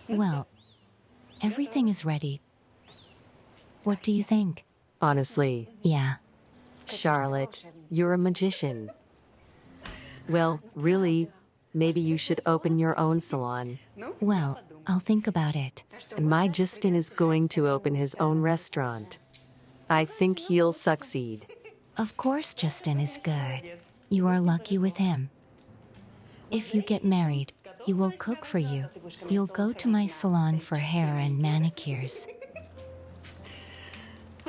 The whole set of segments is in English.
Well, everything is ready. What do you think? Honestly, Yeah. Charlotte, you're a magician. Well, really, maybe you should open your own salon. Well, I'll think about it. And my Justin is going to open his own restaurant. I think he'll succeed. Of course, Justin is good. You are lucky with him. If you get married, he will cook for you. You'll go to my salon for hair and manicures.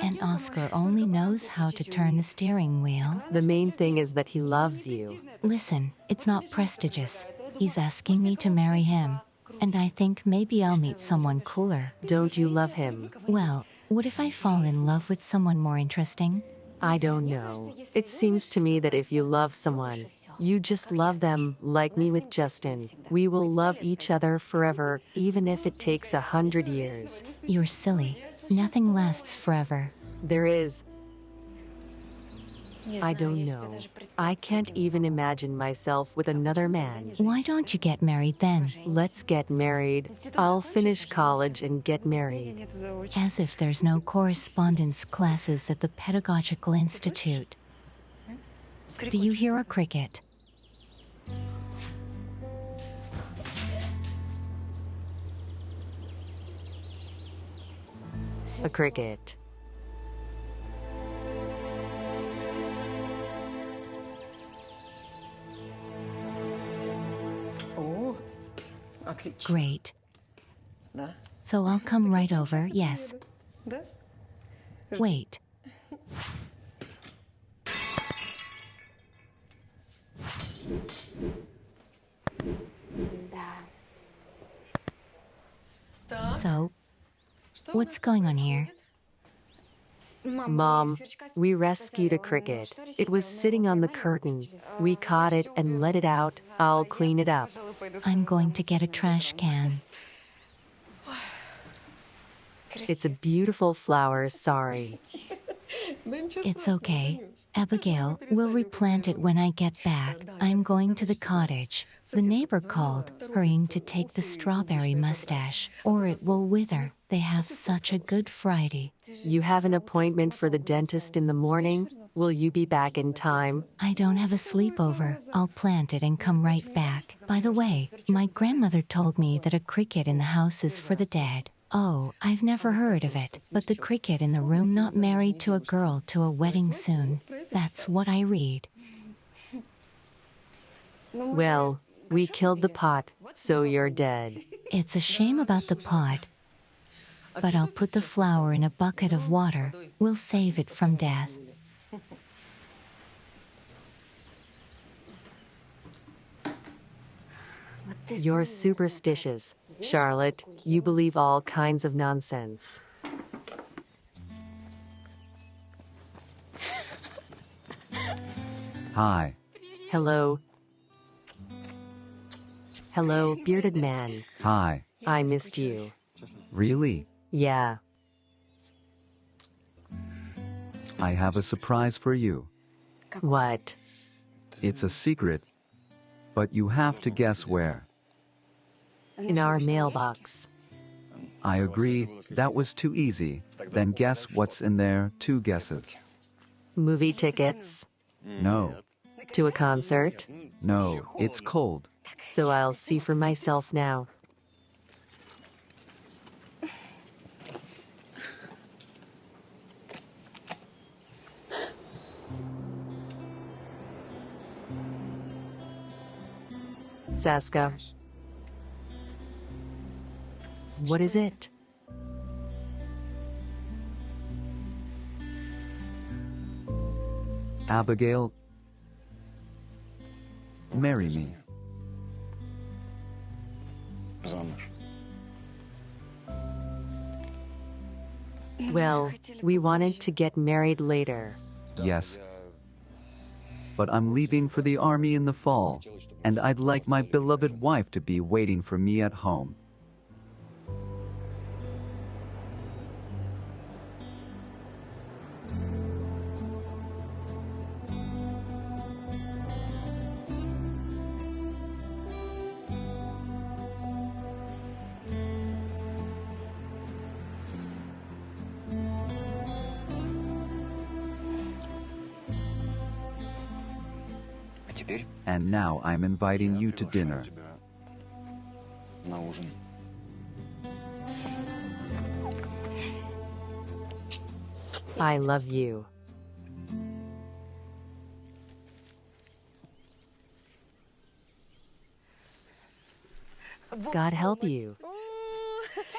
And Oscar only knows how to turn the steering wheel. The main thing is that he loves you. Listen, it's not prestigious. He's asking me to marry him. And I think maybe I'll meet someone cooler. Don't you love him? Well, what if I fall in love with someone more interesting? I don't know. It seems to me that if you love someone, you just love them, like me with Justin. We will love each other forever, even if it takes 100 years. You're silly. Nothing lasts forever. There is. I don't know. I can't even imagine myself with another man. Why don't you get married then? Let's get married. I'll finish college and get married. As if there's no correspondence classes at the Pedagogical Institute. Do you hear a cricket? A cricket. Great. So I'll come right over, yes. Wait. So, what's going on here? Mom, we rescued a cricket. It was sitting on the curtain. We caught it and let it out. I'll clean it up. I'm going to get a trash can. It's a beautiful flower, sorry. It's okay. Abigail, we'll replant it when I get back. I'm going to the cottage. The neighbor called, hurrying to take the strawberry mustache, or it will wither. They have such a good Friday. You have an appointment for the dentist in the morning? Will you be back in time? I don't have a sleepover. I'll plant it and come right back. By the way, my grandmother told me that a cricket in the house is for the dead. Oh, I've never heard of it, but the cricket in the room not married to a girl to a wedding soon. That's what I read. Well, we killed the pot, so you're dead. It's a shame about the pot, but I'll put the flower in a bucket of water. We'll save it from death. You're superstitious. Charlotte, you believe all kinds of nonsense. Hi. Hello. Hello, bearded man. Hi. I missed you. Really? Yeah. I have a surprise for you. What? It's a secret, but you have to guess where. In our mailbox. I agree, that was too easy. Then guess what's in there, 2 guesses. Movie tickets. No, To a concert. no, it's cold. So I'll see for myself now. Sasha. What is it? Abigail, marry me. Well, we wanted to get married later. Yes. But I'm leaving for the army in the fall, and I'd like my beloved wife to be waiting for me at home. And now I'm inviting you to dinner. I love you. God help you.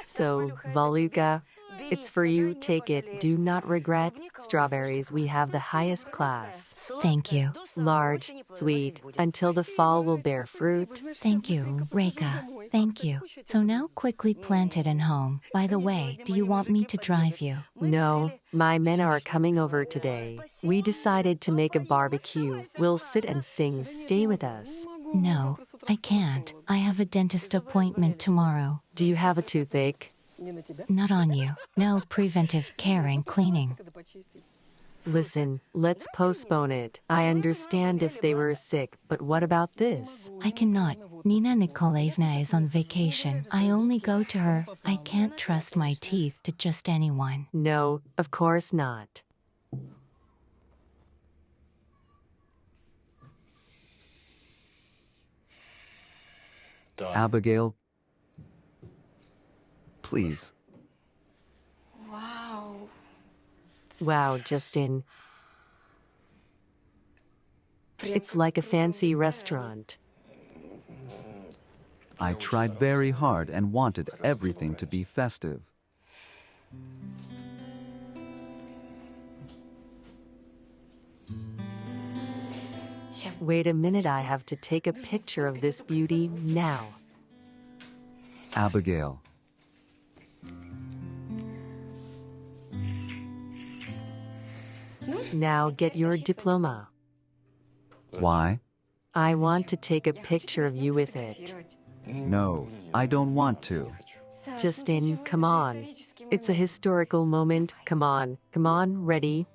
So, Valuka, it's for you. Take it. Do not regret. Strawberries, we have the highest class. Thank you. Large, sweet, until the fall will bear fruit. Thank you, Reka. Thank you. So now quickly plant it and home. By the way, do you want me to drive you? No, my men are coming over today. We decided to make a barbecue. We'll sit and sing. Stay with us. No, I can't. I have a dentist appointment tomorrow. Do you have a toothache? Not on you. No preventive care and cleaning. Listen, let's postpone it. I understand if they were sick, but what about this? I cannot. Nina Nikolaevna is on vacation. I only go to her. I can't trust my teeth to just anyone. No, of course not. Abigail, please. Wow, Justin. It's like a fancy restaurant. I tried very hard and wanted everything to be festive. Wait a minute, I have to take a picture of this beauty now. Abigail, Now get your diploma. why? I want to take a picture of you with it. No, I don't want to. Justin, come on. It's a historical moment. Come on, ready?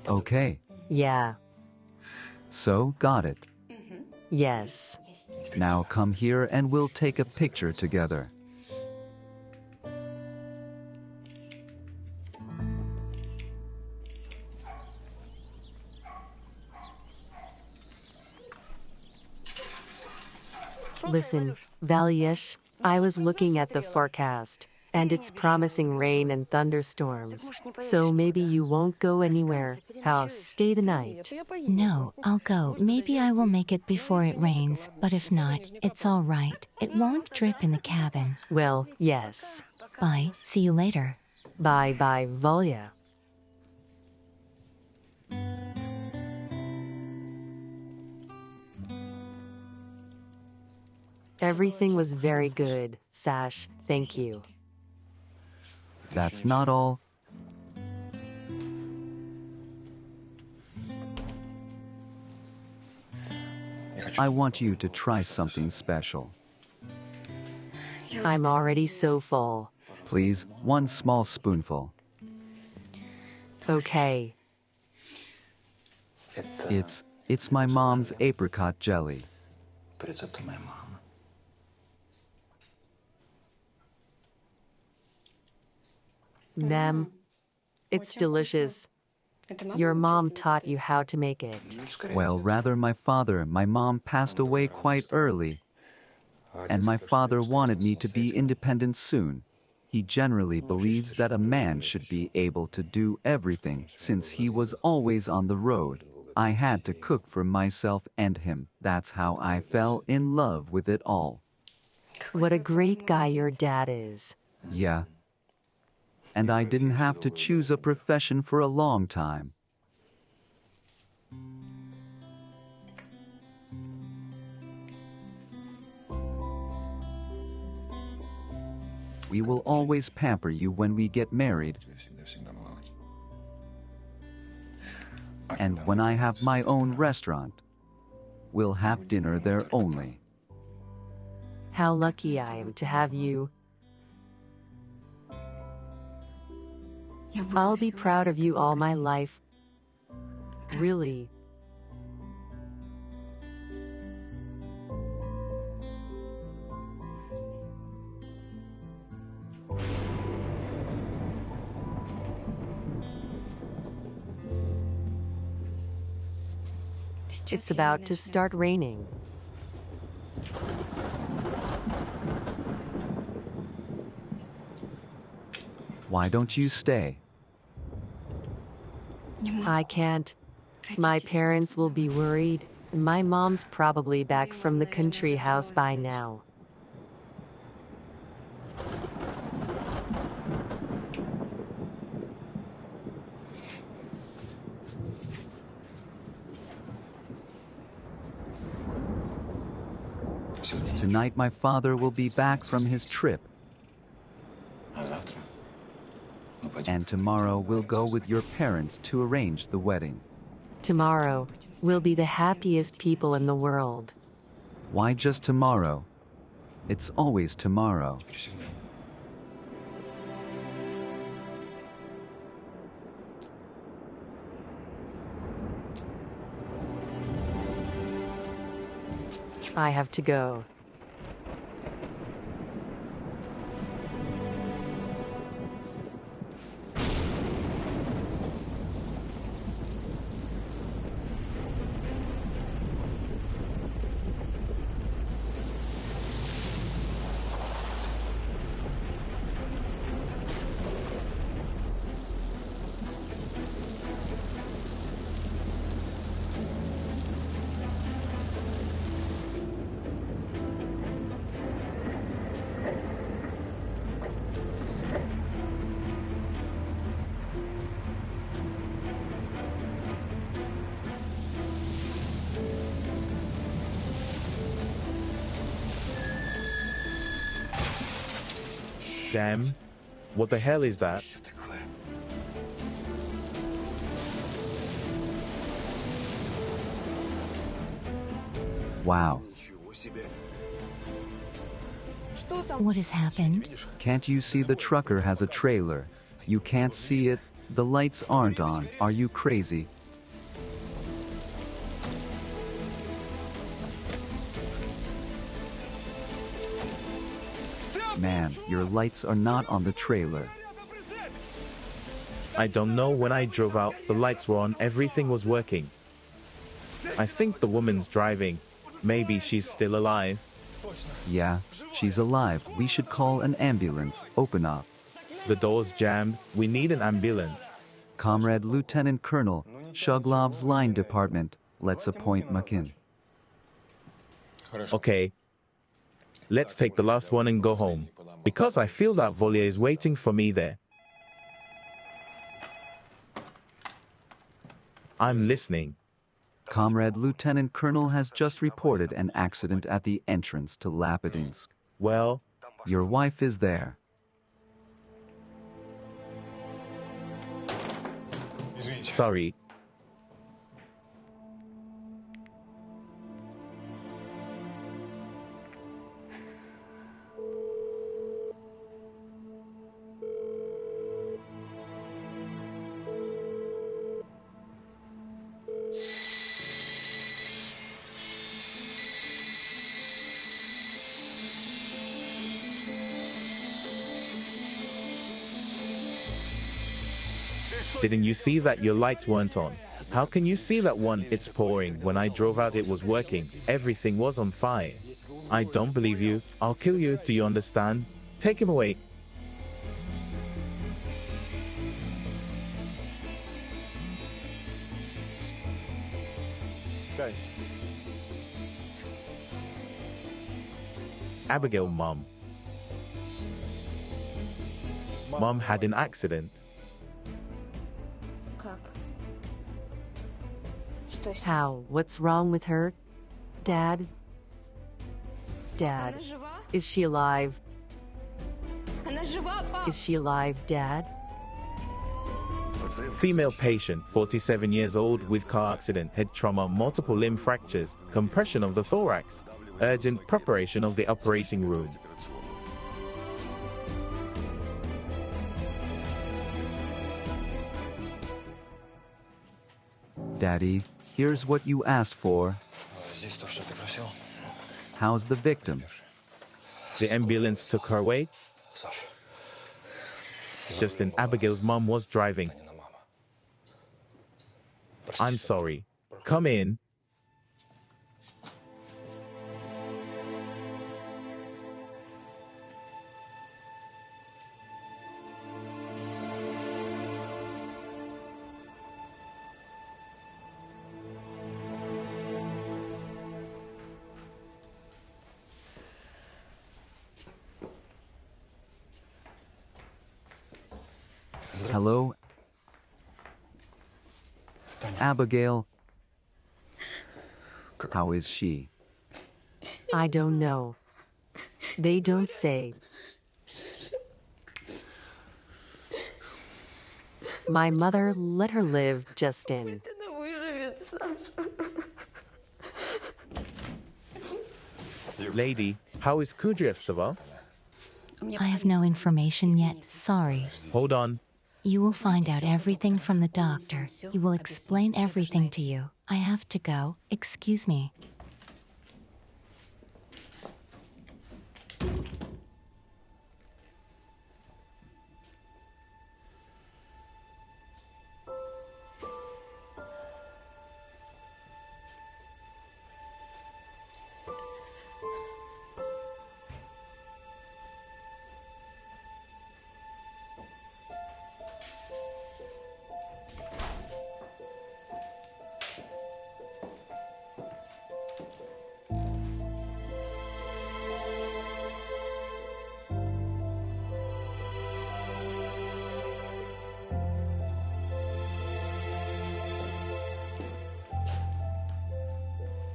Okay, Yeah, so got it. yes. Now come here and we'll take a picture together. Listen, Valyesh, I was looking at the forecast, and it's promising rain and thunderstorms. So maybe you won't go anywhere. House, stay the night. No, I'll go. Maybe I will make it before it rains, but if not, it's all right. It won't drip in the cabin. Well, yes. Bye. See you later. Bye bye, Valya. Everything was very good, Sash. Thank you. That's not all. I want you to try something special. I'm already so full. Please, one small spoonful. Okay. It's my mom's apricot jelly. Ma'am, it's delicious. Your mom taught you how to make it. Well, rather my father. My mom passed away quite early, and my father wanted me to be independent soon. He generally believes that a man should be able to do everything since he was always on the road. I had to cook for myself and him. That's how I fell in love with it all. What a great guy your dad is. Yeah. And I didn't have to choose a profession for a long time. We will always pamper you when we get married. And when I have my own restaurant, we'll have dinner there only. How lucky I am to have you. I'll be proud of you all my life. Really. It's about to start raining. Why don't you stay? I can't. My parents will be worried. My mom's probably back from the country house by now. Tonight my father will be back from his trip. And tomorrow we'll go with your parents to arrange the wedding. Tomorrow, we'll be the happiest people in the world. Why just tomorrow? It's always tomorrow. I have to go. Damn. What the hell is that? Wow. What has happened? Can't you see the trucker has a trailer? You can't see it. The lights aren't on. Are you crazy? Man, your lights are not on the trailer. I don't know. When I drove out, the lights were on, everything was working. I think the woman's driving. Maybe she's still alive. Yeah, she's alive. We should call an ambulance. Open up. The door's jammed. We need an ambulance. Comrade Lieutenant Colonel, Shuglov's line department. Let's appoint Makin. Okay. Let's take the last one and go home. Because I feel that Volya is waiting for me there. I'm listening. Comrade Lieutenant Colonel has just reported an accident at the entrance to Lapidinsk. Well, Your wife is there. sorry. Didn't you see that your lights weren't on? How can you see that one? It's pouring. When I drove out, it was working. Everything was on fire. I don't believe you. I'll kill you. Do you understand? Take him away. Abigail, Mom. Mom had an accident. How? What's wrong with her? Dad? Dad, is she alive? Is she alive, Dad? Female patient, 47 years old, with car accident, head trauma, multiple limb fractures, compression of the thorax. Urgent preparation of the operating room. Daddy, here's what you asked for. How's the victim? The ambulance took her away. Justin, Abigail's mom was driving. I'm sorry. Come in. Hello? Abigail? How is she? I don't know. They don't say. My mother let her live, Justin. Lady, how is Kudryavtseva? I have no information yet, sorry. Hold on. You will find out everything from the doctor. He will explain everything to you. I have to go. Excuse me.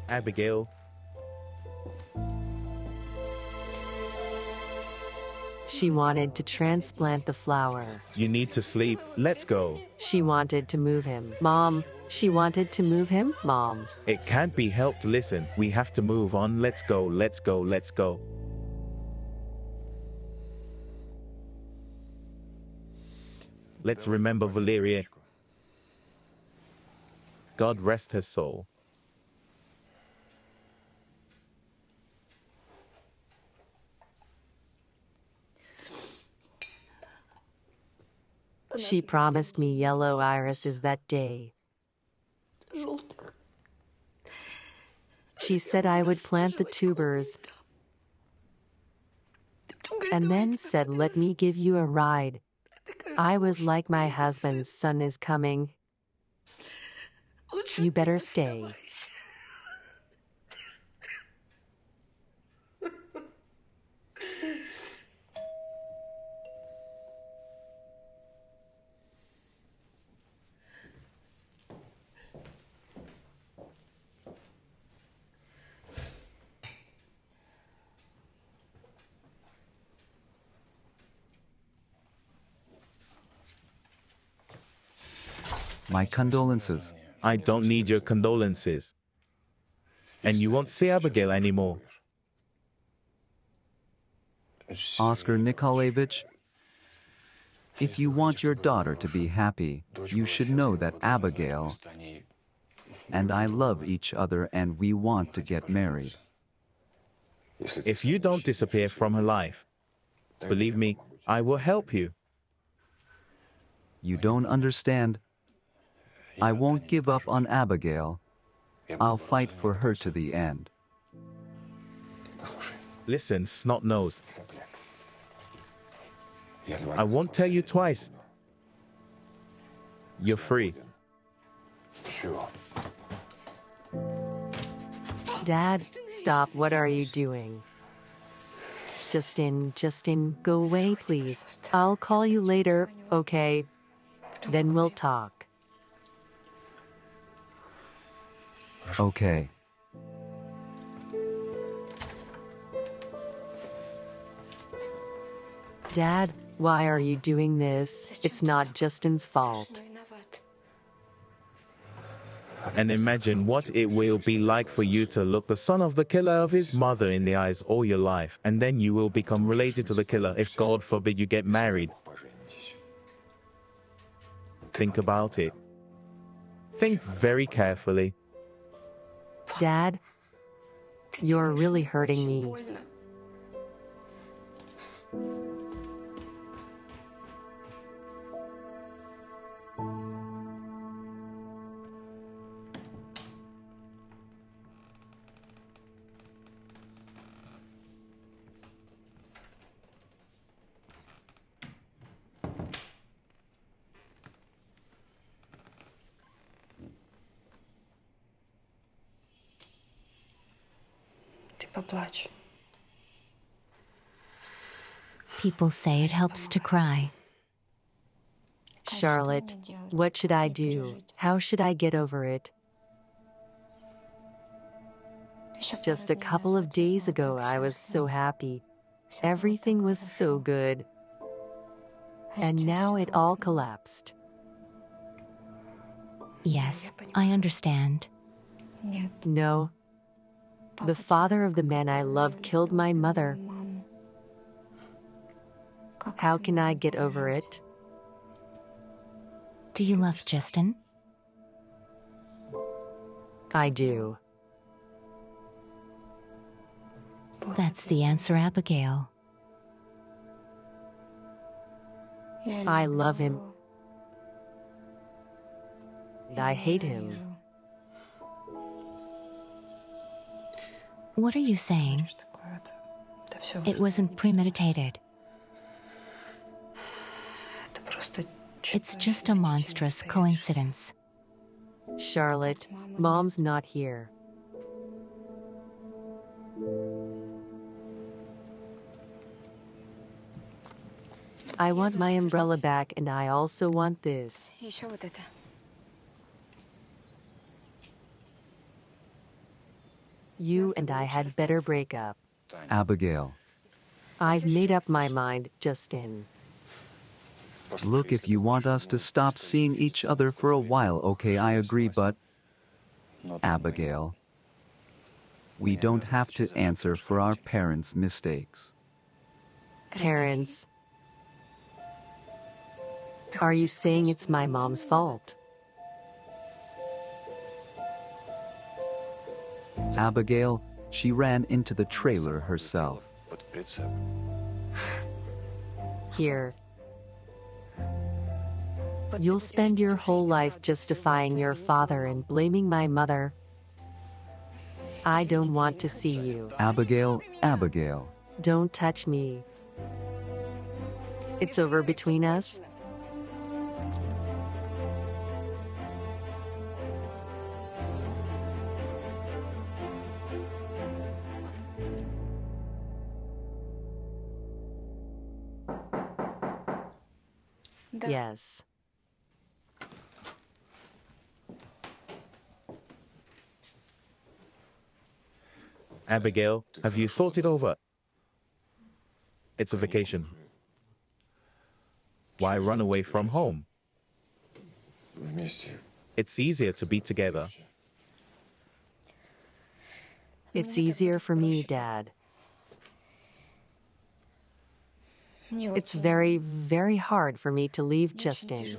Abigail. She wanted to transplant the flower. You need to sleep. Let's go. She wanted to move him. Mom, she wanted to move him? Mom. It can't be helped. Listen, we have to move on. Let's go, let's go, let's go. Let's remember Valeria. God rest her soul. She promised me yellow irises that day. She said I would plant the tubers and then said, let me give you a ride. I was like, my husband's son is coming. You better stay. My condolences. I don't need your condolences. And you won't see Abigail anymore. Oscar Nikolaevich, if you want your daughter to be happy, you should know that Abigail and I love each other and we want to get married. If you don't disappear from her life, believe me, I will help you. You don't understand? I won't give up on Abigail. I'll fight for her to the end. Listen, snot-nose. I won't tell you twice. You're free. Dad, stop. What are you doing? Justin, go away, please. I'll call you later, okay? Then we'll talk. Okay. Dad, why are you doing this? It's not Justin's fault. And imagine what it will be like for you to look the son of the killer of his mother in the eyes all your life, and then you will become related to the killer if, God forbid, you get married. Think about it. Think very carefully. Dad, you're really hurting me. Поплачь. People say it helps to cry. Charlotte, what should I do? How should I get over it? Just a couple of days ago, I was so happy. Everything was so good. And now it all collapsed. Yes, I understand. No. The father of the man I love killed my mother. How can I get over it? Do you love Justin? I do. That's the answer, Abigail. I love him. And I hate him. What are you saying? It wasn't premeditated. It's just a monstrous coincidence. Charlotte, Mom's not here. I want my umbrella back, and I also want this. You and I had better break up. Abigail, I've made up my mind, Justin. look, if you want us to stop seeing each other for a while, okay, I agree, but Abigail, we don't have to answer for our parents' mistakes. Parents. Are you saying it's my mom's fault? Abigail, she ran into the trailer herself. Here. You'll spend your whole life justifying your father and blaming my mother. I don't want to see you. Abigail, Abigail. Don't touch me. It's over between us. Yes. Abigail, have you thought it over? It's a vacation. Why run away from home? It's easier to be together. It's easier for me, Dad. It's very, very hard for me to leave Justin.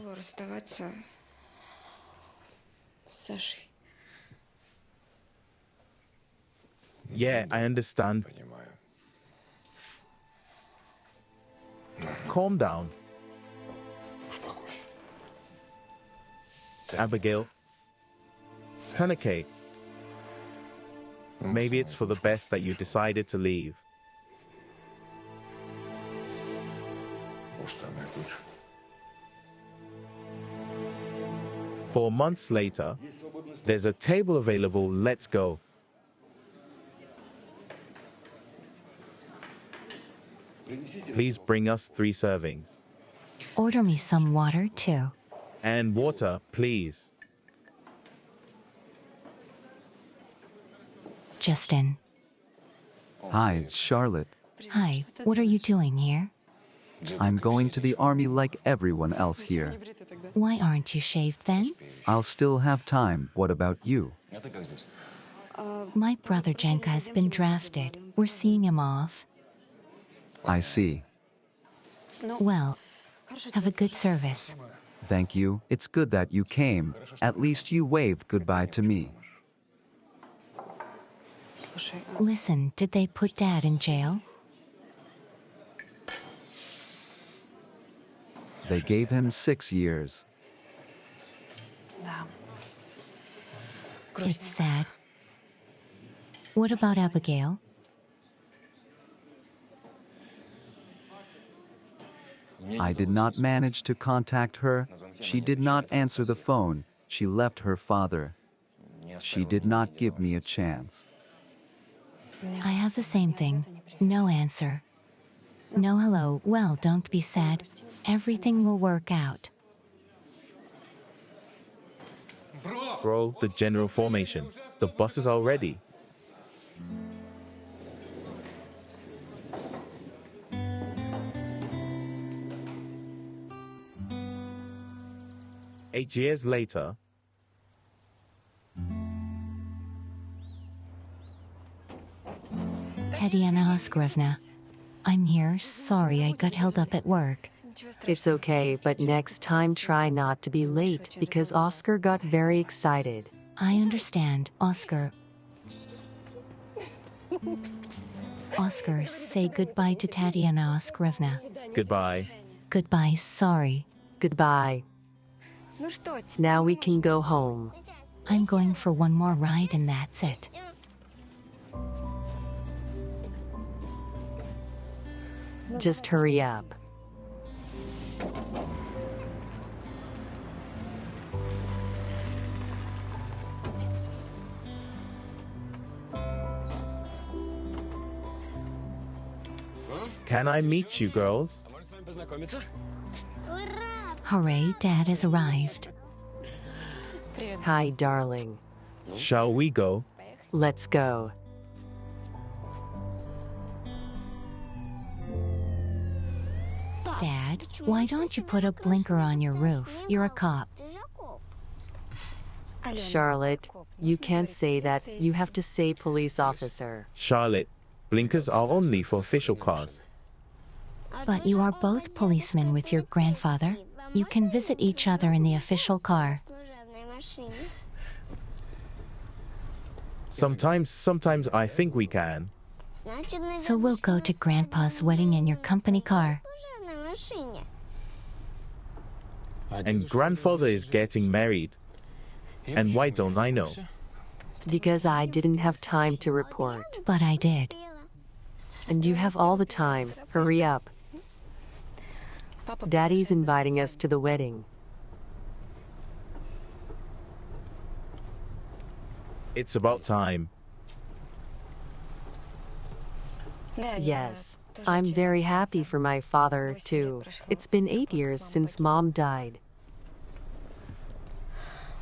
Yeah, I understand. Calm down. Abigail. Tanya, maybe it's for the best that you decided to leave. Four months later, there's a table available. Let's go. Please bring us 3 servings. Order me some water, too. And water, please. Justin. Hi, it's Charlotte. Hi, what are you doing here? I'm going to the army like everyone else here. Why aren't you shaved then? I'll still have time. What about you? My brother Jenka has been drafted. We're seeing him off. I see. Well, have a good service. Thank you. It's good that you came. At least you waved goodbye to me. Listen, did they put Dad in jail? They gave him 6 years. It's sad. What about Abigail? I did not manage to contact her. She did not answer the phone. She left her father. She did not give me a chance. I have the same thing. No answer. No hello. Well, don't be sad. Everything will work out. Bro, the general formation. The buses are ready. Eight years later, Tatiana Oscarovna, I'm here. Sorry I got held up at work. It's okay, but next time try not to be late because Oscar got very excited. I understand, Oscar. Oscar, say goodbye to Tatiana Oscarovna. goodbye. Goodbye, sorry. Goodbye. Now we can go home. I'm going for one more ride and that's it. Just hurry up. Can I meet you, girls? Hooray, Dad has arrived. Hi, darling. Shall we go? Let's go. Dad, why don't you put a blinker on your roof? You're a cop. Charlotte, you can't say that. You have to say police officer. Charlotte, blinkers are only for official cars. But you are both policemen with your grandfather. You can visit each other in the official car. Sometimes I think we can. So we'll go to Grandpa's wedding in your company car. And grandfather is getting married. And why don't I know? Because I didn't have time to report. But I did. And you have all the time. Hurry up. Daddy's inviting us to the wedding. It's about time. Yes. I'm very happy for my father, too. It's been 8 years since Mom died.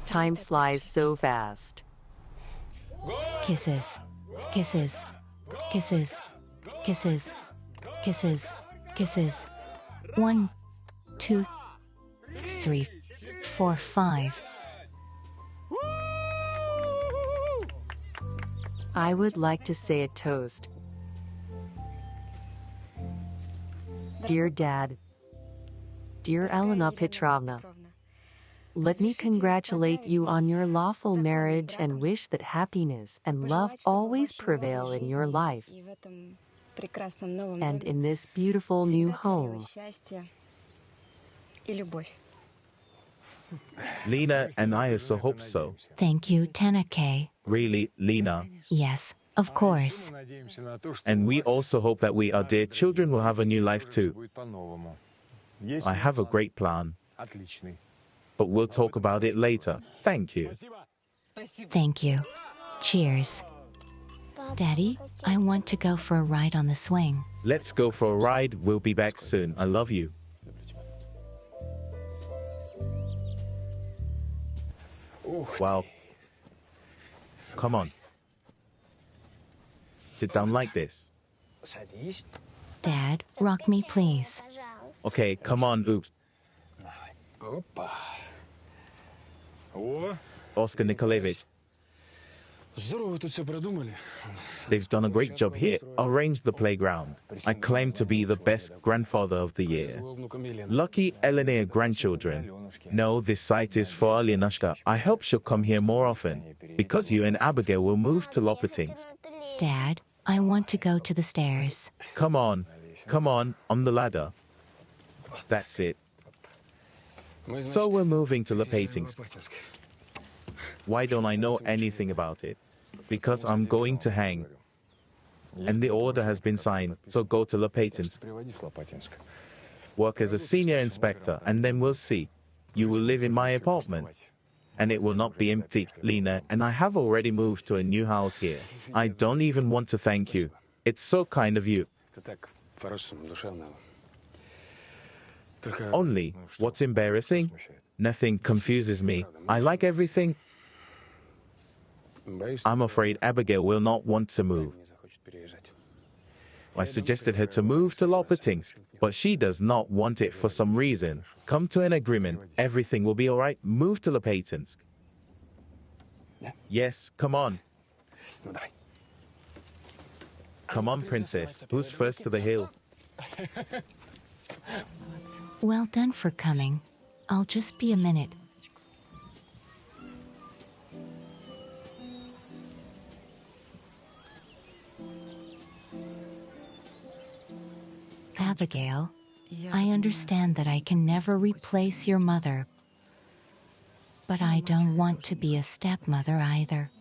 Time flies so fast. Kisses. Kisses. Kisses. Kisses. Kisses. Kisses. 1, 2, 3, 4, 5. I would like to say a toast. Dear Dad, dear Elena Petrovna, let me congratulate you on your lawful marriage and wish that happiness and love always prevail in your life and in this beautiful new home. Lena and I also hope so. Thank you, Tanake. Really, Lena. Yes, of course. And we also hope that our dear children will have a new life too. I have a great plan. But we'll talk about it later. Thank you. Thank you. Cheers. Daddy, I want to go for a ride on the swing. Let's go for a ride. We'll be back soon. I love you. Wow. Come on. Sit down like this. Dad, rock me, please. Okay, come on, oops. Oscar Nikolaevich. They've done a great job here. Arranged the playground. I claim to be the best grandfather of the year. Lucky Elena grandchildren. No, this site is for Alienashka. I hope she'll come here more often. Because you and Abigail will move to Lopetings. Dad, I want to go to the stairs. Come on, on the ladder. That's it. So we're moving to Lopetings. Why don't I know anything about it? Because I'm going to hang. And the order has been signed, so go to Lopetings. Work as a senior inspector, and then we'll see. You will live in my apartment. And it will not be empty, Lena, and I have already moved to a new house here. I don't even want to thank you. It's so kind of you. Only, what's embarrassing? Nothing confuses me. I like everything I'm afraid Abigail will not want to move. I suggested her to move to Lopatinsk, but she does not want it for some reason. Come to an agreement. Everything will be all right. Move to Lopatinsk. Yes, come on. Come on, princess. Who's first to the hill? Well done for coming. I'll just be a minute. Abigail, I understand that I can never replace your mother, but I don't want to be a stepmother either.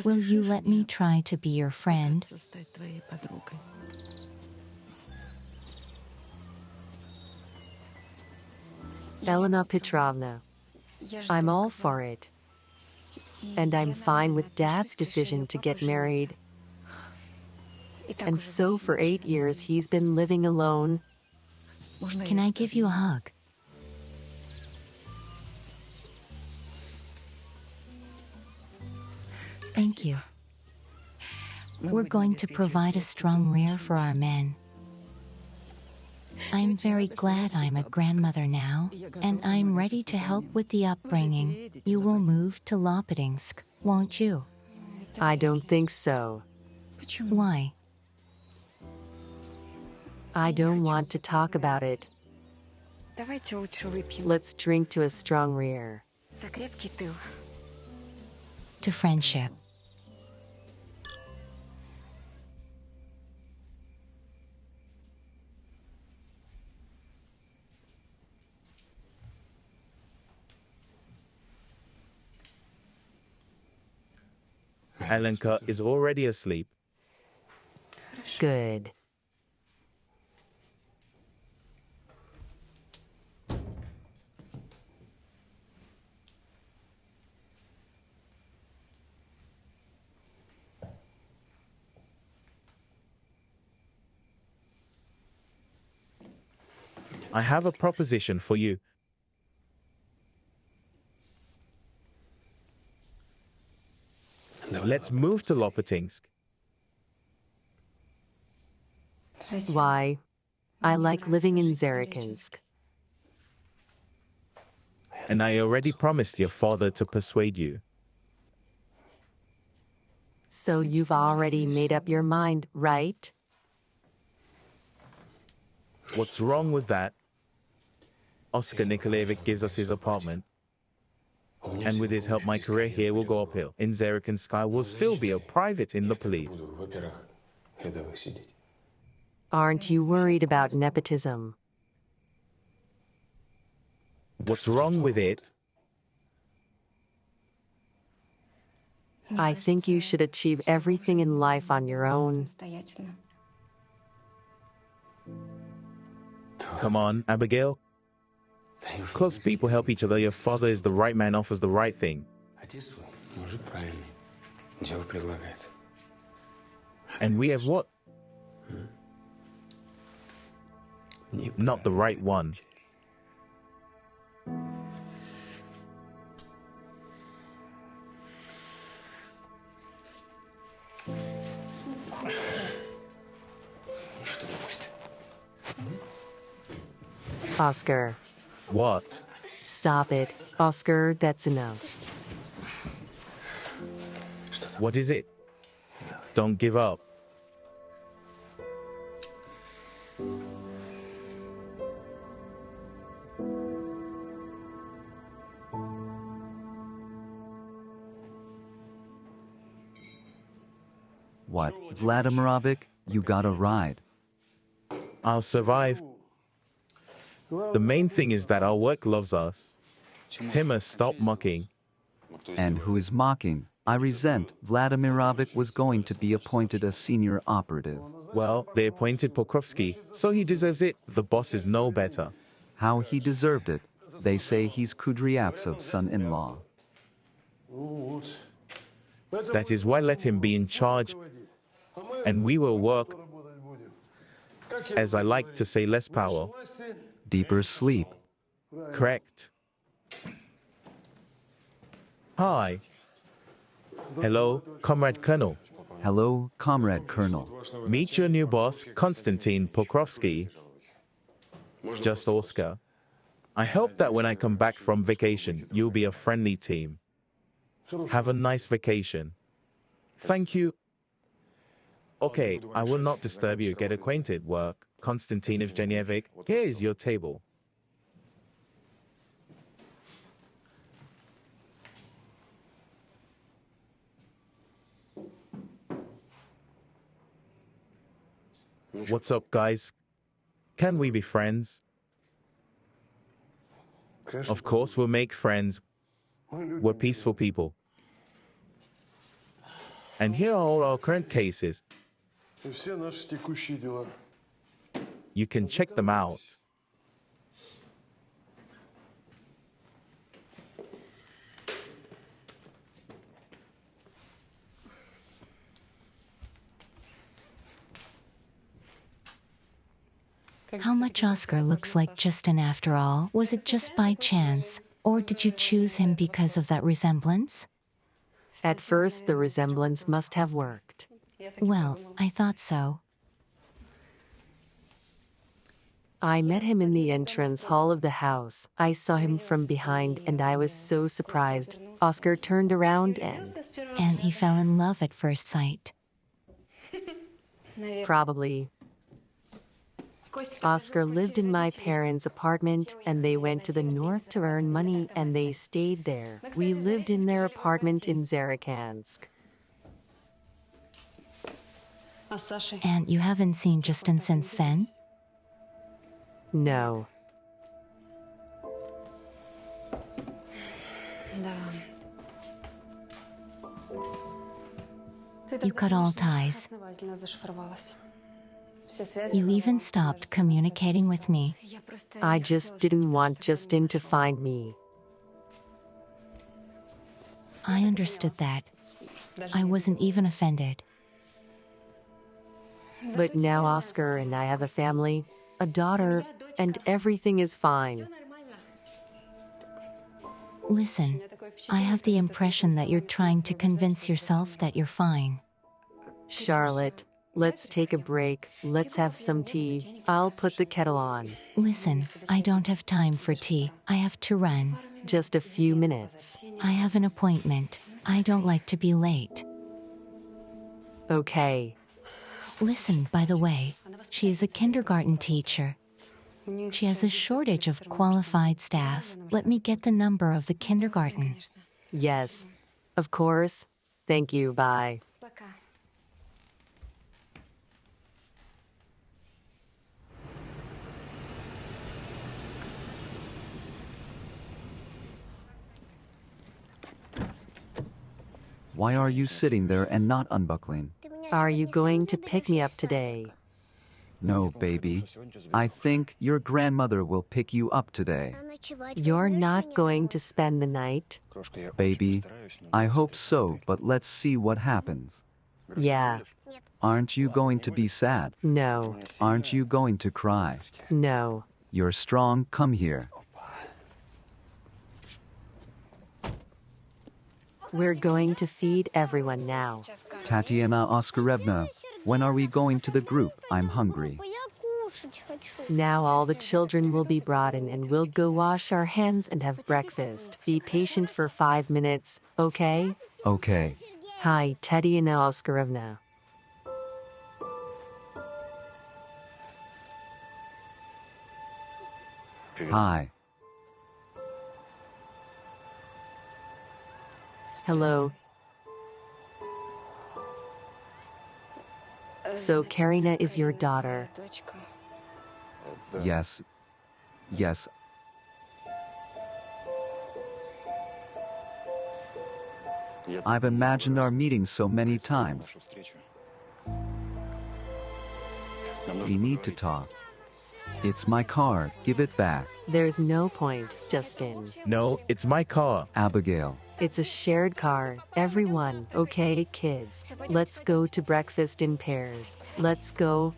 Will you let me try to be your friend? Elena Petrovna, I'm all for it. And I'm fine with Dad's decision to get married. And so for 8 years he's been living alone. Can I give you a hug? Thank you. We're going to provide a strong rear for our men. I'm very glad I'm a grandmother now, and I'm ready to help with the upbringing. You will move to Lopatinsk, won't you? I don't think so. Why? I don't want to talk about it. Let's drink to a strong rear. To friendship. Alenka is already asleep. Good. I have a proposition for you. Let's move to Lopatinsk. Why? I like living in Zarekinsk. And I already promised your father to persuade you. So you've already made up your mind, right? What's wrong with that? Oscar Nikolaevich gives us his apartment. And with his help, my career here will go uphill. In Zarekinsk, I will still be a private in the police. Aren't you worried about nepotism? What's wrong with it? I think you should achieve everything in life on your own. Come on, Abigail. Close people help each other. Your father is the right man, offers the right thing. And we have what? Not the right one. Oscar. What? Stop it. Oscar, that's enough. What is it? Don't give up. What, Vladimirovic? You got a ride. I'll survive. The main thing is that our work loves us. Timur, stop mocking. And who is mocking? I resent Vladimirovic was going to be appointed a senior operative. Well, they appointed Pokrovsky, so he deserves it. The bosses know better. How he deserved it. They say he's Kudryavtsev's son-in-law. That is why let him be in charge, and we will work, as I like to say, less power. Deeper sleep. Correct. Hi. Hello, Comrade Colonel. Hello, Comrade Colonel. Meet your new boss, Konstantin Pokrovsky. Just Oscar. I hope that when I come back from vacation, you'll be a friendly team. Have a nice vacation. Thank you. Okay, I will not disturb you. Get acquainted. Work. Konstantin Evgenyevic, here is your table. What's up, guys? Can we be friends? Of course, we'll make friends. We're peaceful people. And here are all our current cases. You can check them out. How much Oscar looks like Justin after all? Was it just by chance? Or did you choose him because of that resemblance? At first, the resemblance must have worked. Well, I thought so. I met him in the entrance hall of the house. I saw him from behind and I was so surprised. Oscar turned around and And he fell in love at first sight. probably. Oscar lived in my parents' apartment and they went to the north to earn money and they stayed there. We lived in their apartment in Zarakansk. And you haven't seen Justin since then? No. You cut all ties. You even stopped communicating with me. I just didn't want Justin to find me. I understood that. I wasn't even offended. But now Oscar and I have a family, a daughter, and everything is fine. Listen, I have the impression that you're trying to convince yourself that you're fine. Charlotte, let's take a break. Let's have some tea. I'll put the kettle on. Listen, I don't have time for tea. I have to run. Just a few minutes. I have an appointment. I don't like to be late. Okay. Listen, by the way, she is a kindergarten teacher. She has a shortage of qualified staff. Let me get the number of the kindergarten. Yes. Of course. Thank you. Bye. Why are you sitting there and not unbuckling? Are you going to pick me up today? No, baby. I think your grandmother will pick you up today. You're not going to spend the night? Baby, I hope so, but let's see what happens. Yeah. Aren't you going to be sad? No. Aren't you going to cry? No. You're strong, come here. We're going to feed everyone now. Tatiana Oskarevna, when are we going to the group? I'm hungry. Now all the children will be brought in and we'll go wash our hands and have breakfast. Be patient for 5 minutes, okay? Okay. Hi, Tatiana Oskarevna. Hi. Hello. So Karina is your daughter. Yes. Yes. I've imagined our meeting so many times. We need to talk. It's my car. Give it back. There's no point, Justin. No, it's my car. Abigail. It's a shared car. Everyone, okay, kids? Let's go to breakfast in pairs. Let's go,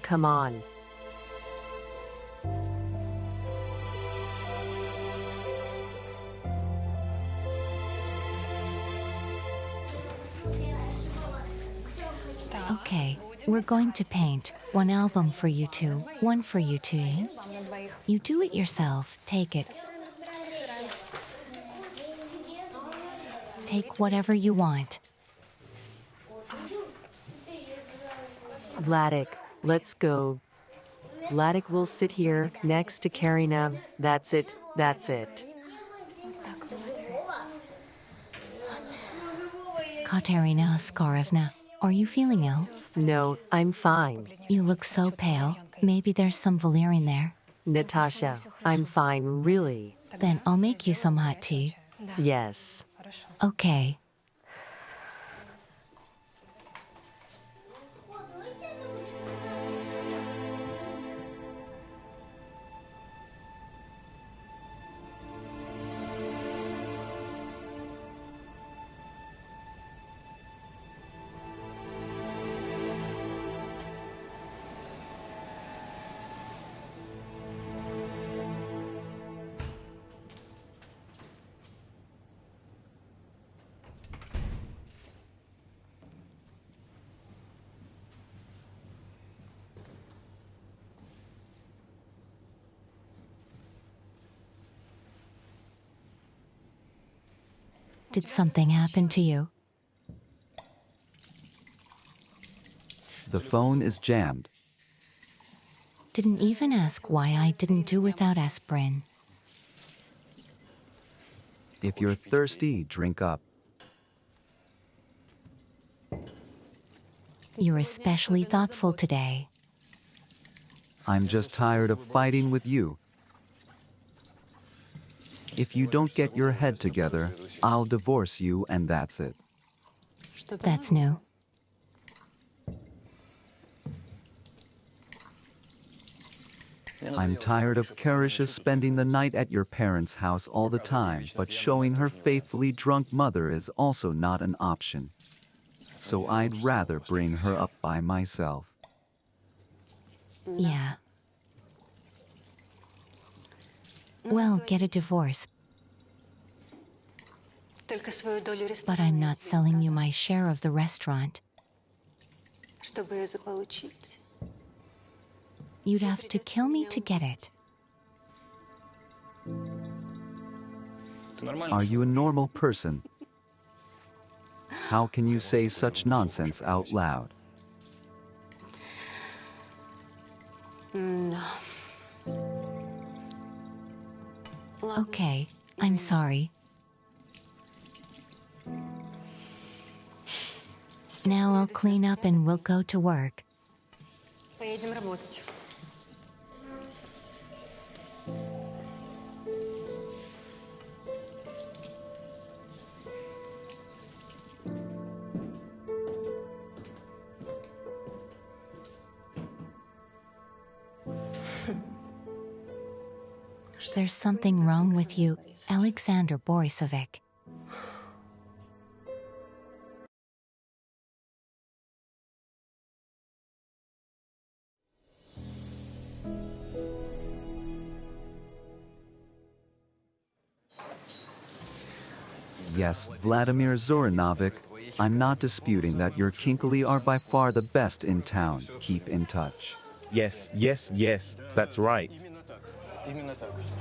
come on. We're going to paint. One album for you two, one for you two. You do it yourself. Take it. Take whatever you want. Vladik, let's go. Vladik will sit here next to Karina. That's it, that's it. Так, молодцы. Katerina Oscarovna, are you feeling ill? No, I'm fine. You look so pale. Maybe there's some valerian there. Natasha, I'm fine, really. Then I'll make you some hot tea. Yes. Хорошо. Okay. Did something happen to you? The phone is jammed. Didn't even ask why I didn't do without aspirin. If you're thirsty, drink up. You're especially thoughtful today. I'm just tired of fighting with you. If you don't get your head together, I'll divorce you and that's it. That's new. I'm tired of Karisha spending the night at your parents' house all the time, but showing her faithfully drunk mother is also not an option. So I'd rather bring her up by myself. Yeah. Well, get a divorce, Только свою долю but I'm not selling you my share of the restaurant. чтобы ее заполучить. You'd have to kill me to get it. Are you a normal person? How can you say such nonsense out loud? No. Okay, I'm sorry. Now I'll clean up and we'll go to work. Поедем работать. There's something wrong with you, Alexander Borisovich. Yes, Vladimir Zoranovic, I'm not disputing that your Kinkali are by far the best in town. Keep in touch. Yes, yes, yes, that's right.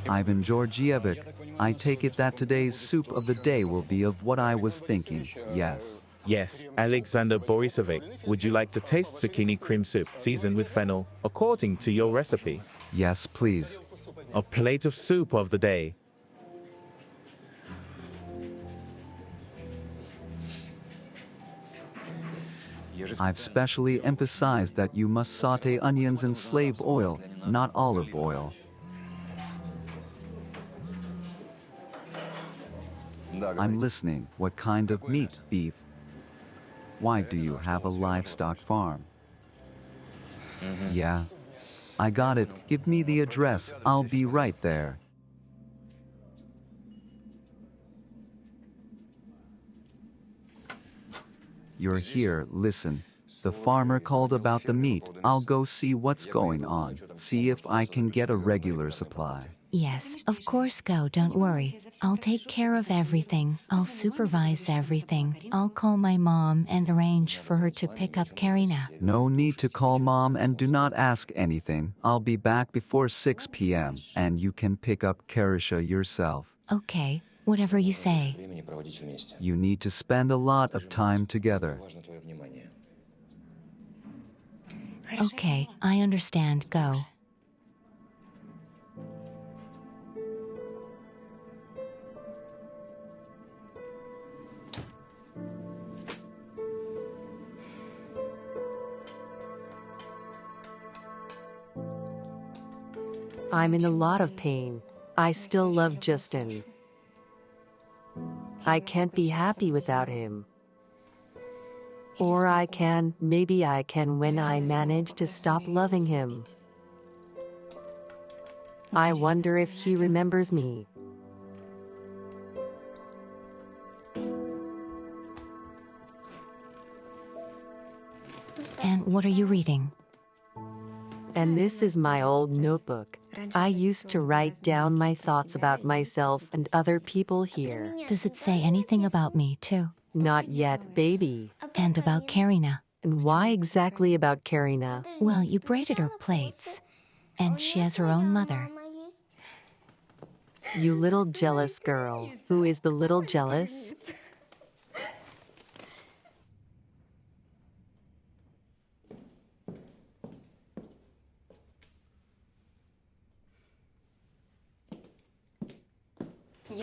Ivan Georgievich, I take it that today's soup of the day will be of what I was thinking, yes. Yes, Alexander Borisovich, would you like to taste zucchini cream soup seasoned with fennel according to your recipe? Yes, please. A plate of soup of the day. I've specially emphasized that you must saute onions in slave oil, not olive oil. I'm listening. What kind of meat? Beef? Why do you have a livestock farm? Yeah. I got it. Give me the address. I'll be right there. You're here, listen. The farmer called about the meat. I'll go see what's going on. See if I can get a regular supply. Yes, of course, go, don't worry. I'll take care of everything. I'll supervise everything. I'll call my mom and arrange for her to pick up Karina. No need to call mom and do not ask anything. I'll be back before 6 p.m. and you can pick up Karisha yourself. Okay, whatever you say. You need to spend a lot of time together. Okay, I understand, go. I'm in a lot of pain. I still love Justin. I can't be happy without him. Or maybe I can when I manage to stop loving him. I wonder if he remembers me. And what are you reading? And this is my old notebook. I used to write down my thoughts about myself and other people here. Does it say anything about me, too? Not yet, baby. And about Karina? And why exactly about Karina? Well, you braided her plaits. And she has her own mother. You little jealous girl. Who is the little jealous?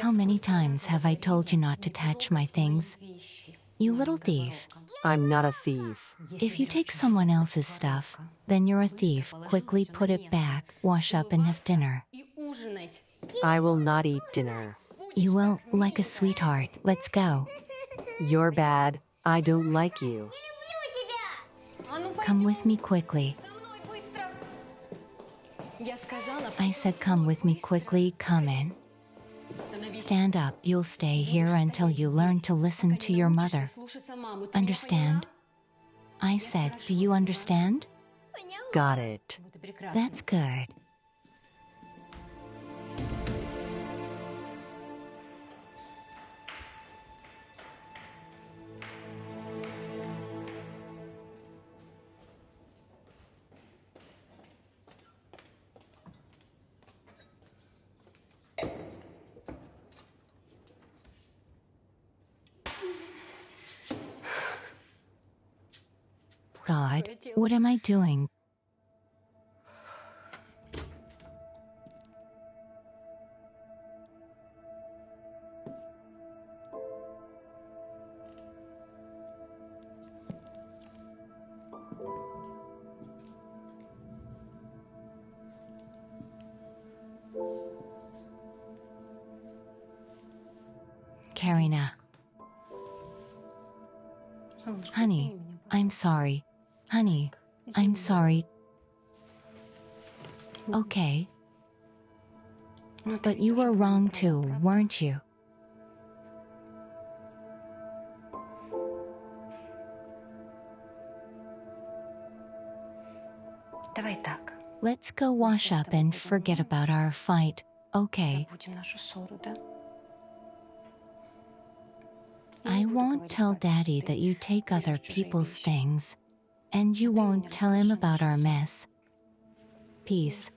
How many times have I told you not to touch my things? You little thief. I'm not a thief. If you take someone else's stuff, then you're a thief. Quickly put it back, wash up, and have dinner. I will not eat dinner. You will, like a sweetheart. Let's go. You're bad. I don't like you. Come with me quickly. I said come with me quickly. Come in. Stand up. You'll stay here until you learn to listen to your mother. Understand? I said, do you understand? Got it. That's good. God, what am I doing? Karina. Honey, I'm sorry. Honey, I'm sorry. Okay. But you were wrong too, weren't you? Let's go wash up and forget about our fight, okay? I won't tell Daddy that you take other people's things. And you won't tell him about our mess. Peace.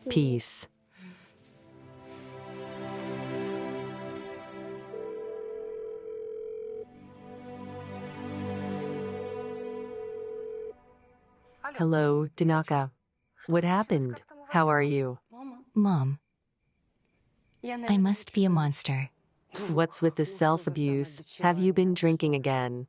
Peace. Hello, Dinaka. What happened? How are you? Mom. I must be a monster. What's with the self-abuse? Have you been drinking again?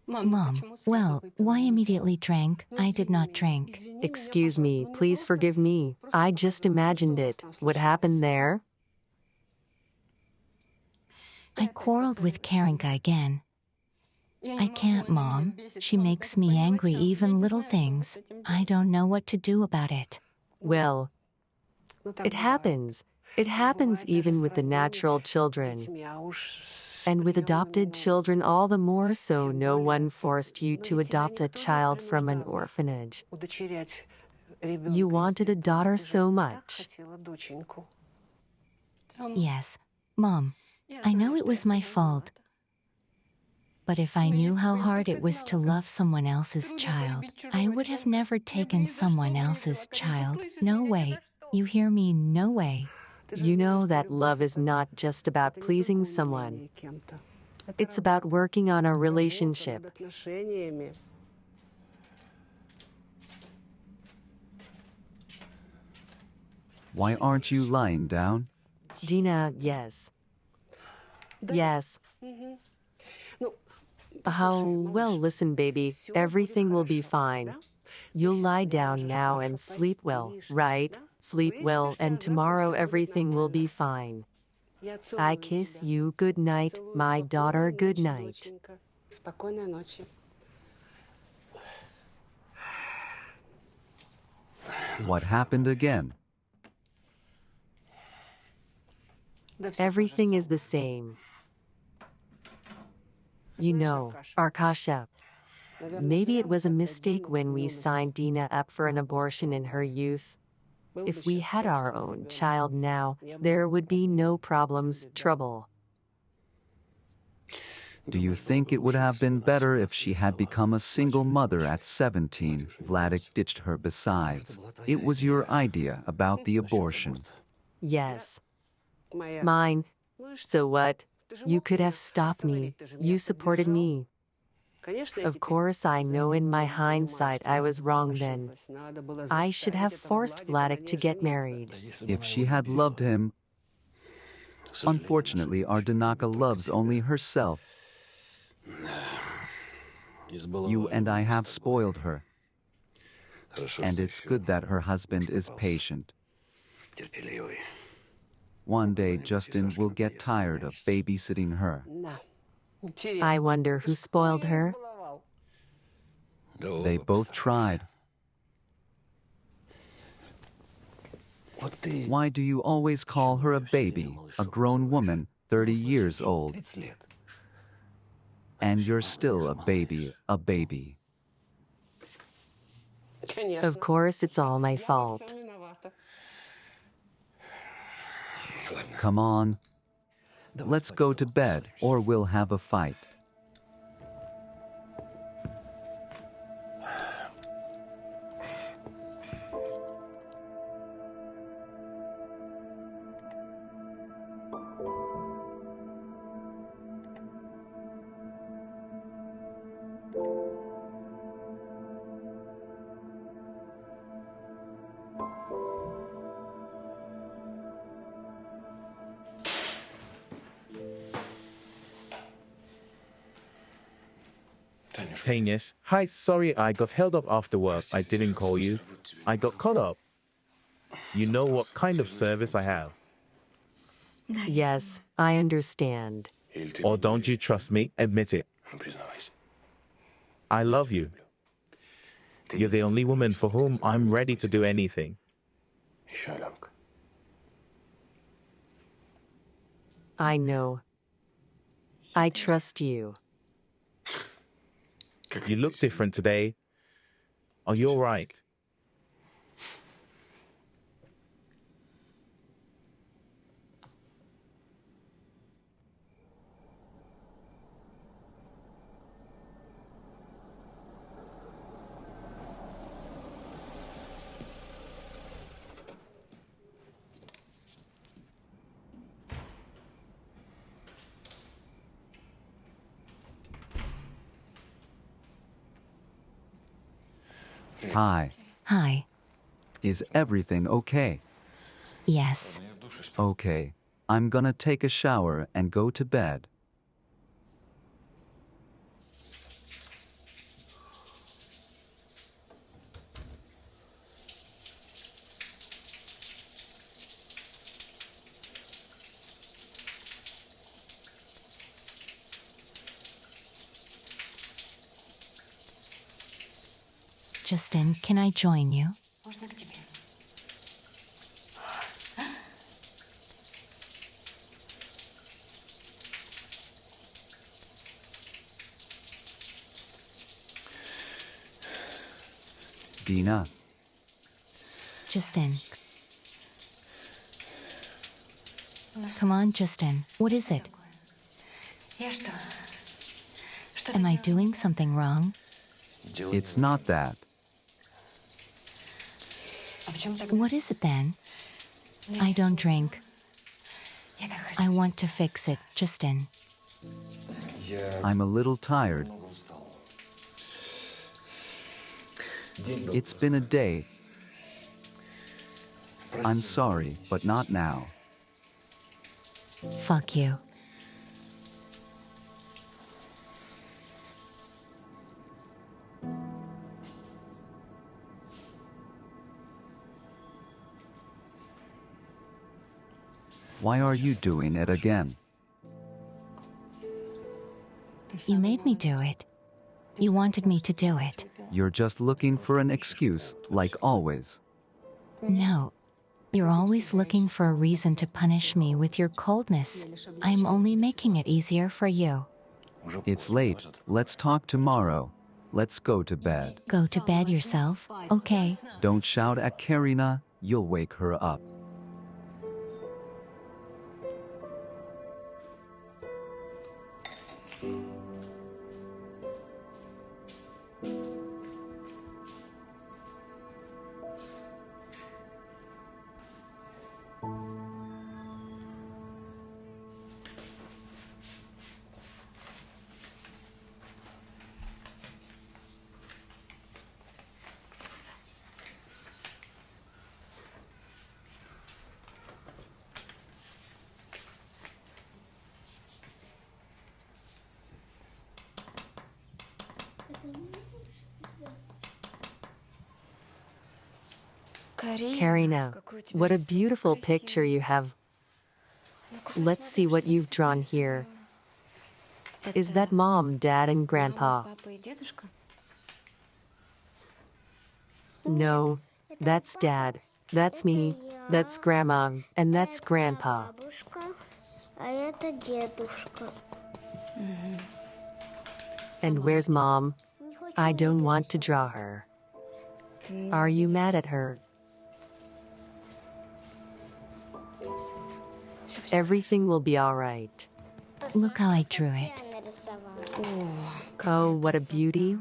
Mom, well, why immediately drank? I did not drink. Excuse me, please forgive me. I just imagined it. What happened there? I quarreled with Karinka again. I can't, Mom. She makes me angry, even little things. I don't know what to do about it. Well, it happens. It happens even with the natural children. And with adopted children, all the more so. No one forced you to adopt a child from an orphanage. You wanted a daughter so much. Yes, Mom, I know it was my fault. But if I knew how hard it was to love someone else's child, I would have never taken someone else's child. No way. You hear me? No way. You know that love is not just about pleasing someone. It's about working on a relationship. Why aren't you lying down? Dina, yes. Yes. Well, listen, baby, everything will be fine. You'll lie down now and sleep well, right? Sleep well, and tomorrow everything will be fine. I kiss you. Good night, my daughter. Good night. What happened again? Everything is the same. You know, Arkasha, maybe it was a mistake when we signed Dina up for an abortion in her youth. If we had our own child now, there would be no problems, trouble. Do you think it would have been better if she had become a single mother at 17? Vladik ditched her besides. It was your idea about the abortion. Yes. Mine. So what? You could have stopped me. You supported me. Of course, I know in my hindsight I was wrong then. I should have forced Vladik to get married. If she had loved him... Unfortunately, Ardenaka loves only herself. You and I have spoiled her. And it's good that her husband is patient. One day, Justin will get tired of babysitting her. I wonder who spoiled her? They both tried. Why do you always call her a baby, a grown woman, 30 years old? And you're still a baby, a baby. Of course, it's all my fault. Come on. Let's go to bed, or we'll have a fight. Tanya, hi, sorry I got held up after work. I didn't call you. I got caught up. You know what kind of service I have. Yes, I understand. Or don't you trust me? Admit it. I love you. You're the only woman for whom I'm ready to do anything. I know. I trust you. You look different today. Are you all right? Hi. Hi. Is everything okay? Yes. Okay. I'm gonna take a shower and go to bed. Justin, can I join you? Можно к тебе? Dina, Justin. Come on, Justin. What is it? Я что? Что Am I ты doing something wrong? it's not that. А в чем тогда? What is it then? I don't drink. Я так I хочу. want to fix it, Justin. I'm a little tired. It's been a day. I'm sorry, but not now. Fuck you. Why are you doing it again? You made me do it. You wanted me to do it. You're just looking for an excuse, like always. No. You're always looking for a reason to punish me with your coldness. I'm only making it easier for you. It's late. Let's talk tomorrow. Let's go to bed. Go to bed yourself, okay? Don't shout at Karina. You'll wake her up. Karina, what a beautiful picture you have. Let's see what you've drawn here. Is that mom, dad, and grandpa? No, that's dad. That's me. That's grandma. And that's grandpa. А это дедушка. And where's mom? I don't want to draw her. Are you mad at her? Everything will be all right. Look how I drew it. Oh, what a beauty.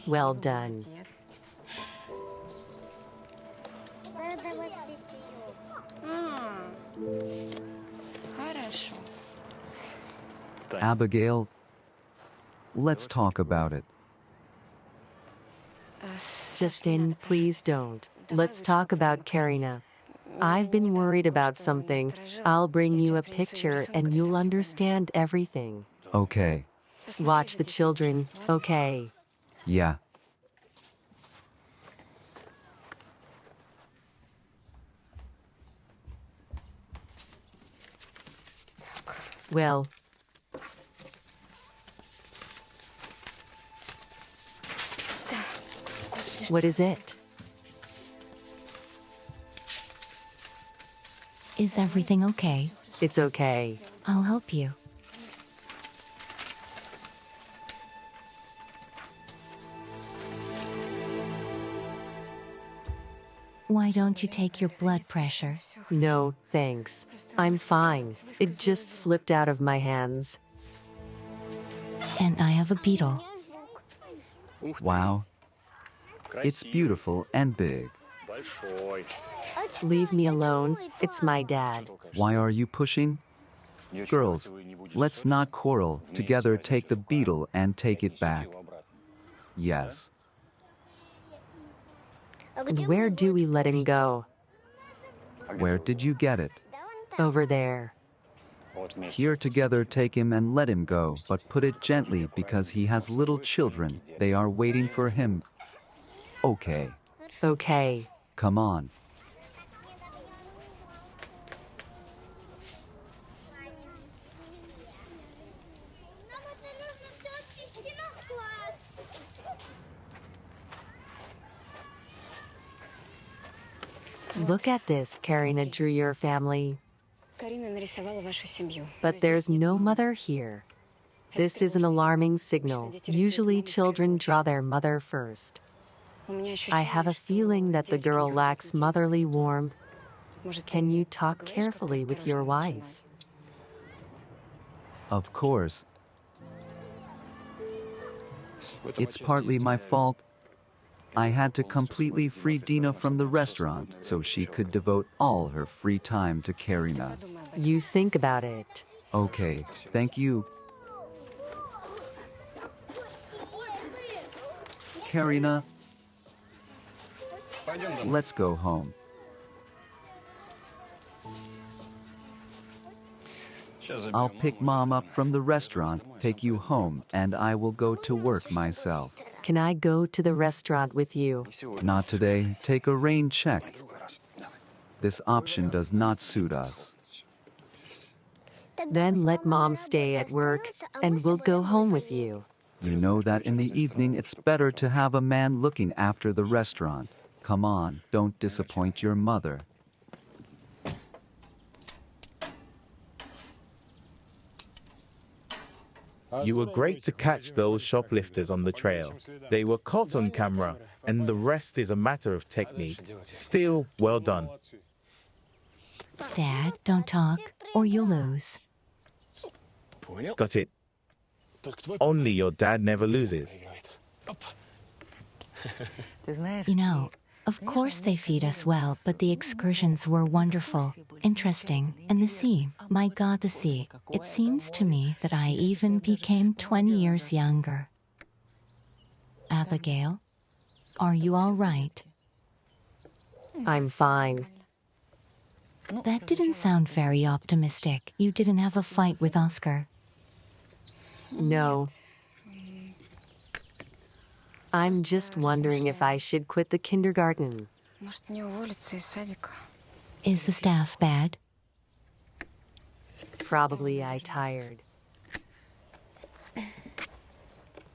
Well done. Хорошо. Abigail, let's talk about it. Justin, please don't. Let's talk about Karina. I've been worried about something. I'll bring you a picture and you'll understand everything. Okay. Watch the children, okay? Yeah. Well, what is it? Is everything okay? It's okay. I'll help you. Why don't you take your blood pressure? No, thanks. I'm fine. It just slipped out of my hands. And I have a beetle. Wow. It's beautiful and big. Leave me alone. It's my dad. Why are you pushing? Girls, let's not quarrel. Together take the beetle and take it back. Yes. And where do we let him go? Where did you get it? Over there. Here together take him and let him go, but put it gently because he has little children. They are waiting for him. Okay. Okay. Come on. Look at this. Karina drew your family. Карина нарисовала вашу семью. But there's no mother here. This is an alarming signal. Usually children draw their mother first. I have a feeling that the girl lacks motherly warmth. Can you talk carefully with your wife? Of course. It's partly my fault. I had to completely free Dina from the restaurant so she could devote all her free time to Karina. You think about it. Okay, thank you. Karina, let's go home. I'll pick Mom up from the restaurant, take you home, and I will go to work myself. Can I go to the restaurant with you? Not today. Take a rain check. This option does not suit us. Then let Mom stay at work and we'll go home with you. You know that in the evening it's better to have a man looking after the restaurant. Come on, don't disappoint your mother. You were great to catch those shoplifters on the trail. They were caught on camera, and the rest is a matter of technique. Still, well done. Dad, don't talk, or you'll lose. Got it. Only your dad never loses. You know, of course they feed us well, but the excursions were wonderful, interesting, and the sea, my God, the sea. It seems to me that I even became 20 years younger. Abigail, are you all right? I'm fine. That didn't sound very optimistic. You didn't have a fight with Oscar. No. I'm just wondering if I should quit the kindergarten. Is the staff bad? Probably I tired.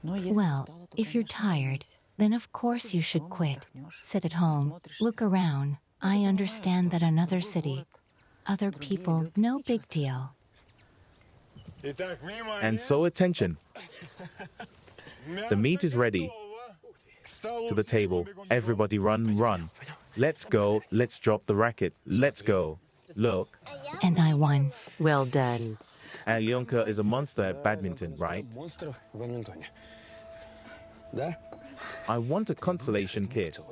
Well, if you're tired, then of course you should quit. Sit at home, look around. I understand that another city, other people, no big deal. And so attention. The meat is ready. To the table. Everybody run, run. Let's go. Let's drop the racket. Let's go. Look. And I won. Well done. Alyonka is a monster at badminton, right? I want a consolation kiss.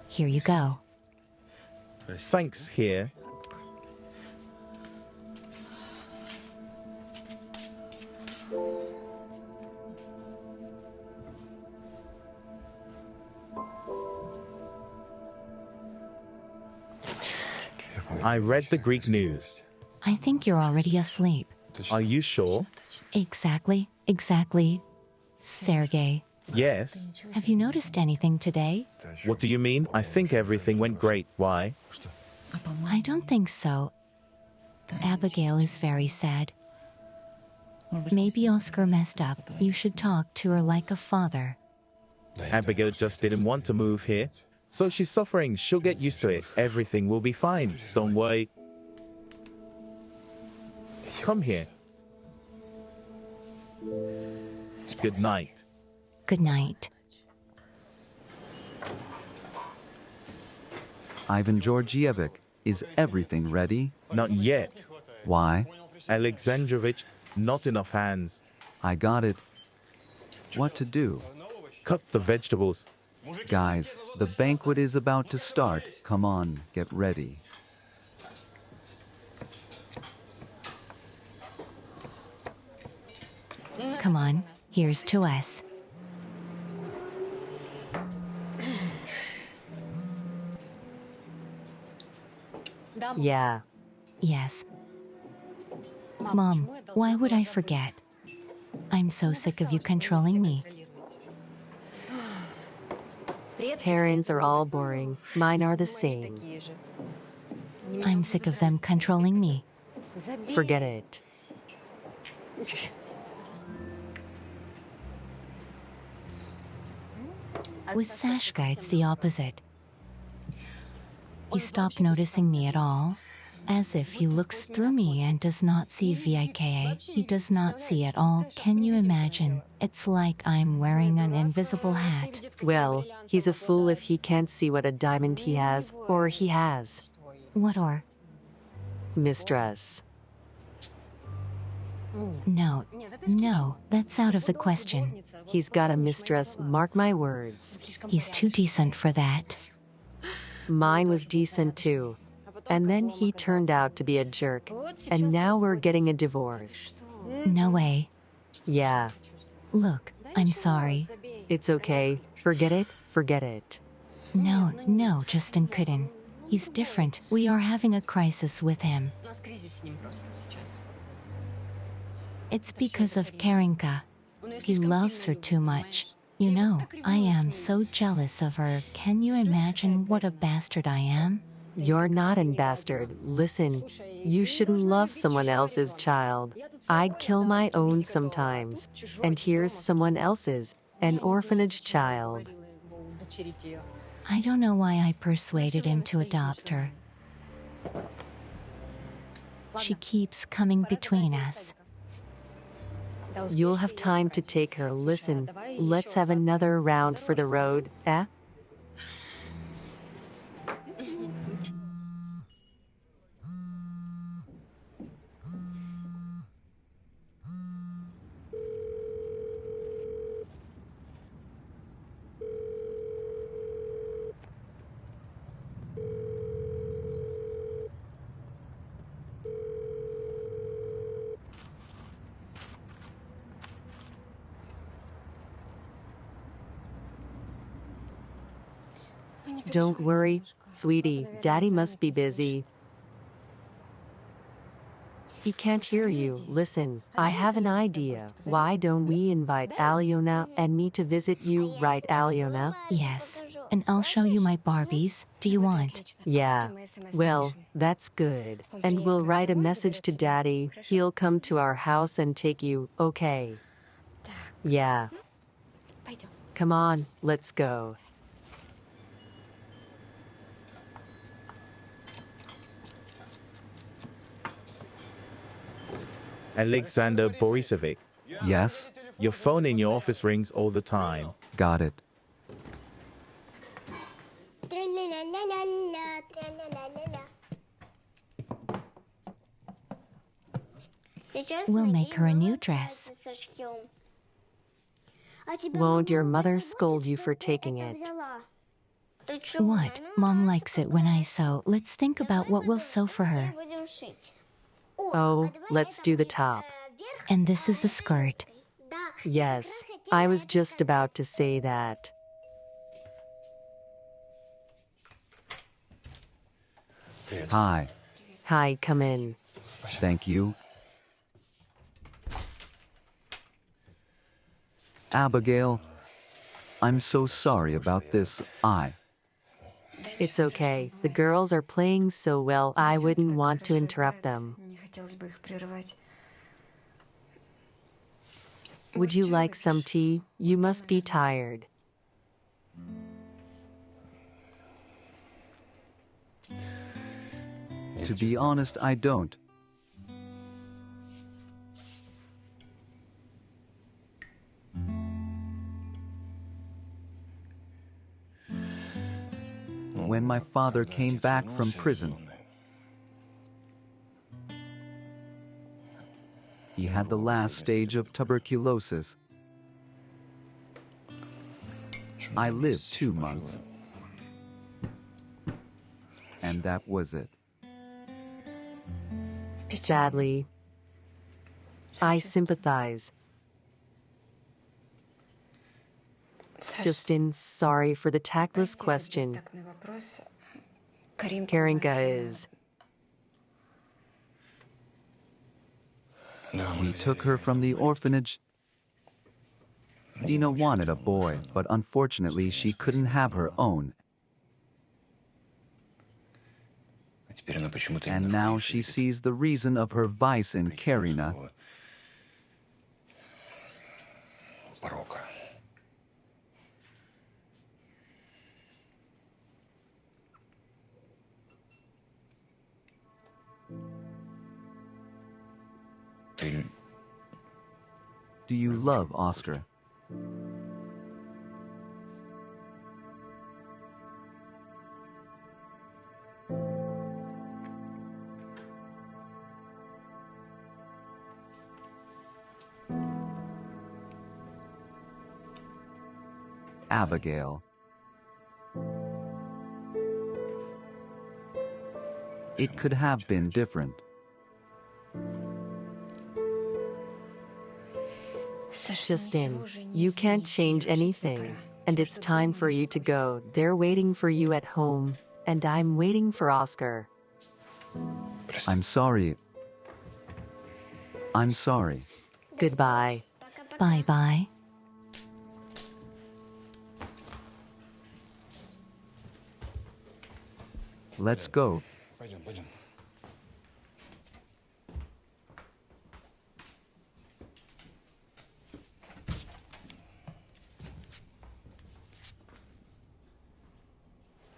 Here you go. Thanks, here. I read the Greek news. I think you're already asleep. Are you sure? Exactly. Sergey, Yes. have you noticed anything today? What do you mean? I think everything went great. Why? I don't think so. Abigail is very sad. Maybe Oscar messed up. You should talk to her like a father. Abigail just didn't want to move here. So she's suffering. She'll get used to it. Everything will be fine. Don't worry. Come here. Good night. Good night. Ivan Georgievich, is everything ready? Not yet. Why? Alexandrovich, not enough hands. I got it. What to do? Cut the vegetables. Guys, the banquet is about to start. Come on, get ready. Come on, here's to us. Yeah. Yes. Mom, why would I forget? I'm so sick of you controlling me. Parents are all boring. Mine are the same. I'm sick of them controlling me. Forget it. With Sashka, it's the opposite. He stopped noticing me at all. As if he looks through me and does not see Vika. He does not see at all. Can you imagine? It's like I'm wearing an invisible hat. Well, he's a fool if he can't see what a diamond he has, or he has. What or? Mistress. No, no, that's out of the question. He's got a mistress, mark my words. He's too decent for that. Mine was decent too. And then he turned out to be a jerk. And now we're getting a divorce. No way. Yeah, Look, I'm sorry. it's okay. Forget it, forget it. No, no, Justin couldn't. He's different. We are having a crisis with him. It's because of Karinka. He loves her too much. You know, I am so jealous of her. Can you imagine what a bastard I am? You're not a bastard. Listen, you shouldn't love someone else's child. I'd kill my own sometimes. And here's someone else's, an orphanage child. I don't know why I persuaded him to adopt her. She keeps coming between us. You'll have time to take her. Listen, let's have another round for the road, eh? Don't worry, sweetie, Daddy must be busy. He can't hear you. Listen, I have an idea. Why don't we invite Alyona and me to visit you, right, Alyona? Yes, and I'll show you my Barbies. Do you want? Yeah. Well, that's good. And we'll write a message to Daddy. He'll come to our house and take you, okay? Yeah. Come on, let's go. Alexander Borisovich, Yes? your phone in your office rings all the time. Got it. Тра-ля-ля-ля-ля-ля, тра-ля-ля-ля-ля. Сейчас We'll make her a new Надина dress. сошьем. А тебя Won't your мама mother заботится, scold you что for ты taking это it? взяла? Ты чего? What? Mom likes it when I sew. Let's think about what we'll sew for her. Будем шить. Oh, let's do the top. And this is the skirt. Yes, I was just about to say that. Hi. Hi, come in. Thank you. Abigail, I'm so sorry about this. It's okay. The girls are playing so well, I wouldn't want to interrupt them. Would you like some tea? You must be tired. To be honest, I don't. When my father came back from prison, he had the last stage of tuberculosis. I lived 2 months. And that was it. Sadly, I sympathize. Justin, sorry for the tactless question. Karinka is. We took her from the orphanage. Dina wanted a boy, but unfortunately she couldn't have her own. And now she sees the reason of her vice in Karina. Do you love Oscar? Abigail. It could have been different. Justin, you can't change anything. And it's time for you to go. They're waiting for you at home. And I'm waiting for Oscar. I'm sorry. I'm sorry. Goodbye. Bye-bye. Let's go.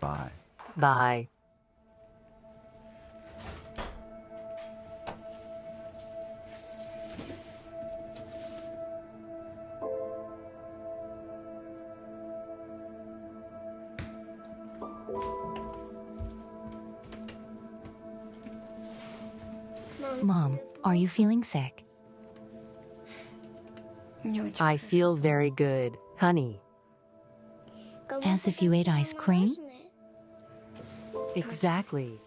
Bye. Bye. Mom, are you feeling sick? I feel very good, honey. As if you ate ice cream? Exactly.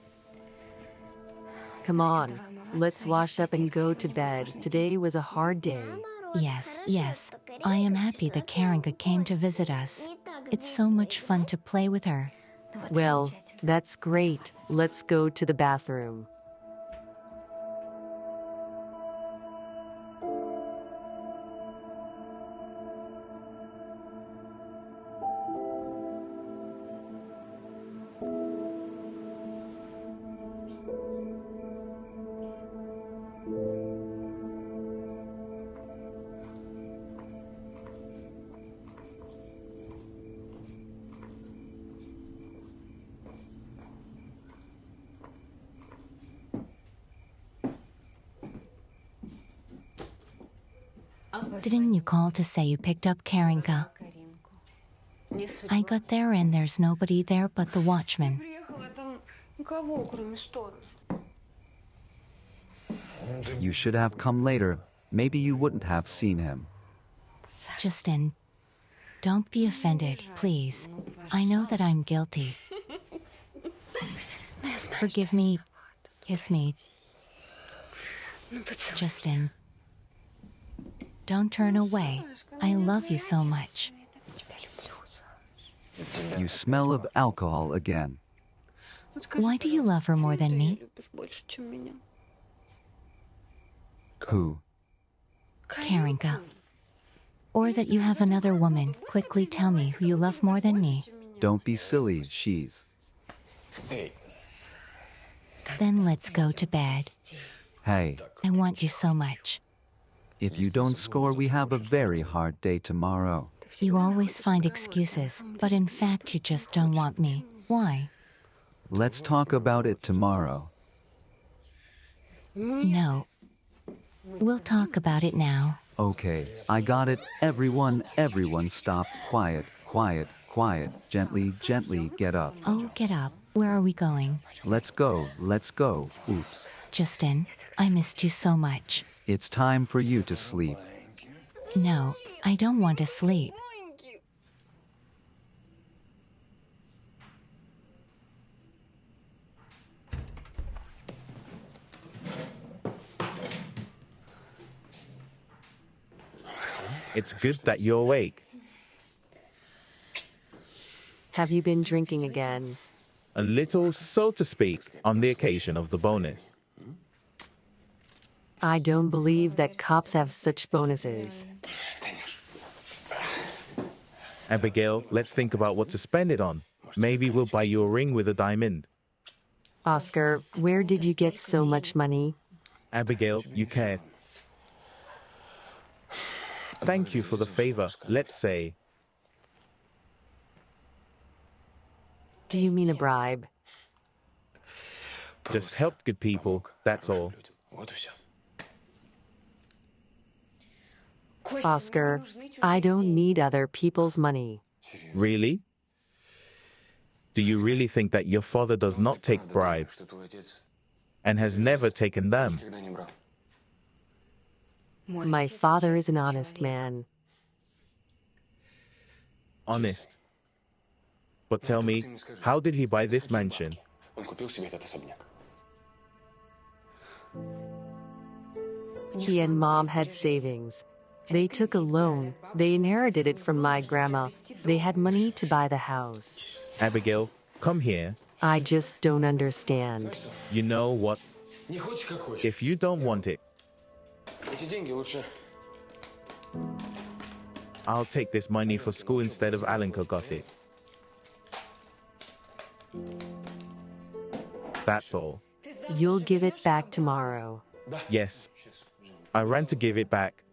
Come on, let's wash up and go to bed. Today was a hard day. Yes, yes. I am happy that Karinka came to visit us. It's so much fun to play with her. Well, that's great. Let's go to the bathroom. Didn't you call to say you picked up Karinka? I got there and there's nobody there but the watchman. You should have come later. Maybe you wouldn't have seen him. Justin, don't be offended, please. I know that I'm guilty. Forgive me. Kiss me. Justin, don't turn away. I love you so much. You smell of alcohol again. Why do you love her more than me? Who? Karinka. Or that you have another woman. Quickly tell me who you love more than me. Don't be silly, she's. Then let's go to bed. Hey, I want you so much. if you don't score, we have a very hard day tomorrow. You always find excuses, but in fact you just don't want me. Why? Let's talk about it tomorrow. No. We'll talk about it now. Okay, I got it. Everyone stop. Quiet, quiet, quiet. Gently, gently, get up. Oh, get up. Where are we going? Let's go, let's go. Oops. Justin, I missed you so much. It's time for you to sleep. No, I don't want to sleep. It's good that you're awake. Have you been drinking again? A little, so to speak, on the occasion of the bonus. I don't believe that cops have such bonuses. Abigail, let's think about what to spend it on. Maybe we'll buy you a ring with a diamond. Oscar, where did you get so much money? Abigail, you care. Thank you for the favor. Let's say, Do you mean a bribe? just helped good people, that's all. Oscar, I don't need other people's money. Really? Do you really think that your father does not take bribes and has never taken them? My father is an honest man. Honest. But tell me, how did he buy this mansion? He and Mom had savings. They took a loan. They inherited it from my grandma. They had money to buy the house. Abigail, come here. I just don't understand. You know what? If you don't want it, I'll take this money for school instead of Alenka got it. That's all. You'll give it back tomorrow. Yes. I ran to give it back.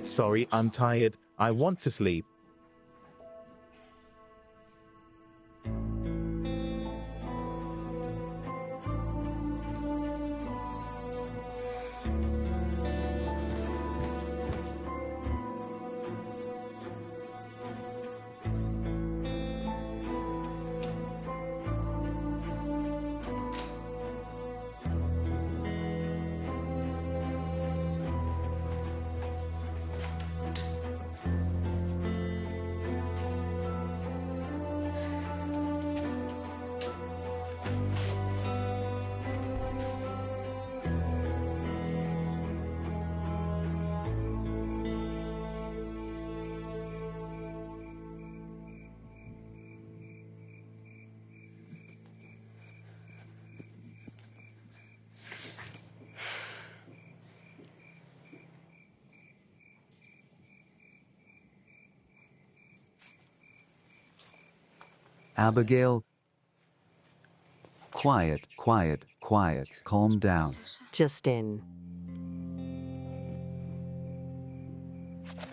Sorry, I'm tired. I want to sleep. Abigail, quiet, quiet, quiet, calm down. Justin.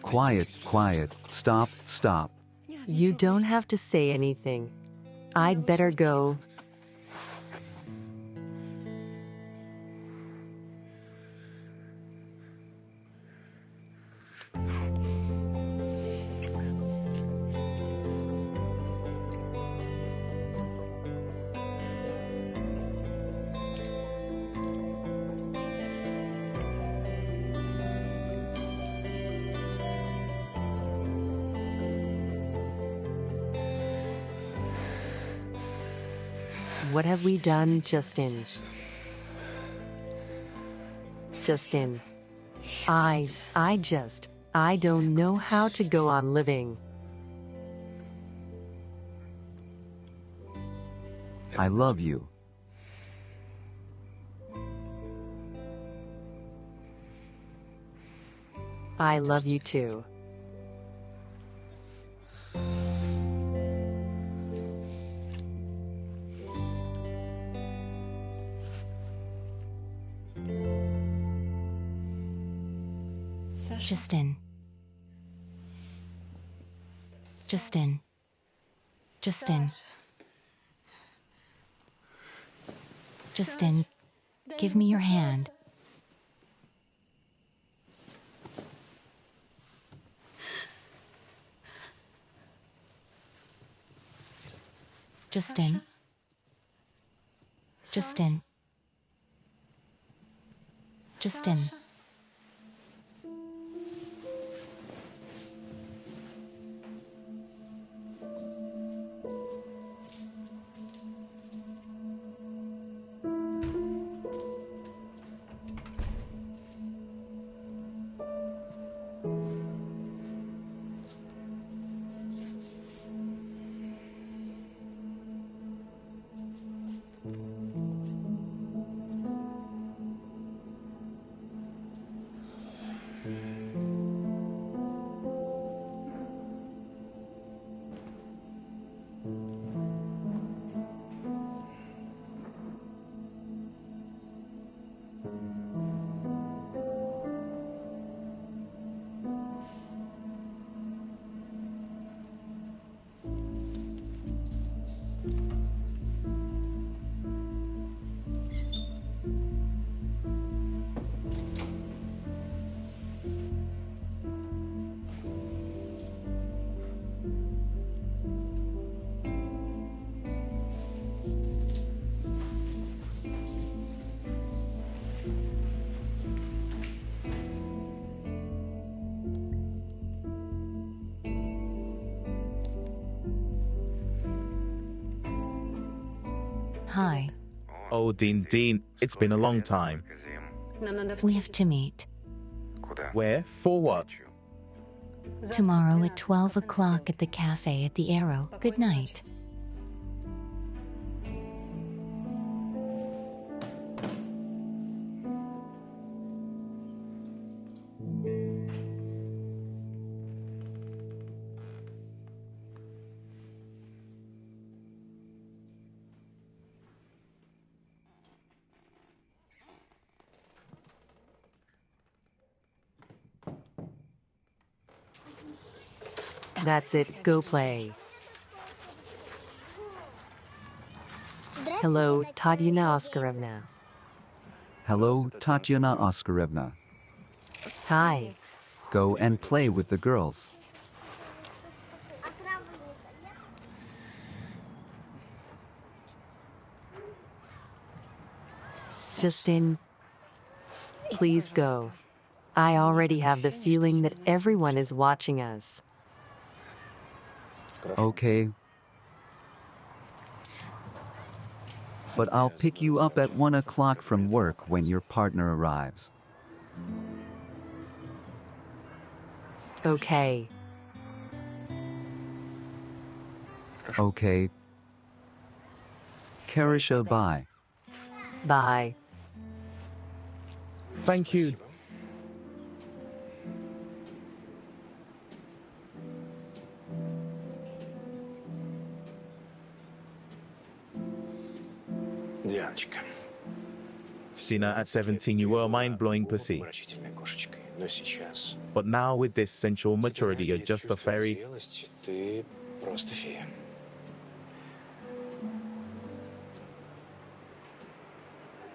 Quiet, quiet, stop, stop. You don't have to say anything. I'd better go. What have we done, Justin? Justin. I don't know how to go on living. I love you. I love you too. Justin. Justin. Justin. Justin, give me your hand. Justin. Justin. Justin. Hi. Oh, Dean, it's been a long time. Нам надо We have to meet. Where? For what? Tomorrow at 12 o'clock at the cafe at the Arrow. Good night. That's it, go play. Hello, Tanya Oscarovna. Hello, Tatiana Oscarevna. Hi. Go and play with the girls. Justin, please go. I already have the feeling that everyone is watching us. Okay. But I'll pick you up at 1 o'clock from work when your partner arrives. Okay. Okay. Karisha, bye. Bye. Thank you. Дианочка. Dina, at 17, you were a mind-blowing pussy. Обворожительной кошечкой, но сейчас... But now with this sensual maturity, you're just a fairy. Зрелости, ты просто фея.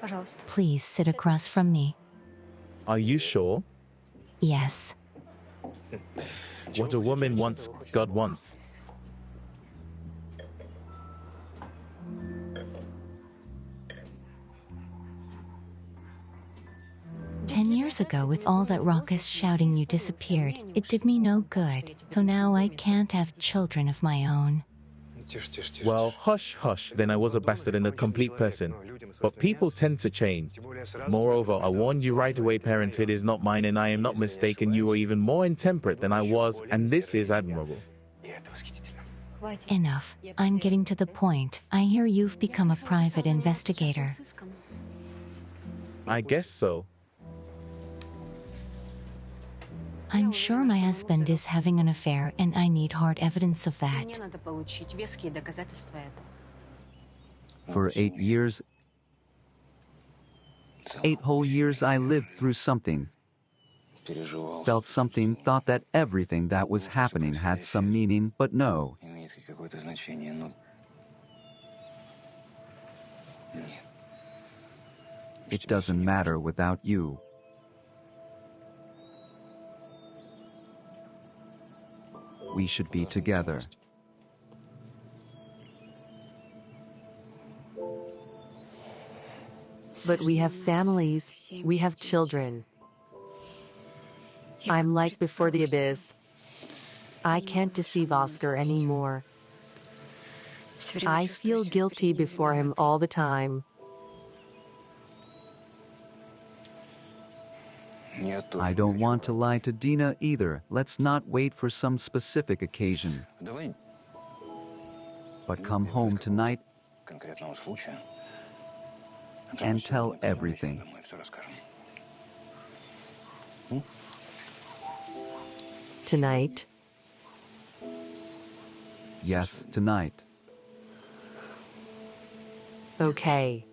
Пожалуйста. Please sit across from me. Are you sure? Yes. What a woman wants, God wants. Ten years ago, with all that raucous shouting, you disappeared. It did me no good. So now I can't have children of my own. Тише, тише, тише. Well, hush, hush, then I was a bastard and a complete person. But people tend to change. Moreover, I warned you right away, parenthood is not mine, and I am not mistaken, you are even more intemperate than I was, and this is admirable. И это восхитительно. Хватит. Enough. I'm getting to the point. I hear you've become a private investigator. I guess so. I'm sure my husband is having an affair, and I need hard evidence of Мне that. надо получить веские доказательства этого. For 8 years, 8 whole years, I lived through something, Переживал. felt something, thought that everything that was happening had some meaning, but no, Имеет какое-то значение, но... Нет. it doesn't matter without you. We should be together. But we have families, we have children. I'm like before the abyss. I can't deceive Oscar anymore. I feel guilty before him all the time. Я тоже I don't не want to хочу. lie to Dina either. Let's not wait for some specific occasion, Давай but come home tonight конкретного случая. and tell everything. Домой все расскажем. Tonight, Yes, tonight. okay.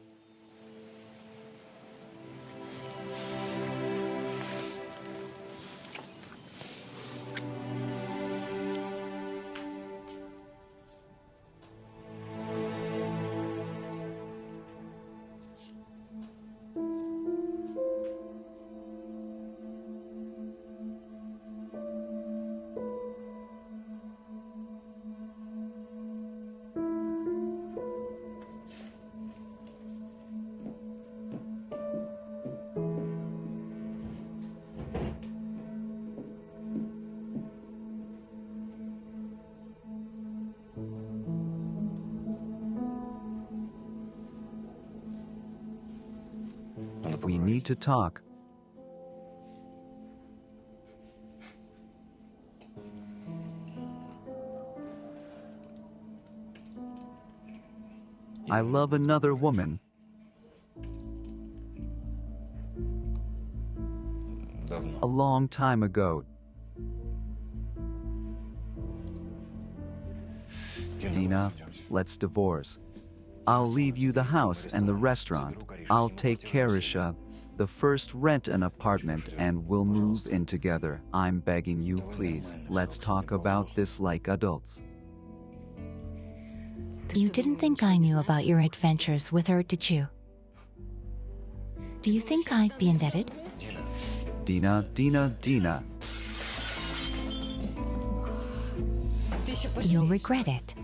We need to talk. I love another woman. A long time ago. Dina, let's divorce. I'll leave you the house and the restaurant. I'll take care of Sasha. The first rent an apartment and we'll move in together. I'm begging you, please. Let's talk about this like adults. You didn't think I knew about your adventures with her, did you? Do you think I'd be indebted? Dina. You'll regret it.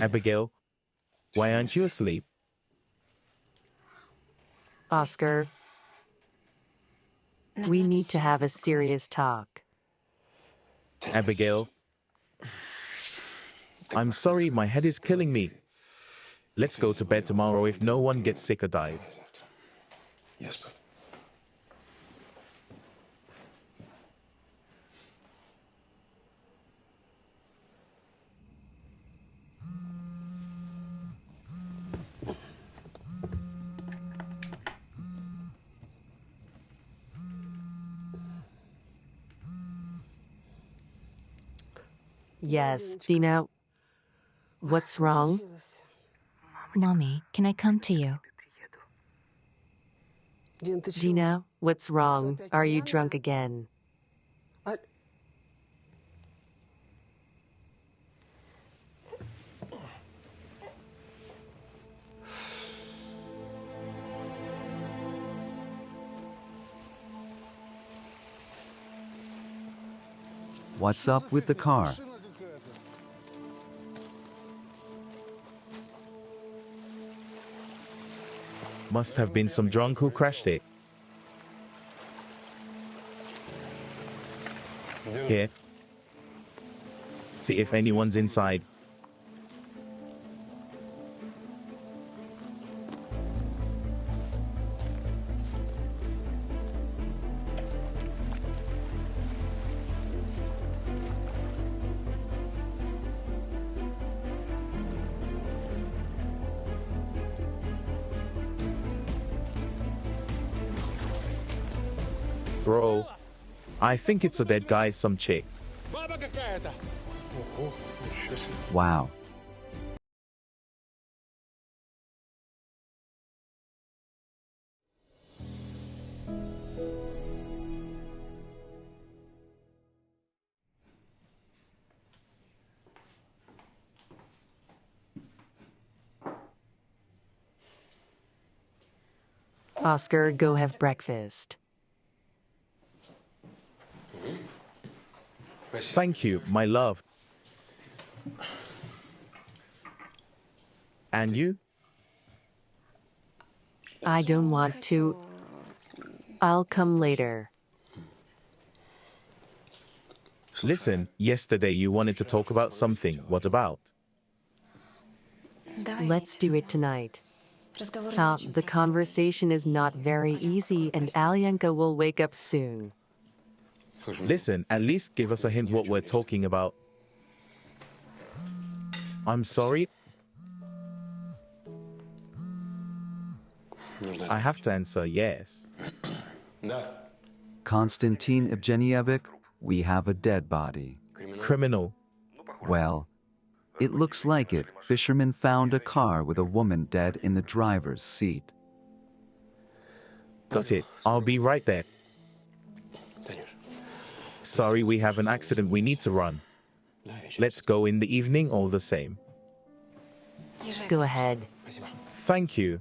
Abigail, why aren't you asleep? Oscar, we need to have a serious talk. Abigail, I'm sorry, my head is killing me. Let's go to bed tomorrow if no one gets sick or dies. Yes, but Yes, Dina, what's wrong? Mommy, can I come to you? Dina, what's wrong? Are you drunk again? What's up with the car? Must have been some drunk who crashed it. Here. See if anyone's inside. Bro, I think it's a dead guy, some chick. Wow. Oscar, go have breakfast. Thank you, my love. And you? I don't want to. I'll come later. Listen, yesterday you wanted to talk about something. What about? Let's do it tonight. The conversation is not very easy and Alyanka will wake up soon. Listen, at least give us a hint what we're talking about. I'm sorry. I have to answer yes. Konstantin Evgeniyevich, we have a dead body. Criminal. Well, it looks like it. Fishermen found a car with a woman dead in the driver's seat. Got it. I'll be right there. Sorry, we have an accident. We need to run. Let's go in the evening all the same. Go ahead. Thank you.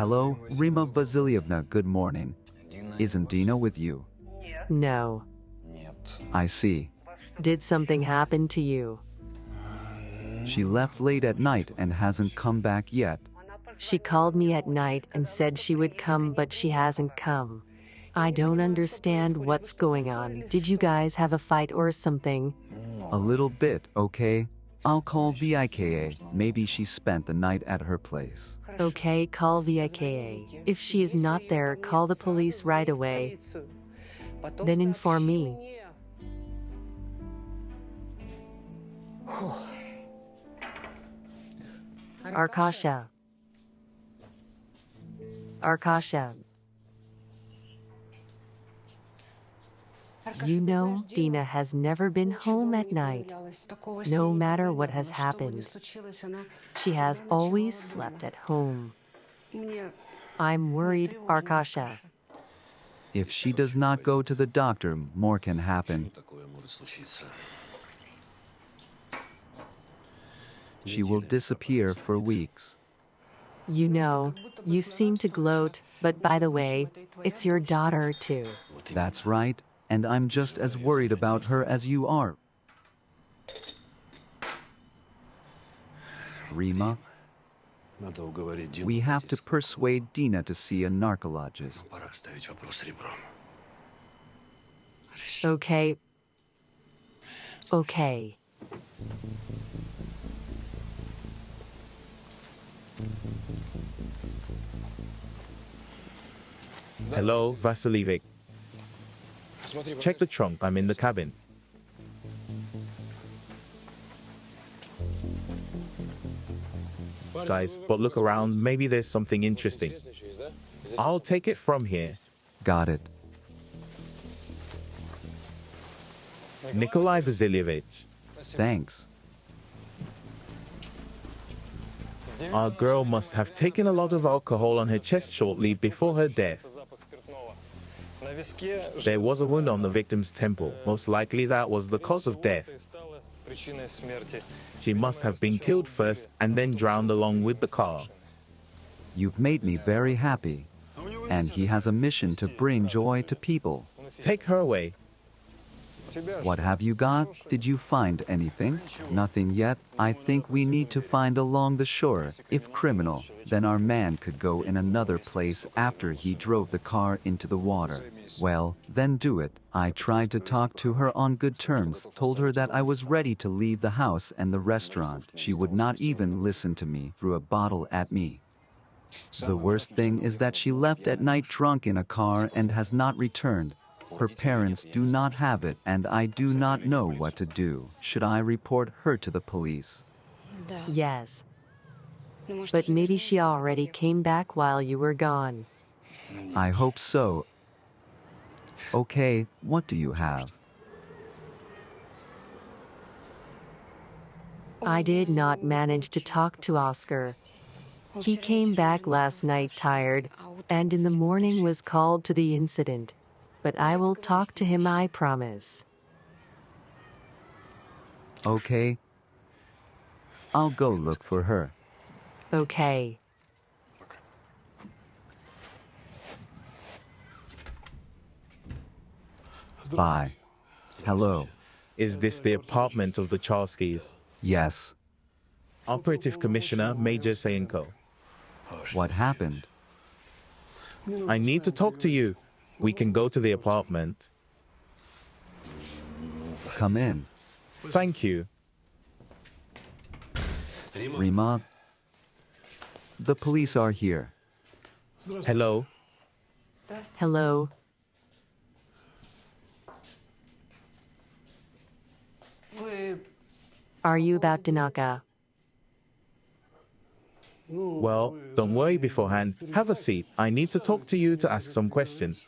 Hello, Rima Vasilievna, good morning. Isn't Dina with you? No. I see. Did something happen to you? She left late at night and hasn't come back yet. She called me at night and said she would come, but she hasn't come. I don't understand what's going on. Did you guys have a fight or something? A little bit, okay? I'll call VIKA. Maybe she spent the night at her place. Okay, call VIKA. If she is not there, call the police right away. Then inform me. Arkasha. Arkasha. You know, Dina has never been home at night, no matter what has happened. She has always slept at home. I'm worried, Arkasha. If she does not go to the doctor, more can happen. She will disappear for weeks. You know, you seem to gloat, but by the way, it's your daughter too. That's right, and I'm just as worried about her as you are. Rima, we have to persuade Dina to see a narcologist. Okay. Okay. Hello, Vasiljevic. Check the trunk, I'm in the cabin. Guys, but look around, maybe there's something interesting. I'll take it from here. Got it. Nikolai Vasilievich, Thanks. our girl must have taken a lot of alcohol on her chest shortly before her death. There was a wound on the victim's temple. Most likely that was the cause of death. She must have been killed first and then drowned along with the car. You've made me very happy. And he has a mission to bring joy to people. Take her away. What have you got? Did you find anything? Nothing yet. I think we need to find along the shore. If criminal, then our man could go in another place after he drove the car into the water. Well, then do it. I tried to talk to her on good terms, told her that I was ready to leave the house and the restaurant. She would not even listen to me, threw a bottle at me. The worst thing is that she left at night drunk in a car and has not returned. Her parents do not have it, and I do not know what to do. Should I report her to the police? Yes. But maybe she already came back while you were gone. I hope so. Okay, what do you have? I did not manage to talk to Oscar. He came back last night tired, and in the morning was called to the incident. But I will talk to him, I promise. Okay. I'll go look for her. Okay. Bye. Hello. Is this the apartment of the Charskys? Yes. Operative Commissioner Major Sayenko. What happened? I need to talk to you. We can go to the apartment. Come in. Thank you. Rima. The police are here. Hello. Hello. Are you about Dinaka? Well, don't worry beforehand. Have a seat. I need to talk to you to ask some questions.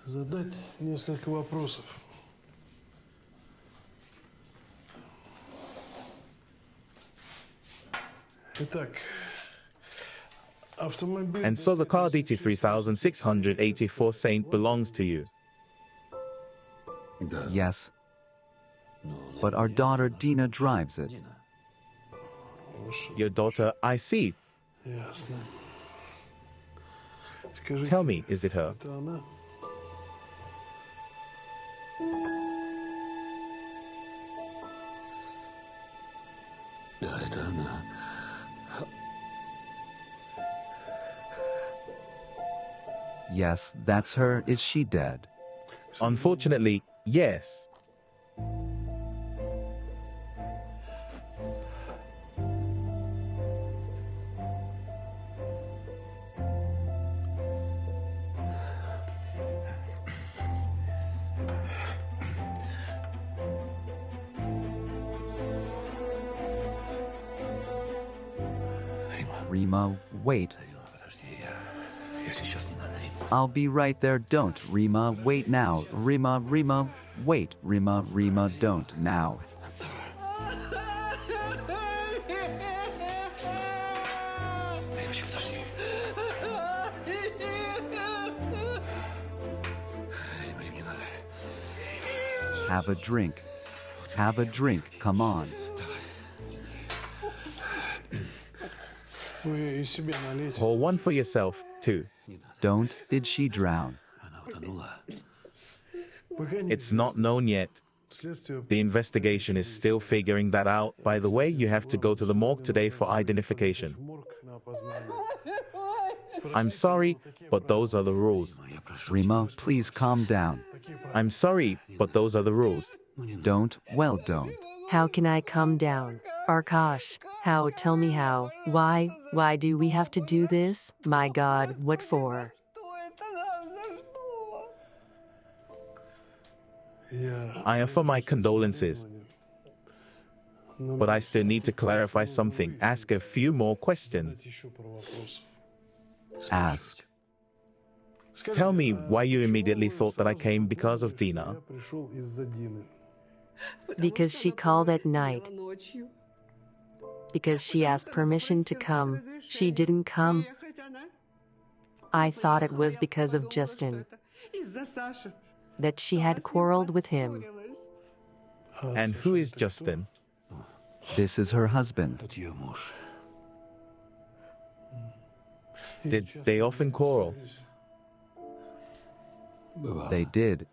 Задать несколько вопросов. Итак, автомобиль... And so the car DT3684 Saint belongs to you. Yes. But our daughter Dina drives it. Your daughter, I see. Ясно. Скажите, Tell me, is it her? это она? Yes, that's her. Is she dead? Unfortunately, yes. Rima, wait. I'll be right there. Don't, Rima, wait now. Rima, wait. Rima, don't, now. Have a drink. Have a drink, come on. Вы и себе налейте. Pour one for yourself, too. Don't, did she drown? Пока не It's not known yet. следствие. The investigation is still figuring that out. By the way, you have to go to the morgue today for identification. В морг на опознание. I'm sorry, but those are the rules. Rima, please calm down. I'm sorry, but those are the rules. Don't, well, don't. How can I come down? Arkash, how? Tell me how. Why? Why do we have to do this? My God, what for? Я I offer my condolences, but I still need to clarify something, ask a few more questions. еще пару вопросов. Ask. Tell me why you immediately thought that I came because of Dina. Я пришел из-за Дины. Because she called at night. Because she asked permission to come. She didn't come. I thought it was because of Justin. That she had quarreled with him. And who is Justin? This is her husband. Did they often quarrel? They did.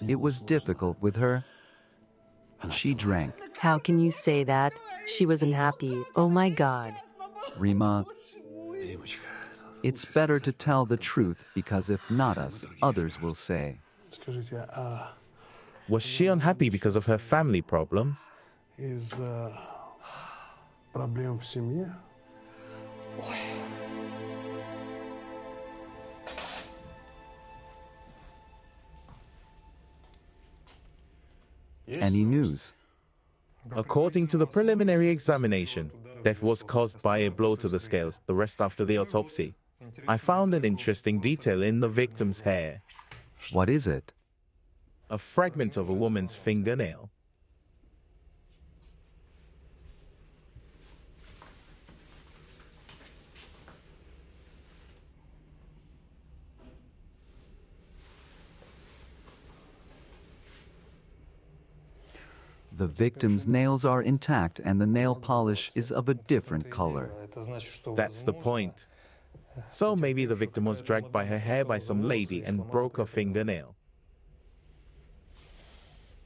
It was difficult with her. She drank. How can you say that? She was unhappy. Oh my God. Rima, it's better to tell the truth because if not us, others will say. Скажите, а Was she unhappy because of her family problems? из-за проблем в семье? Any news? According to the preliminary examination, death was caused by a blow to the scales, the rest after the autopsy. I found an interesting detail in the victim's hair, What is it? a fragment of a woman's fingernail. The victim's nails are intact and the nail polish is of a different color. Это значит, что That's the point. So maybe the victim was dragged by her hair by some lady and broke her fingernail.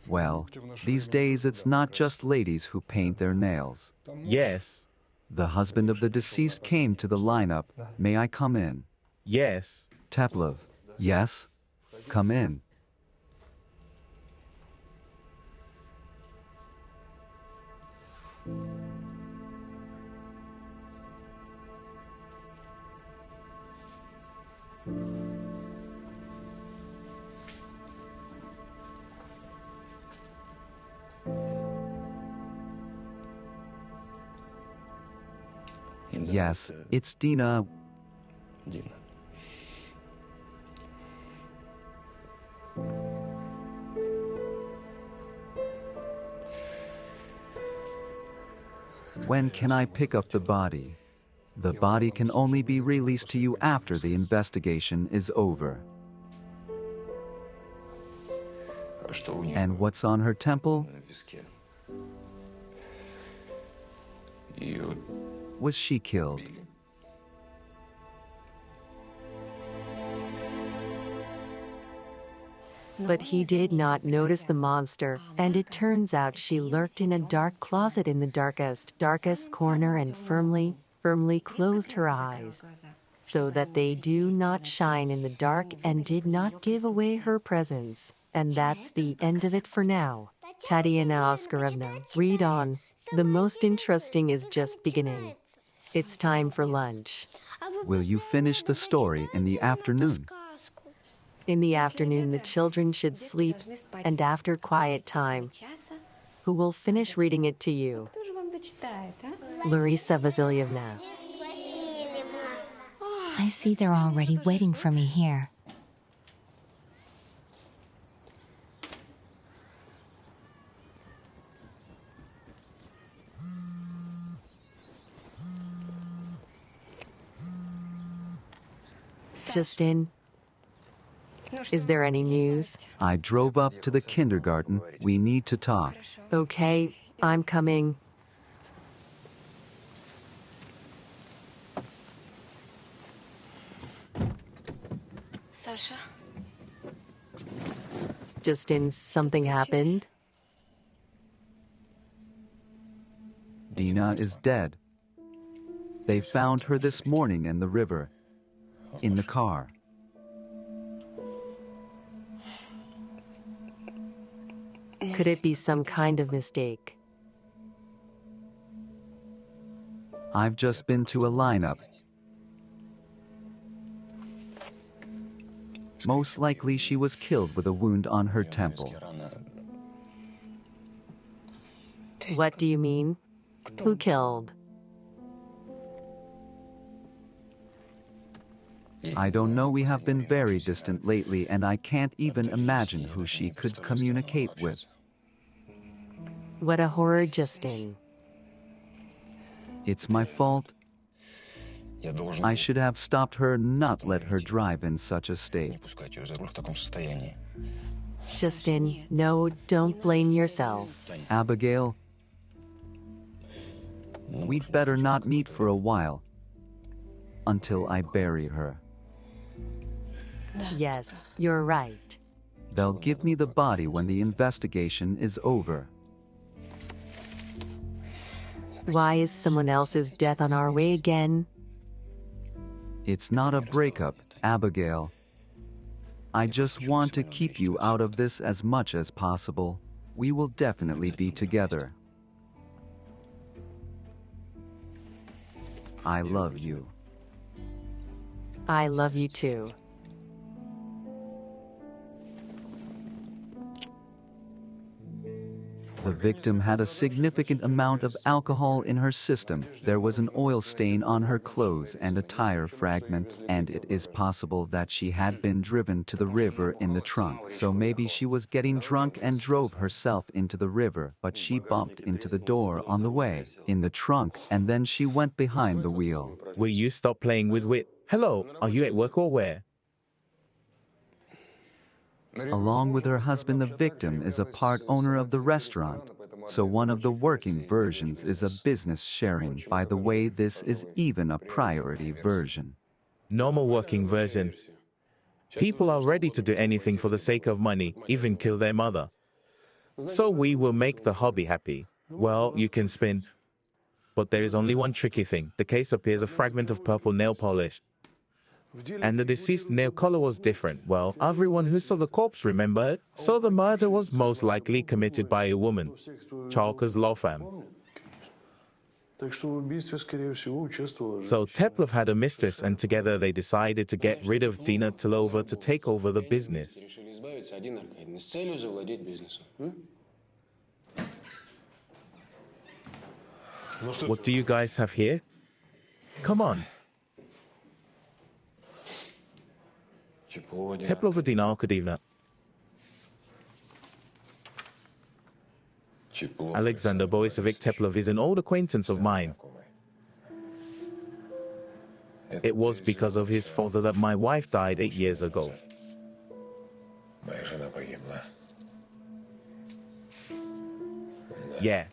Well, these days it's not just ladies who paint their nails. Yes, The husband of the deceased came to the lineup. May I come in? yes. Teplov. Yes? Come in. Yes, it's Dina. When can I pick up the body? The body can only be released to you after the investigation is over. And what's on her temple? Was she killed? But he did not notice the monster, and it turns out she lurked in a dark closet in the darkest corner and firmly closed her eyes, so that they do not shine in the dark and did not give away her presence. And that's the end of it for now. Tatiana Oscarovna, read on. The most interesting is just beginning. It's time for lunch. Will you finish the story in the afternoon? In the afternoon, the children should sleep, and after quiet time, who will finish reading it to you? Larisa Vasilyevna. I see they're already waiting for me here. Justin, is there any news? I drove up to the kindergarten. We need to talk. Okay, I'm coming. Sasha? Justin, something happened? Dina is dead. They found her this morning in the river, in the car. Could it be some kind of mistake? I've just been to a lineup. Most likely she was killed with a wound on her temple. What do you mean? Who killed? I don't know, we have been very distant lately and I can't even imagine who she could communicate with. What a horror, Justin. It's my fault. I should have stopped her, not let her drive in such a state. Justin, no, don't blame yourself. Abigail, we'd better not meet for a while, until I bury her. Yes, you're right. They'll give me the body when the investigation is over. Why is someone else's death on our way again? It's not a breakup, Abigail. I just want to keep you out of this as much as possible. We will definitely be together. I love you. I love you too. The victim had a significant amount of alcohol in her system. There was an oil stain on her clothes and a tire fragment, and it is possible that she had been driven to the river in the trunk. So maybe she was getting drunk and drove herself into the river, but she bumped into the door on the way, in the trunk, and then she went behind the wheel. Will you stop playing with wit? Hello, are you at work or where? Along with her husband, the victim is a part owner of the restaurant. So one of the working versions is a business sharing. By the way, this is even a priority version. Normal working version. People are ready to do anything for the sake of money, even kill their mother. So we will make the hobby happy. Well, you can spin. But there is only one tricky thing. The case appears a fragment of purple nail polish. And the deceased nail color was different. Well, everyone who saw the corpse remembered. So the murder was most likely committed by a woman. Chalker's law firm. So Teplov had a mistress, and together they decided to get rid of Dina Tilova to take over the business. What do you guys have here? Come on. Teplova Dina Arkadievna. Alexander Borisovich Teplov is an old acquaintance of mine. It was because of his father that my wife died 8 years ago. Yeah.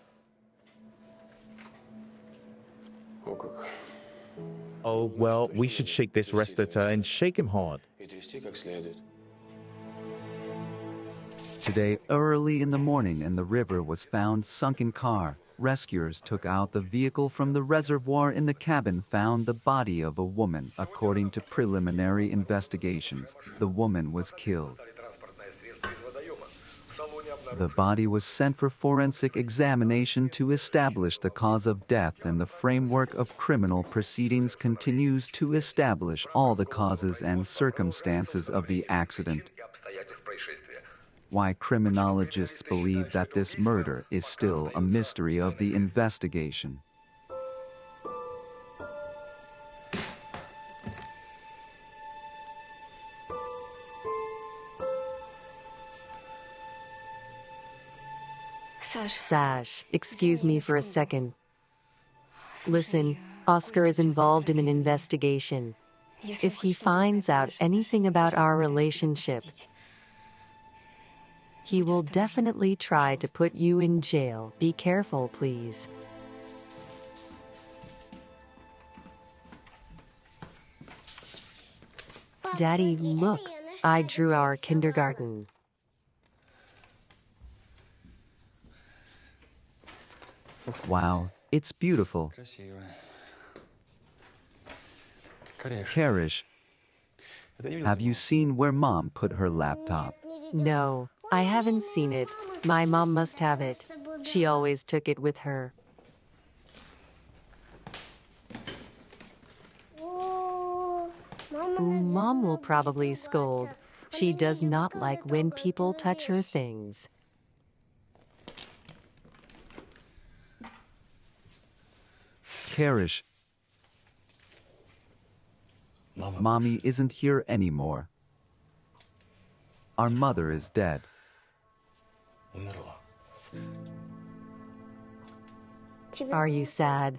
Oh, well, we should shake this restaurateur and shake him hard. Today, early in the morning, in the river was found sunken car. Rescuers took out the vehicle from the reservoir in the cabin, found the body of a woman. According to preliminary investigations, the woman was killed. The body was sent for forensic examination to establish the cause of death, and the framework of criminal proceedings continues to establish all the causes and circumstances of the accident. Why criminologists believe that this murder is still a mystery of the investigation. Sash, excuse me for a second. Listen, Oscar is involved in an investigation. If he finds out anything about our relationship, he will definitely try to put you in jail. Be careful, please. Daddy, look, I drew our kindergarten. Wow, it's beautiful. Karish, have you seen where Mom put her laptop? No, I haven't seen it. My mom must have it. She always took it with her. Ooh, Ooh, Mom will probably scold. She does not like when people touch her things. Karish, Mommy isn't here anymore. Our mother is dead. Are you sad?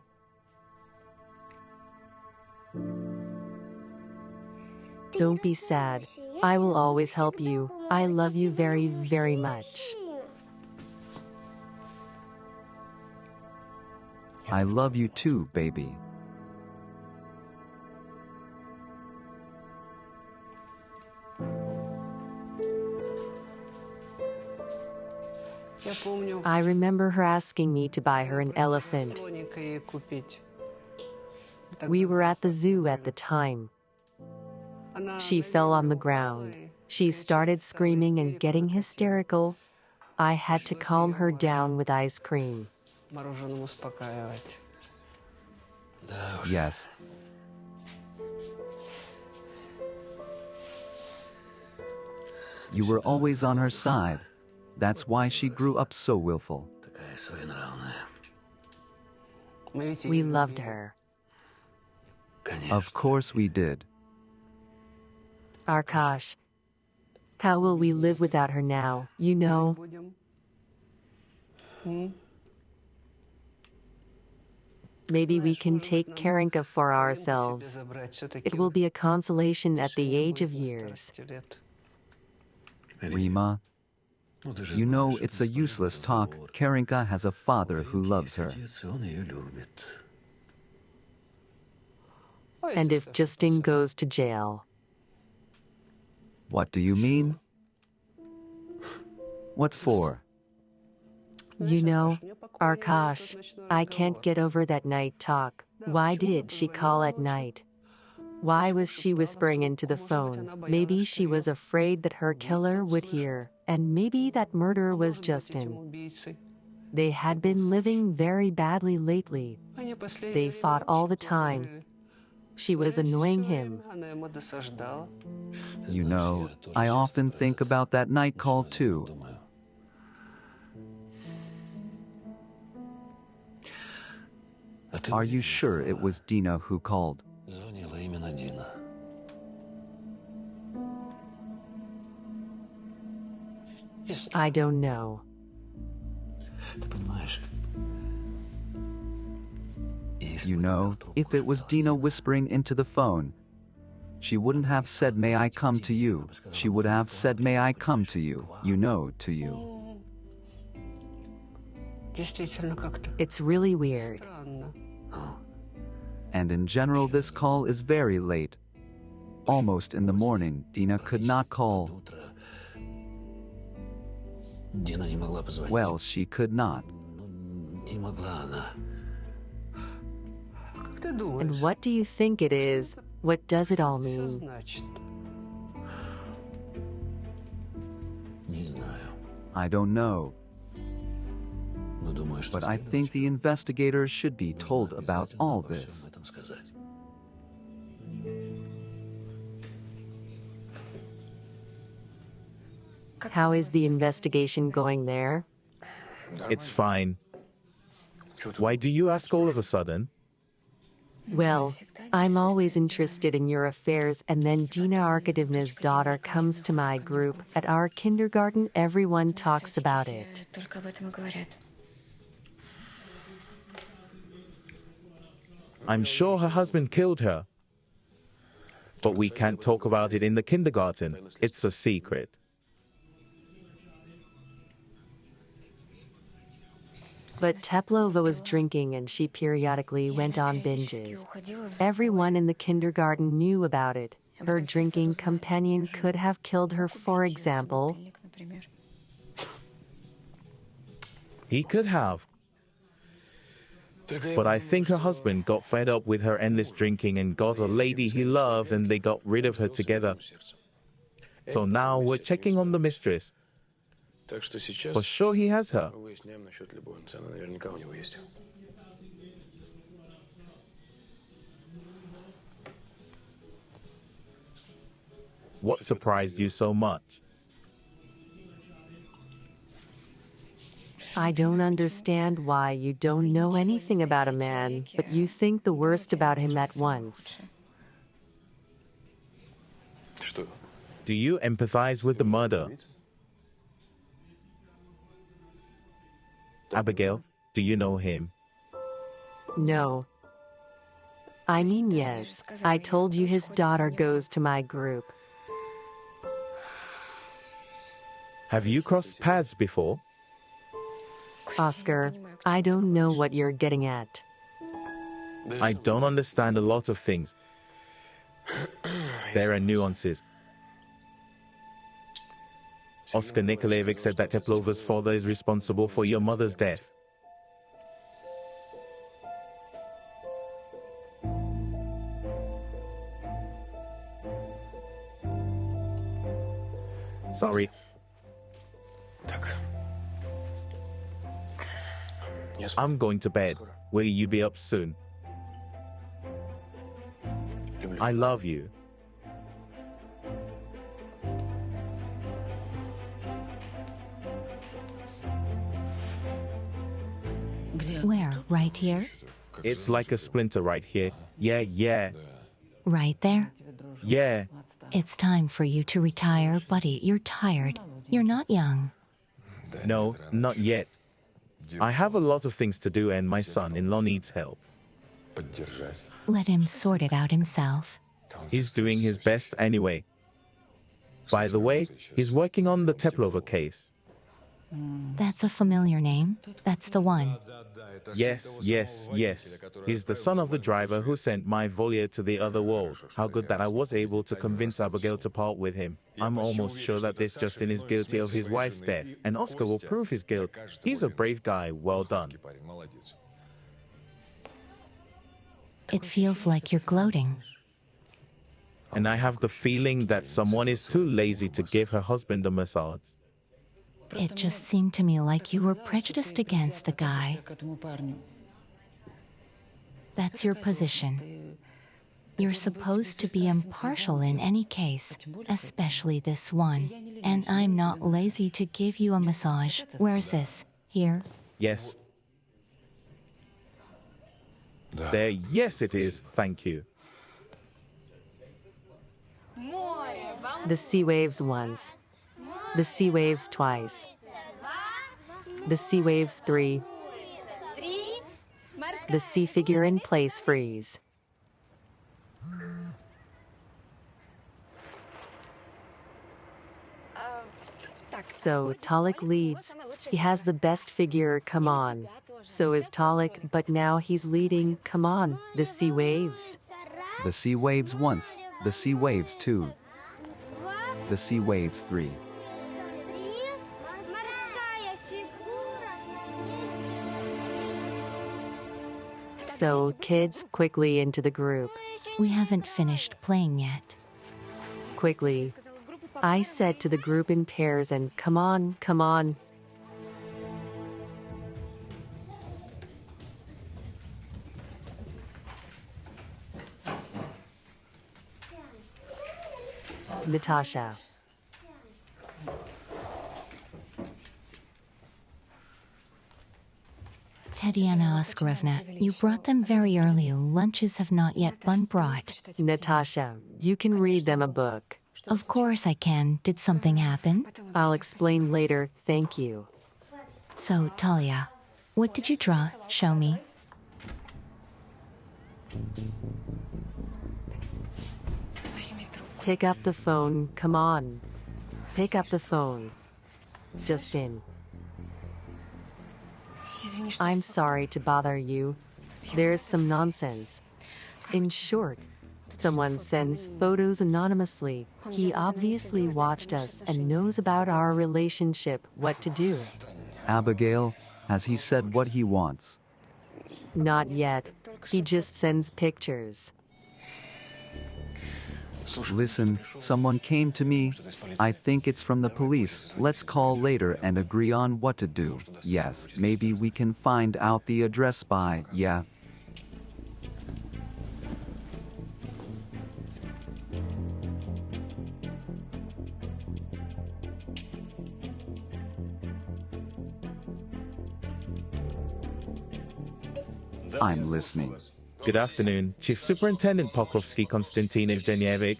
Don't be sad. I will always help you. I love you very, very much. I love you too, baby. I remember her asking me to buy her an elephant. We were at the zoo at the time. She fell on the ground. She started screaming and getting hysterical. I had to calm her down with ice cream. Yes. You were always on her side. That's why she grew up so willful. We loved her. Of course we did. Arkash, how will we live without her now? You know, maybe we can take Karenka for ourselves. It will be a consolation at the age of years. Rima, you know it's a useless talk. Karenka has a father who loves her. And if Justin goes to jail, What do you mean? What for? you know, Arkash, I can't get over that night talk. Why did she call at night? Why was she whispering into the phone? Maybe she was afraid that her killer would hear, and maybe that murderer was Justin. They had been living very badly lately. They fought all the time. She was annoying him. You know, I often think about that night call too. Are you sure it was Dina who called? I don't know. You know, if it was Dina whispering into the phone, she wouldn't have said, "May I come to you?" She would have said, "May I come to you?" You know, to you. It's really weird. And in general, this call is very late. Almost in the morning, Dina could not call. Дина не могла позвонить. Well, she could not. Не могла она. Как ты думаешь? And what do you think it is? What does it all mean? Значит? Не знаю. I don't know, Но думаю, что but I think the investigators should be told about all this. сказать. How is the investigation going there? It's fine. Why do you ask all of a sudden? Well, I'm always interested in your affairs, and then Dina Arkadivna's daughter comes to my group. At our kindergarten, everyone talks about it. Только об этом и говорят. I'm sure her husband killed her. But we can't talk about it in the kindergarten. It's a secret. But Teplova was drinking and she periodically went on binges. Everyone in the kindergarten knew about it. Her drinking companion could have killed her, for example. He could have. But I think her husband got fed up with her endless drinking and got a lady he loved and they got rid of her together. So now we're checking on the mistress. For sure he has her. What surprised you so much? I don't understand why you don't know anything about a man, but you think the worst about him at once. Do you empathize with the murder? Abigail, do you know him? No. I mean, yes. I told you his daughter goes to my group. Have you crossed paths before? Oscar, I don't know what you're getting at. I don't understand a lot of things. There are nuances. Oscar Nikolaevich said that Teplova's father is responsible for your mother's death. Sorry. I'm going to bed. Will you be up soon? I love you. Where? Right here? It's like a splinter right here. Yeah. Right there? Yeah. It's time for you to retire, buddy. You're tired. You're not young. No, not yet. I have a lot of things to do and my son-in-law needs help. Let him sort it out himself. He's doing his best anyway. By the way, he's working on the Teplova case. That's a familiar name. That's the one. Yes. He's the son of the driver who sent my Volya to the other world. How good that I was able to convince Abigail to part with him. I'm almost sure that this Justin is guilty of his wife's death, and Oscar will prove his guilt. He's a brave guy. Well done. It feels like you're gloating. And I have the feeling that someone is too lazy to give her husband a massage. It just seemed to me like you were prejudiced against the guy. That's your position. You're supposed to be impartial in any case, especially this one. And I'm not lazy to give you a massage. Where's this? Here? Yes. There, yes it is. Thank you. The sea waves once. The sea waves twice. The sea waves 3. The sea figure in place freeze. So Talik leads. He has the best figure, come on. So is Talik, but now he's leading, come on, the sea waves. The sea waves once, the sea waves 2, the sea waves 3. So, kids, quickly into the group. We haven't finished playing yet. Quickly. I said to the group in pairs and come on, come on. Natasha. Tatiana Oscarovna, you brought them very early. Lunches have not yet been brought. Natasha, you can read them a book. Of course I can. Did something happen? I'll explain later, thank you. So, Talia, what did you draw? Show me. Pick up the phone, come on. Pick up the phone. Justin. I'm sorry to bother you. There's some nonsense. In short, someone sends photos anonymously. He obviously watched us and knows about our relationship. What to do? Abigail, has he said what he wants? Not yet. He just sends pictures. Listen, someone came to me. I think it's from the police. Let's call later and agree on what to do. Yes, maybe we can find out the address by, yeah. I'm listening. Good afternoon, Chief Superintendent Pokrovsky Konstantin Evgenyevic.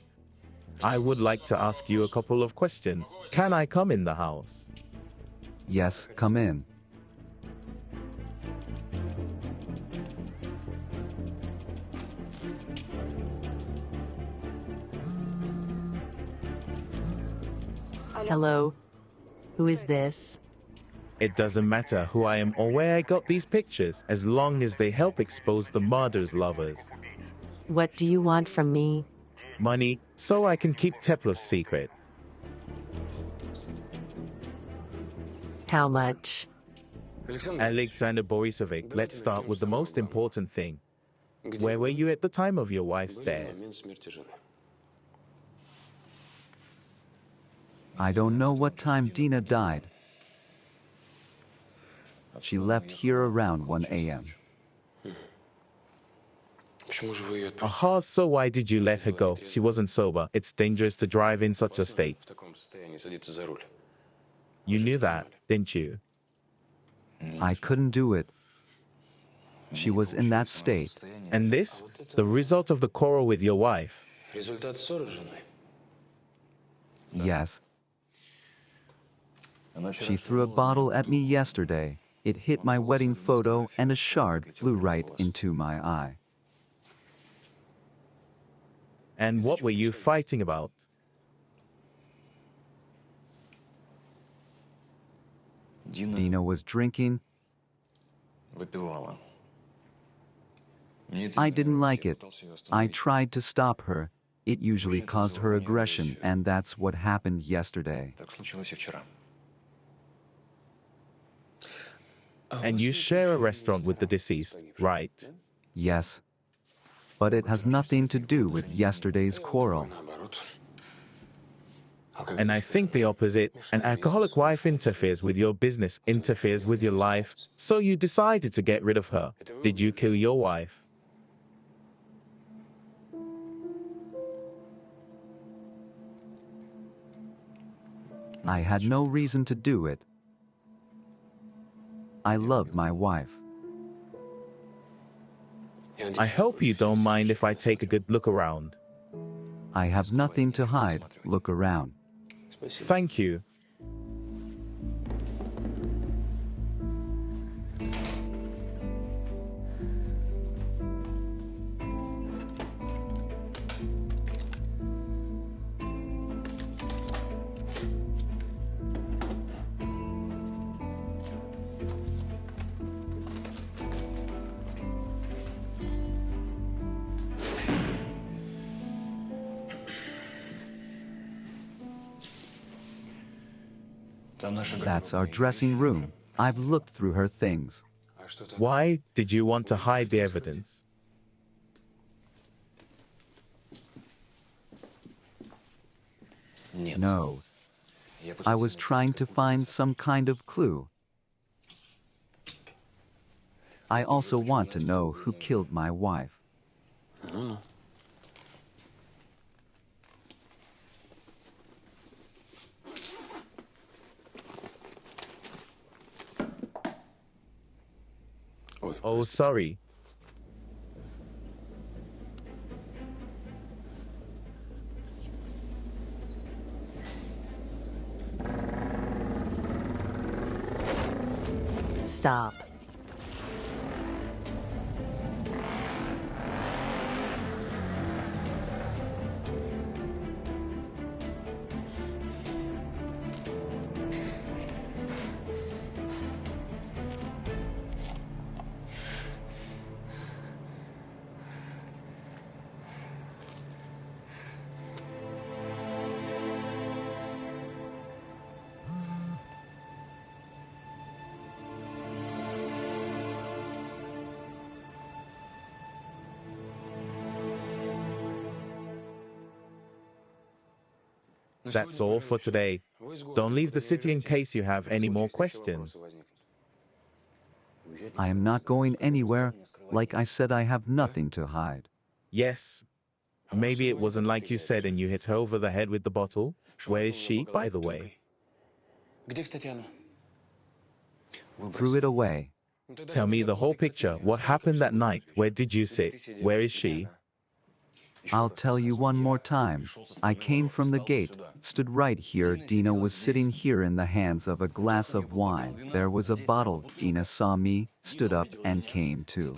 I would like to ask you a couple of questions. Can I come in the house? Yes, come in. Hello? Who is this? It doesn't matter who I am or where I got these pictures, as long as they help expose the murder's lovers. What do you want from me? Money, so I can keep Teplov's secret. How much? Alexander Borisovich, let's start with the most important thing. Where were you at the time of your wife's death? I don't know what time Dina died. She left here around 1 a.m. Aha, so why did you let her go? She wasn't sober. It's dangerous to drive in such a state. You knew that, didn't you? I couldn't do it. She was in that state. And this? The result of the quarrel with your wife? Yes. She threw a bottle at me yesterday. It hit my wedding photo and a shard flew right into my eye. And what were you fighting about? Dina was drinking. I didn't like it. I tried to stop her. It usually caused her aggression, and that's what happened yesterday. And you share a restaurant with the deceased, right? Yes. But it has nothing to do with yesterday's quarrel. And I think the opposite. An alcoholic wife interferes with your business, interferes with your life, so you decided to get rid of her. Did you kill your wife? I had no reason to do it. I loved my wife. I hope you don't mind if I take a good look around. I have nothing to hide. Look around. Thank you. That's our dressing room. I've looked through her things. Why did you want to hide the evidence? No. I was trying to find some kind of clue. I also want to know who killed my wife. Oh, sorry. Stop. That's all for today. Don't leave the city in case you have any more questions. I am not going anywhere. Like I said, I have nothing to hide. Yes. Maybe it wasn't like you said and you hit her over the head with the bottle. Where is she, by the way? Threw it away. Tell me the whole picture. What happened that night? Where did you sit? Where is she? I'll tell you one more time. I came from the gate, stood right here. Dina was sitting here in the hands of a glass of wine. There was a bottle. Dina saw me, stood up, and came too.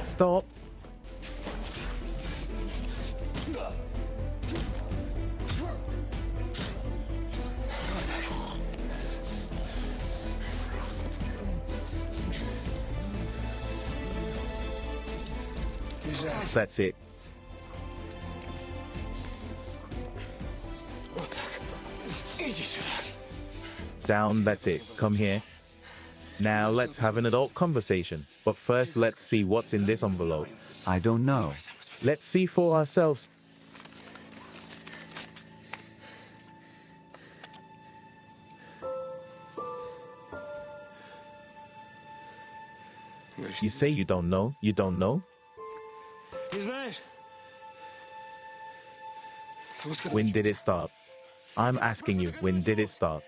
Stop. That's it. Down, that's it. Come here. Now let's have an adult conversation. But first, let's see what's in this envelope. I don't know. Let's see for ourselves. You say you don't know? You don't know? When did it start? I'm asking you, when did it start?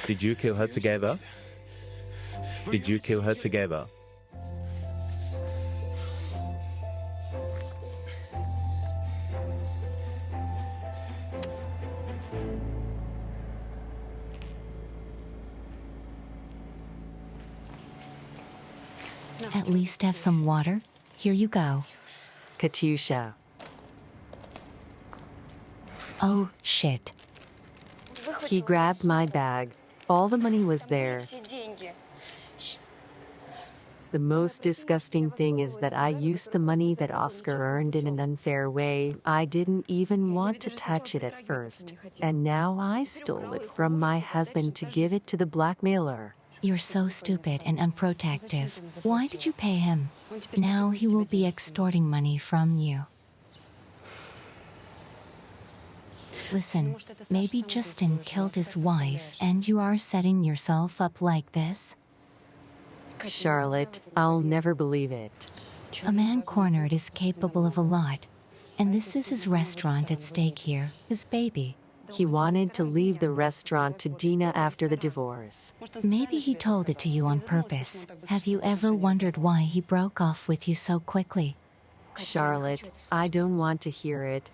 Did you kill her together? Did you kill her together? At least have some water. Here you go. Katyusha. Oh, shit. He grabbed my bag. All the money was there. The most disgusting thing is that I used the money that Oscar earned in an unfair way. I didn't even want to touch it at first. And now I stole it from my husband to give it to the blackmailer. You're so stupid and unprotective. Why did you pay him? Now he will be extorting money from you. Listen, maybe Justin killed his wife and you are setting yourself up like this? Charlotte, I'll never believe it. A man cornered is capable of a lot. And this is his restaurant at stake here, his baby. He wanted to leave the restaurant to Dina after the divorce. Maybe he told it to you on purpose. Have you ever wondered why he broke off with you so quickly? Charlotte, I don't want to hear it.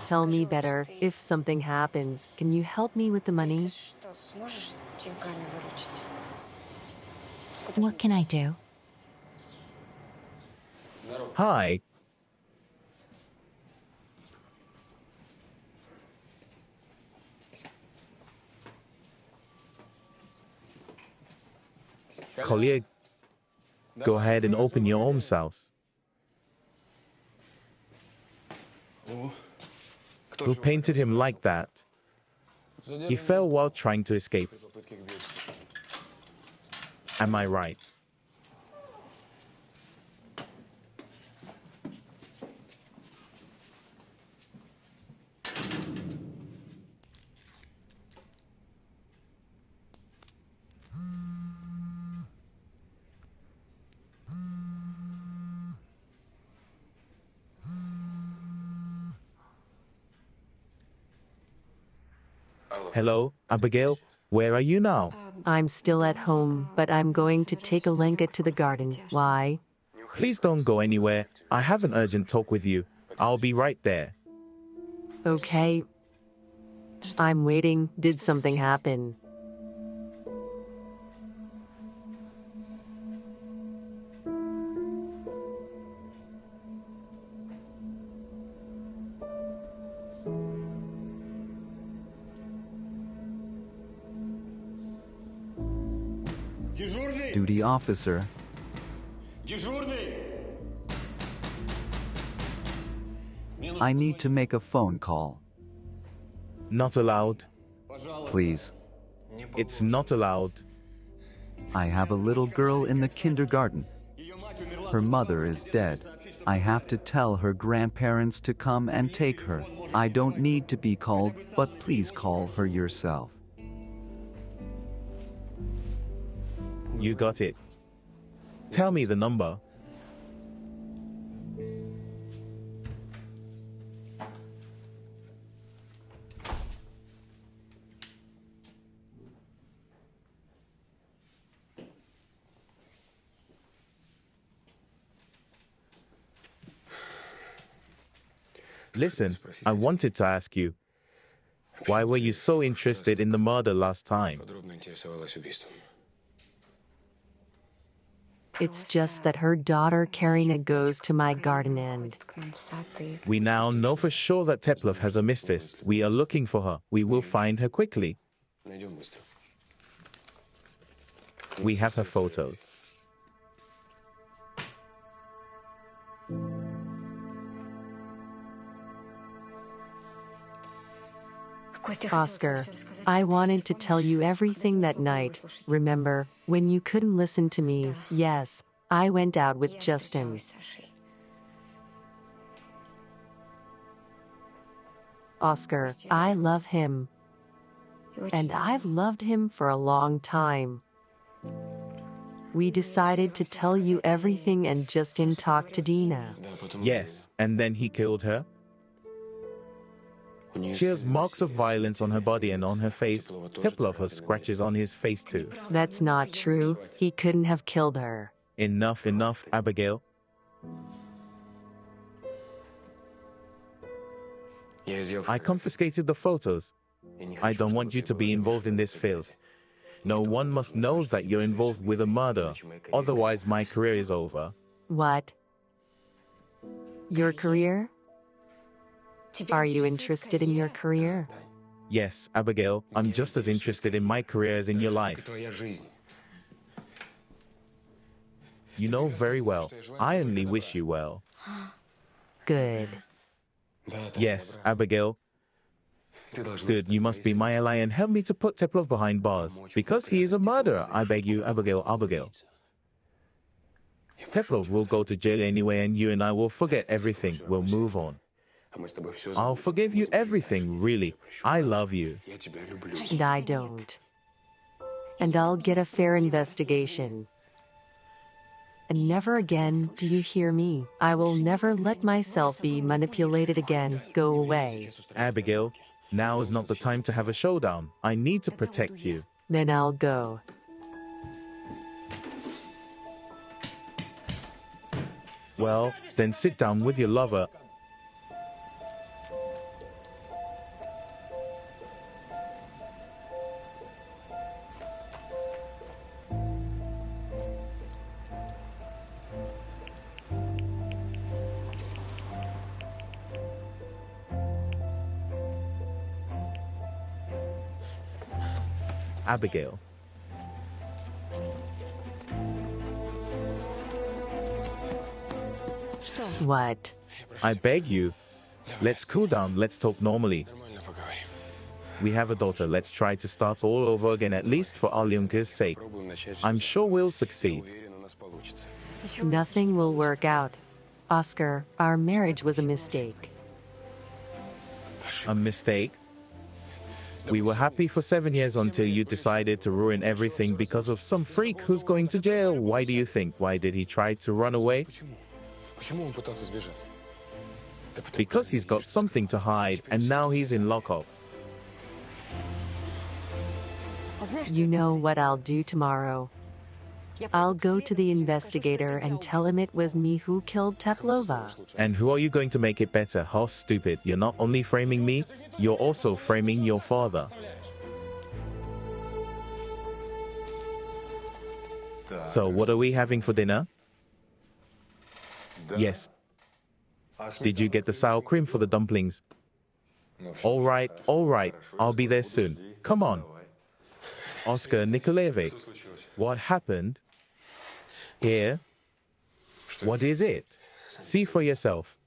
Tell me better. If something happens, can you help me with the money? What can I do? Hi. Collier, go ahead and open your own house. Who painted him like that? He fell while trying to escape. Am I right? Hello, Abigail. Where are you now? I'm still at home, but I'm going to take Alenka to the garden. Why? Please don't go anywhere. I have an urgent talk with you. I'll be right there. Okay. I'm waiting. Did something happen? Duty officer. I need to make a phone call. Not allowed. Please. It's not allowed. I have a little girl in the kindergarten. Her mother is dead. I have to tell her grandparents to come and take her. I don't need to be called, but please call her yourself. You got it. Tell me the number. Listen, I wanted to ask you, why were you so interested in the murder last time? It's just that her daughter Karina goes to my garden and... We now know for sure that Teplov has a mistress. We are looking for her. We will find her quickly. We have her photos. Oscar, I wanted to tell you everything that night. Remember, when you couldn't listen to me? Yes, I went out with Justin. Oscar, I love him. And I've loved him for a long time. We decided to tell you everything and Justin talked to Dina. Yes, and then he killed her. She has marks of violence on her body and on her face. Teplov has scratches on his face too. That's not true. He couldn't have killed her. Enough, enough, Abigail. I confiscated the photos. I don't want you to be involved in this field. No one must know that you're involved with a murder. Otherwise, my career is over. What? Your career? Are you interested in your career? Yes, Abigail, I'm just as interested in my career as in your life. You know very well. I only wish you well. Good. Yes, Abigail. Good, you must be my ally and help me to put Teplov behind bars. Because he is a murderer, I beg you, Abigail, Abigail. Teplov will go to jail anyway and you and I will forget everything. We'll move on. I'll forgive you everything, really. I love you. And I don't. And I'll get a fair investigation. And never again, do you hear me? I will never let myself be manipulated again. Go away. Abigail, now is not the time to have a showdown. I need to protect you. Then I'll go. Well, then sit down with your lover. Abigail. What? I beg you. Let's cool down. Let's talk normally. We have a daughter. Let's try to start all over again, at least for Alyonka's sake. I'm sure we'll succeed. Nothing will work out. Oscar, our marriage was a mistake. A mistake? We were happy for 7 years until you decided to ruin everything because of some freak who's going to jail. Why do you think? Why did he try to run away? Because he's got something to hide, and now he's in lockup. You know what I'll do tomorrow? I'll go to the investigator and tell him it was me who killed Teplova. And who are you going to make it better? How stupid. You're not only framing me, you're also framing your father. So what are we having for dinner? Yes. Did you get the sour cream for the dumplings? All right. I'll be there soon. Come on. Oscar Nikolaevich, what happened? Here? What is it? See for yourself.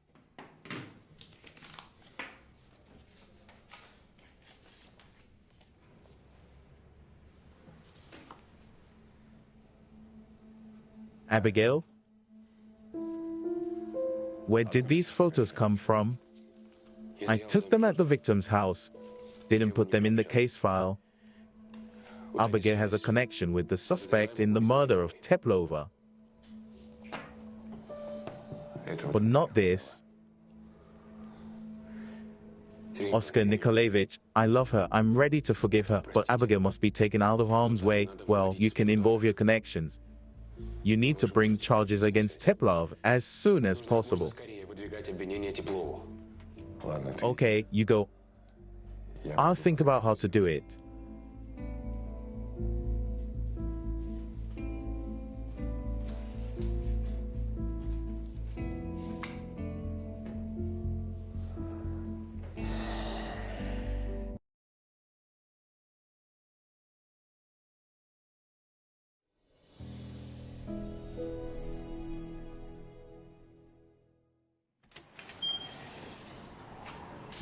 Abigail? Where did these photos come from? I took them at the victim's house. Didn't put them in the case file. Abigail has a connection with the suspect in the murder of Teplova. But not this. Oscar Nikolaevich, I love her. I'm ready to forgive her. But Abigail must be taken out of harm's way. Well, you can involve your connections. You need to bring charges against Teplov as soon as possible. Okay, you go. I'll think about how to do it.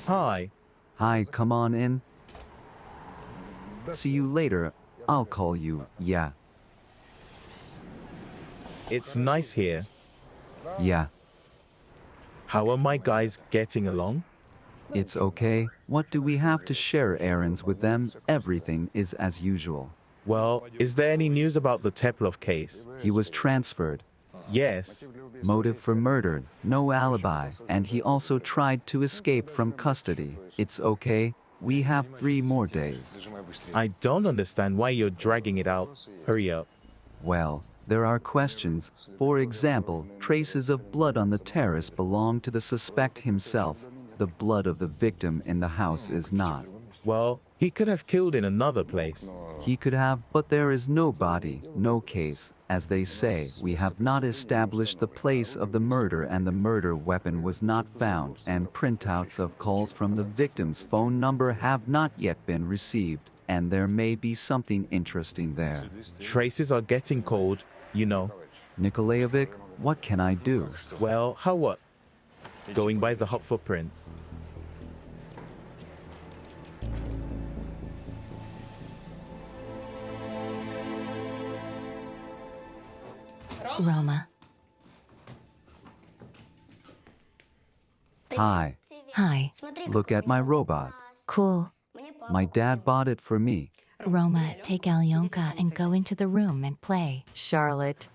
Hi. Hi, come on in. See you later. I'll call you, yeah. It's nice here. Yeah, How are my guys getting along? it's okay. What do we have to share errands with them? Everything is as usual. Well, is there any news about the Teplov case? He was transferred. Yes. Motive for murder, no alibi, and he also tried to escape from custody. It's okay. We have 3 more days. I don't understand why you're dragging it out. Hurry up. Well, there are questions. For example, traces of blood on the terrace belong to the suspect himself. The blood of the victim in the house is not. Well, he could have killed in another place. He could have, but there is no body, no case. As they say, we have not established the place of the murder, and the murder weapon was not found, and printouts of calls from the victim's phone number have not yet been received, and there may be something interesting there. Traces are getting cold, you know. Nikolaevich, what can I do? Well, how what? Going by the hot footprints. Roma. Hi, Hi. look at my robot. Cool. My dad bought it for me. Roma, take Alyonka and go into the room and play. Charlotte,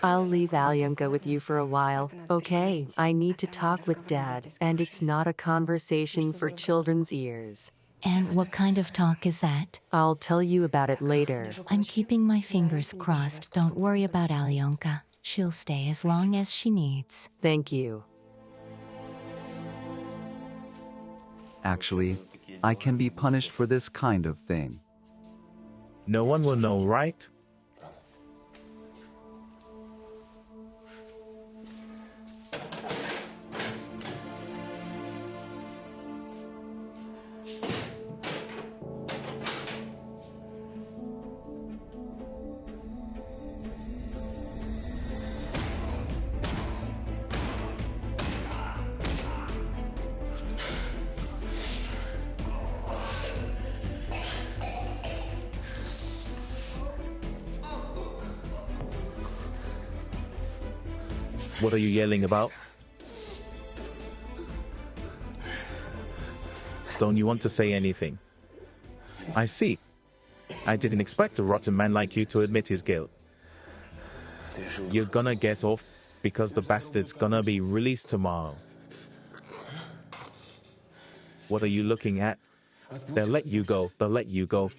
I'll leave Alyonka with you for a while, okay? I need to talk with Dad, and it's not a conversation for children's ears. And what kind of talk is that? I'll tell you about it later. I'm keeping my fingers crossed. Don't worry about Alyonka. She'll stay as long as she needs. Thank you. Actually, I can be punished for this kind of thing. No one will know, right? What are you yelling about? Don't you want to say anything? I see. I didn't expect a rotten man like you to admit his guilt. You're gonna get off because the bastard's gonna be released tomorrow. What are you looking at? They'll let you go, they'll let you go.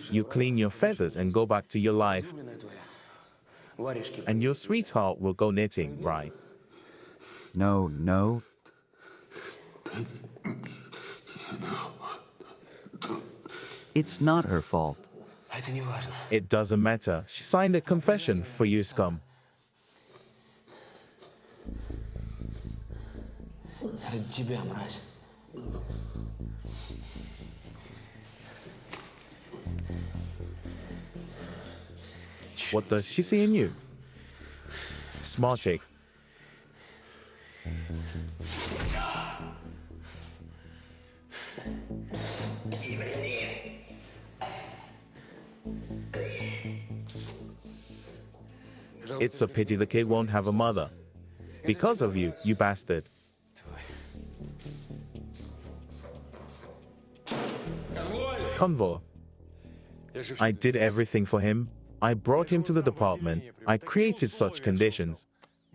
You clean your feathers and go back to your life. And your sweetheart will go knitting, right? No, no. It's not her fault. It doesn't matter. She signed a confession for you, scum. What does she see in you? Smart chick. It's a pity the kid won't have a mother. Because of you, you bastard. Convo. I did everything for him. I brought him to the department. I created such conditions.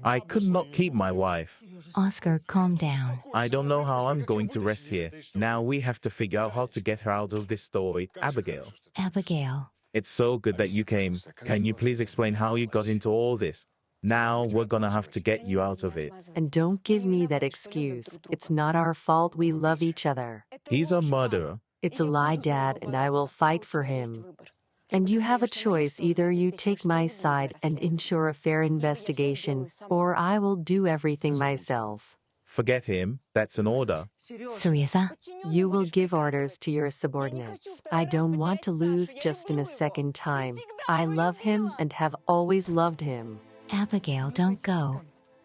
I could not keep my wife. Oscar, calm down. I don't know how I'm going to rest here. Now we have to figure out how to get her out of this story. Abigail. Abigail. It's so good that you came. Can you please explain how you got into all this? Now we're gonna have to get you out of it. And don't give me that excuse. It's not our fault, we love each other. He's a murderer. It's a lie, Dad, and I will fight for him. And you have a choice. Either you take my side and ensure a fair investigation, or I will do everything myself. Forget him. That's an order. Syriza. You will give orders to your subordinates. I don't want to lose just in a second time. I love him and have always loved him. Abigail, don't go.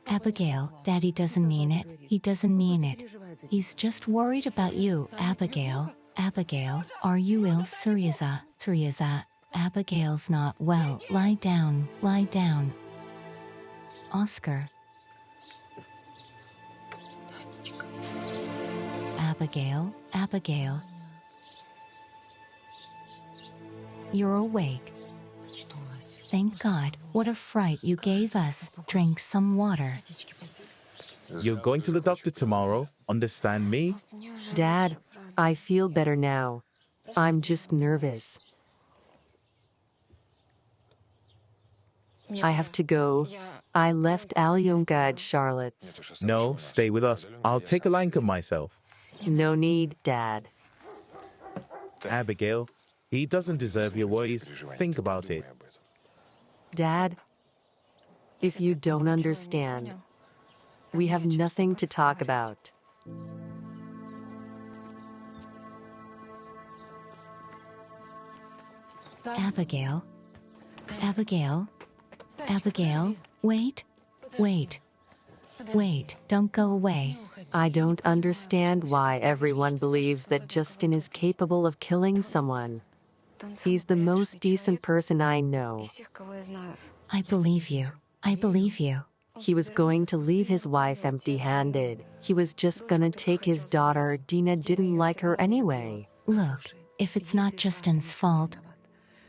Abigail, Daddy doesn't mean it. He doesn't mean it. He's just worried about you, Abigail. Abigail, are you ill, Syriza? Syriza, Abigail's not well. Lie down, lie down. Oscar. Abigail, Abigail. You're awake. Thank God. What a fright you gave us. Drink some water. You're going to the doctor tomorrow. Understand me? Dad, I feel better now. I'm just nervous. I have to go. I left Alyonka at Charlotte's. No, stay with us. I'll take Alanka myself. No need, Dad. Abigail, he doesn't deserve your worries. Think about it. Dad, if you don't understand, we have nothing to talk about. Abigail. Abigail. Abigail. Wait. Wait. Wait. Don't go away. I don't understand why everyone believes that Justin is capable of killing someone. He's the most decent person I know. I believe you. I believe you. He was going to leave his wife empty-handed. He was just gonna take his daughter. Dina didn't like her anyway. Look, If it's not Justin's fault,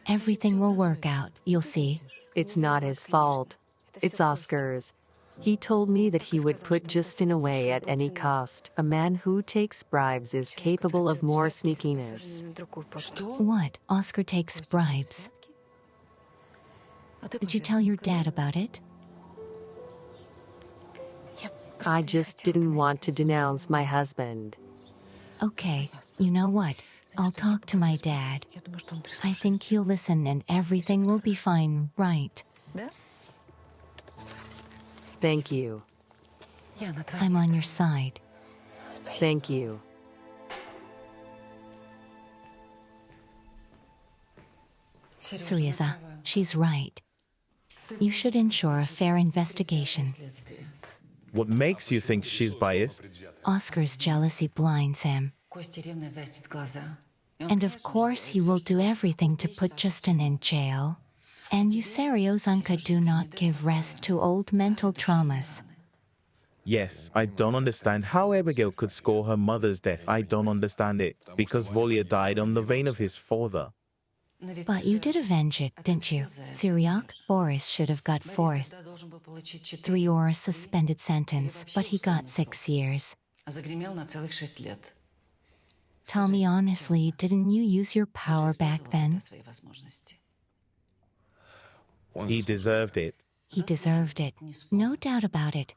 everything will work out, you'll see. It's not his fault. It's Oscar's. He told me that he would put Justin away at any cost. A man who takes bribes is capable of more sneakiness. What? Oscar takes bribes. Did you tell your dad about it? I just didn't want to denounce my husband. Okay, you know what? I'll talk to my dad. I think he'll listen and everything will be fine, right? Thank you. I'm on your side. Thank you. Syriza, she's right. You should ensure a fair investigation. What makes you think she's biased? Oscar's jealousy blinds him. And of course he will do everything to put Justin in jail. And you Seriozanka do not give rest to old mental traumas. Yes, I don't understand how Abigail could score her mother's death. I don't understand it. Because Volya died on the vein of his father. But you did avenge it, didn't you? Syriac? Boris should have got 4th. 3 or a suspended sentence, but he got 6 years. Tell me honestly, didn't you use your power back then? He deserved it. He deserved it. No doubt about it.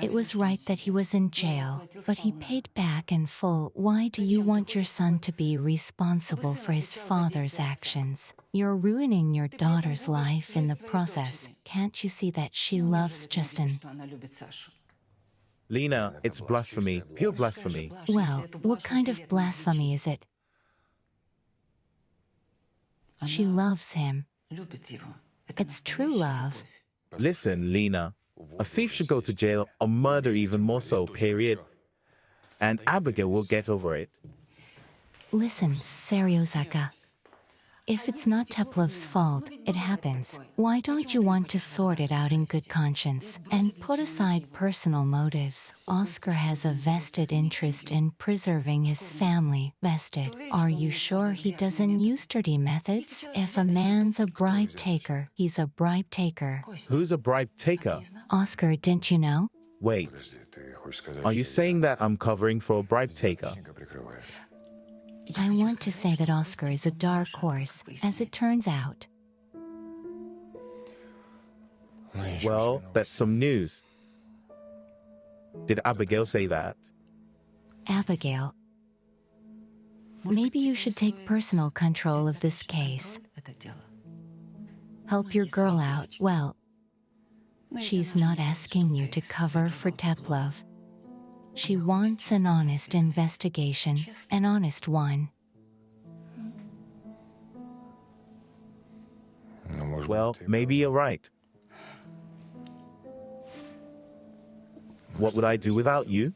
It was right that he was in jail, but he paid back in full. Why do you want your son to be responsible for his father's actions? You're ruining your daughter's life in the process. Can't you see that she loves Justin? Lena, it's blasphemy. Pure blasphemy. Well, what kind of blasphemy is it? She loves him. It's true love. Listen, Lena. A thief should go to jail, or murder even more so, period. And Abigail will get over it. Listen, Seriozaka. If it's not Teplov's fault, it happens. Why don't you want to sort it out in good conscience and put aside personal motives? Oscar has a vested interest in preserving his family. Vested. Are you sure he doesn't use dirty methods? If a man's a bribe taker, he's a bribe taker. Who's a bribe taker? Oscar, didn't you know? Wait. Are you saying that I'm covering for a bribe taker? I want to say that Oscar is a dark horse, as it turns out. Well, that's some news. Did Abigail say that? Abigail. Maybe you should take personal control of this case. Help your girl out. Well, she's not asking you to cover for Teplov. She wants an honest investigation, an honest one. Well, maybe you're right. What would I do without you?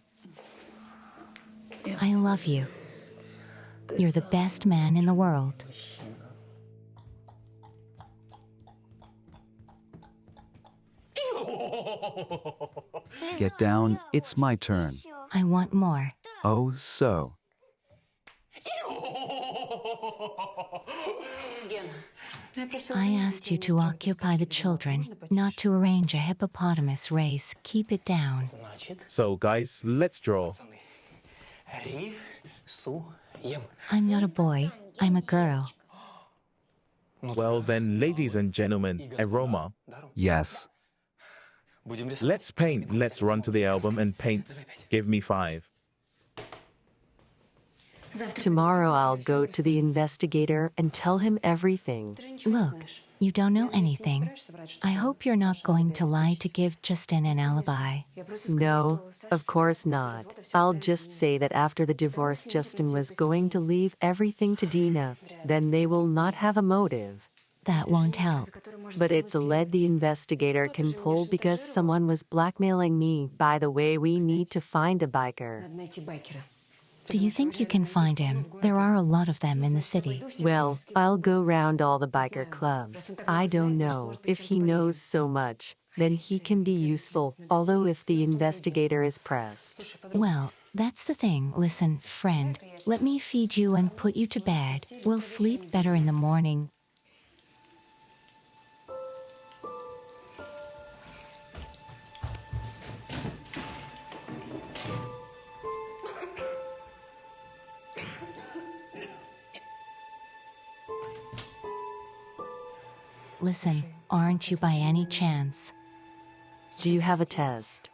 I love you. You're the best man in the world. Get down, it's my turn. I want more. Oh, so. I asked you to occupy the children, not to arrange a hippopotamus race. Keep it down. So, guys, let's draw. I'm not a boy, I'm a girl. Well, then, ladies and gentlemen, aroma. Yes. Let's paint. Let's run to the album and paint. Give me 5. Tomorrow I'll go to the investigator and tell him everything. Look, you don't know anything. I hope you're not going to lie to give Justin an alibi. No, of course not. I'll just say that after the divorce, Justin was going to leave everything to Dina. Then they will not have a motive. That won't help. But it's a lead the investigator can pull because someone was blackmailing me. By the way, we need to find a biker. Do you think you can find him? There are a lot of them in the city. Well, I'll go round all the biker clubs. I don't know. If he knows so much, then he can be useful, although if the investigator is pressed. Well, That's the thing. Listen, friend, let me feed you and put you to bed. We'll sleep better in the morning. Listen, aren't you by any chance? Do you have a test?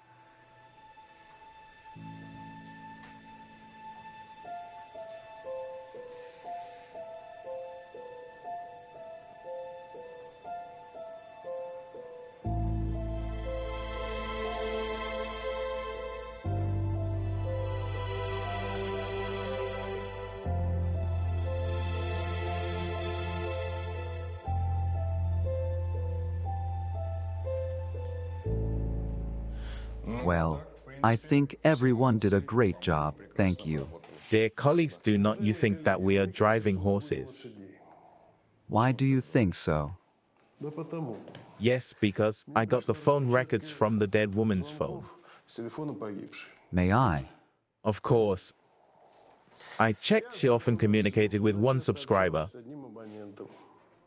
Well, I think everyone did a great job, thank you. Dear colleagues, do not you think that we are driving horses? Why do you think so? Да потому. Yes, because I got the phone records from the dead woman's phone. С телефона погибшей. May I? Of course. I checked she often communicated with one subscriber. С одним абонентом.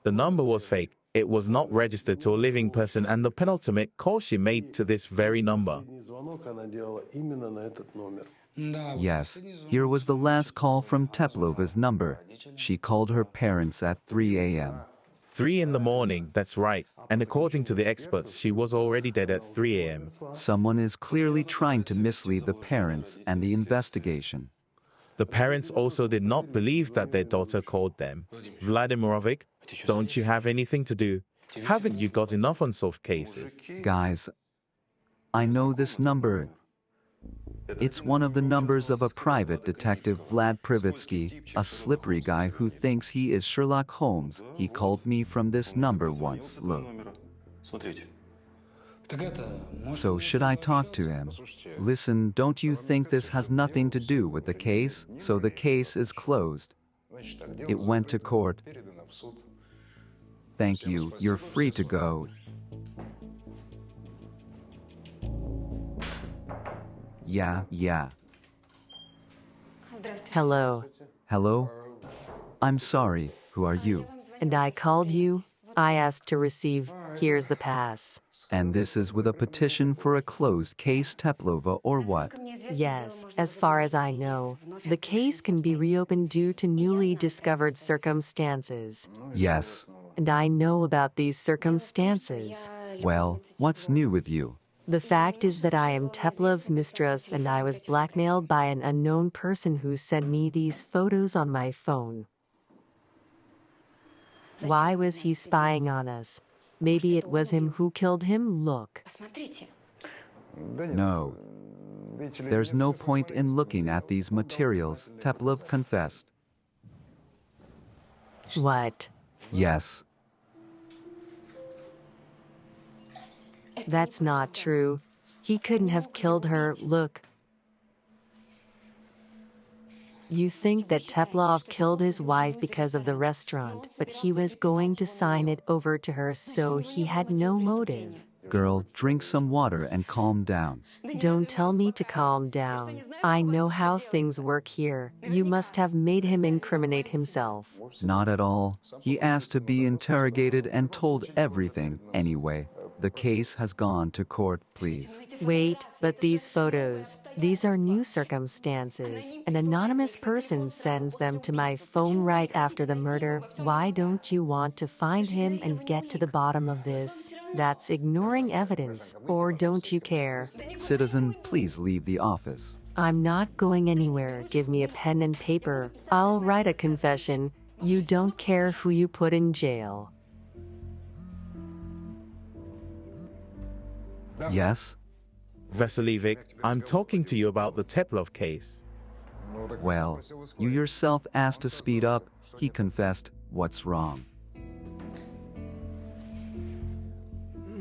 The number was fake. It was not registered to a living person, and the penultimate call she made to this very number. Последний звонок она делала именно на этот номер. Yes, here was the last call from Teplova's number. She called her parents at 3 a.m. 3 in the morning, that's right. And according to the experts, she was already dead at 3 a.m. Someone is clearly trying to mislead the parents and the investigation. The parents also did not believe that their daughter called them. Vladimirovic, don't you have anything to do? Haven't you got enough unsolved cases? Guys, I know this number. It's one of the numbers of a private detective, Vlad Privitsky, a slippery guy who thinks he is Sherlock Holmes. He called me from this number once. Look. So should I talk to him? Listen, don't you think this has nothing to do with the case? So the case is closed. It went to court. Thank you. You're free to go. Yeah. Hello. Hello? I'm sorry. Who are you? And I called you. I asked to receive. Here's the pass. And this is with a petition for a closed case, Teplova, or what? Yes, as far as I know, the case can be reopened due to newly discovered circumstances. Yes. And I know about these circumstances. Well, what's new with you? The fact is that I am Teplov's mistress and I was blackmailed by an unknown person who sent me these photos on my phone. Why was he spying on us? Maybe it was him who killed him. Look. No. There's no point in looking at these materials, Teplov confessed. What? Yes. That's not true. He couldn't have killed her. Look. You think that Teplov killed his wife because of the restaurant, but he was going to sign it over to her, so he had no motive. Girl, drink some water and calm down. Don't tell me to calm down. I know how things work here. You must have made him incriminate himself. Not at all. He asked to be interrogated and told everything anyway. The case has gone to court, please. Wait, but these photos, these are new circumstances. An anonymous person sends them to my phone right after the murder. Why don't you want to find him and get to the bottom of this? That's ignoring evidence, or don't you care? Citizen, please leave the office. I'm not going anywhere. Give me a pen and paper. I'll write a confession. You don't care who you put in jail. Yes? Vasiljevic, I'm talking to you about the Teplov case. Well, you yourself asked to speed up. He confessed. What's wrong?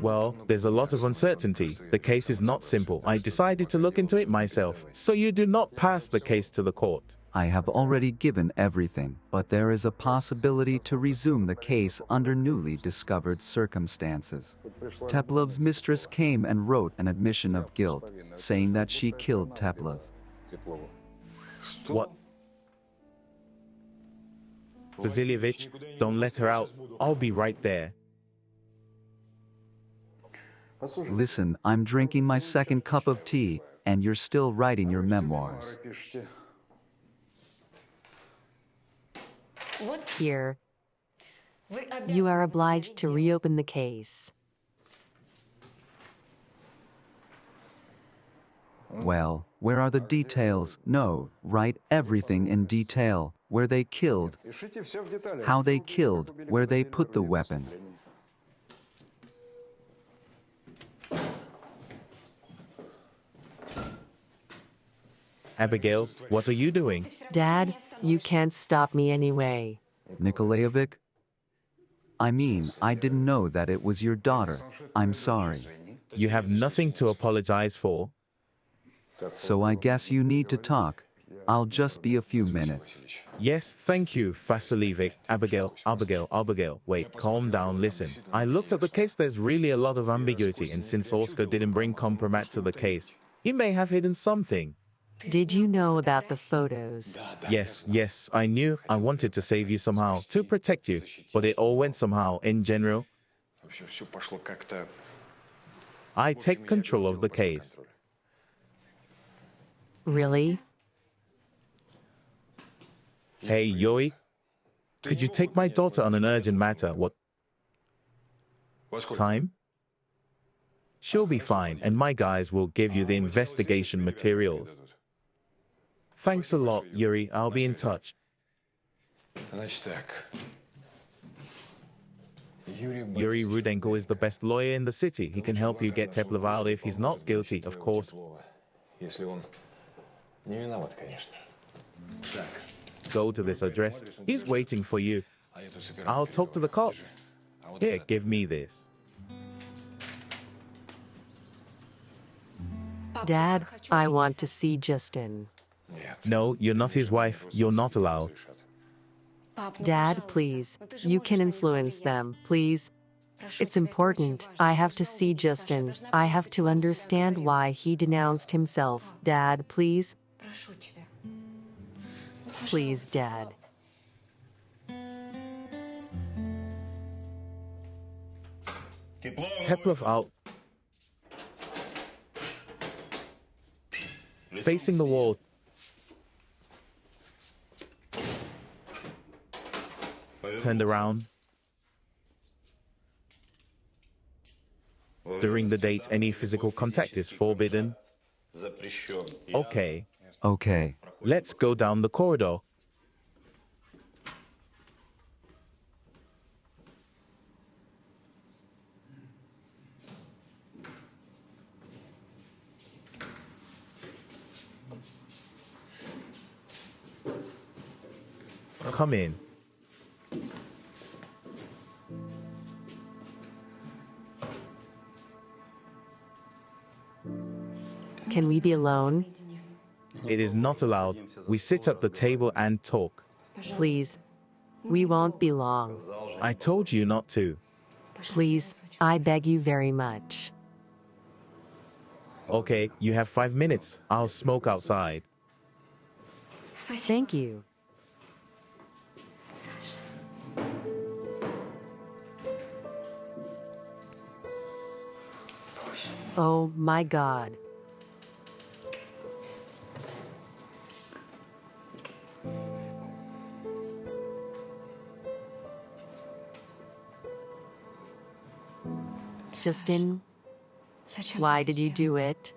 Well, there's a lot of uncertainty. The case is not simple. I decided to look into it myself. So you do not pass the case to the court. I have already given everything, but there is a possibility to resume the case under newly discovered circumstances. Teplov's mistress came and wrote an admission of guilt, saying that she killed Teplov. What? Vasilievich, don't let her out. I'll be right there. Listen, I'm drinking my second cup of tea, and you're still writing your memoirs. Here, you are obliged to reopen the case. Well, where are the details? No, write everything in detail. Where they killed, how they killed, where they put the weapon. Abigail, what are you doing? Dad, you can't stop me anyway. Nikolaevich? I mean, I didn't know that it was your daughter. I'm sorry. You have nothing to apologize for. So I guess you need to talk. I'll just be a few minutes. Yes, thank you, Vasilievich. Abigail. Wait, calm down, listen. I looked at the case, there's really a lot of ambiguity, and since Oscar didn't bring compromat to the case, he may have hidden something. Did you know about the photos? Yes, I knew. I wanted to save you somehow, to protect you, but it all went somehow, in general. I take control of the case. Really? Hey, Yoi, could you take my daughter on an urgent matter? What time? She'll be fine, and my guys will give you the investigation materials. Thanks a lot, Yuri. I'll be in touch. Yuri Rudenko is the best lawyer in the city. He can help you get Teplov out if he's not guilty, of course. Go to this address. He's waiting for you. I'll talk to the cops. Here, give me this. Dad, I want to see Justin. No, you're not his wife. You're not allowed. Dad, please. You can influence them, please. It's important. I have to see Justin. I have to understand why he denounced himself. Dad, please. Please, Dad. Teplov out. Facing the wall. Turned around. During the date, any physical contact is forbidden. Okay. Okay. Let's go down the corridor. Come in. Can we be alone? It is not allowed. We sit at the table and talk. Please. We won't be long. I told you not to. Please, I beg you very much. Okay, you have 5 minutes. I'll smoke outside. Thank you. Oh my God. Justin, why did you do it?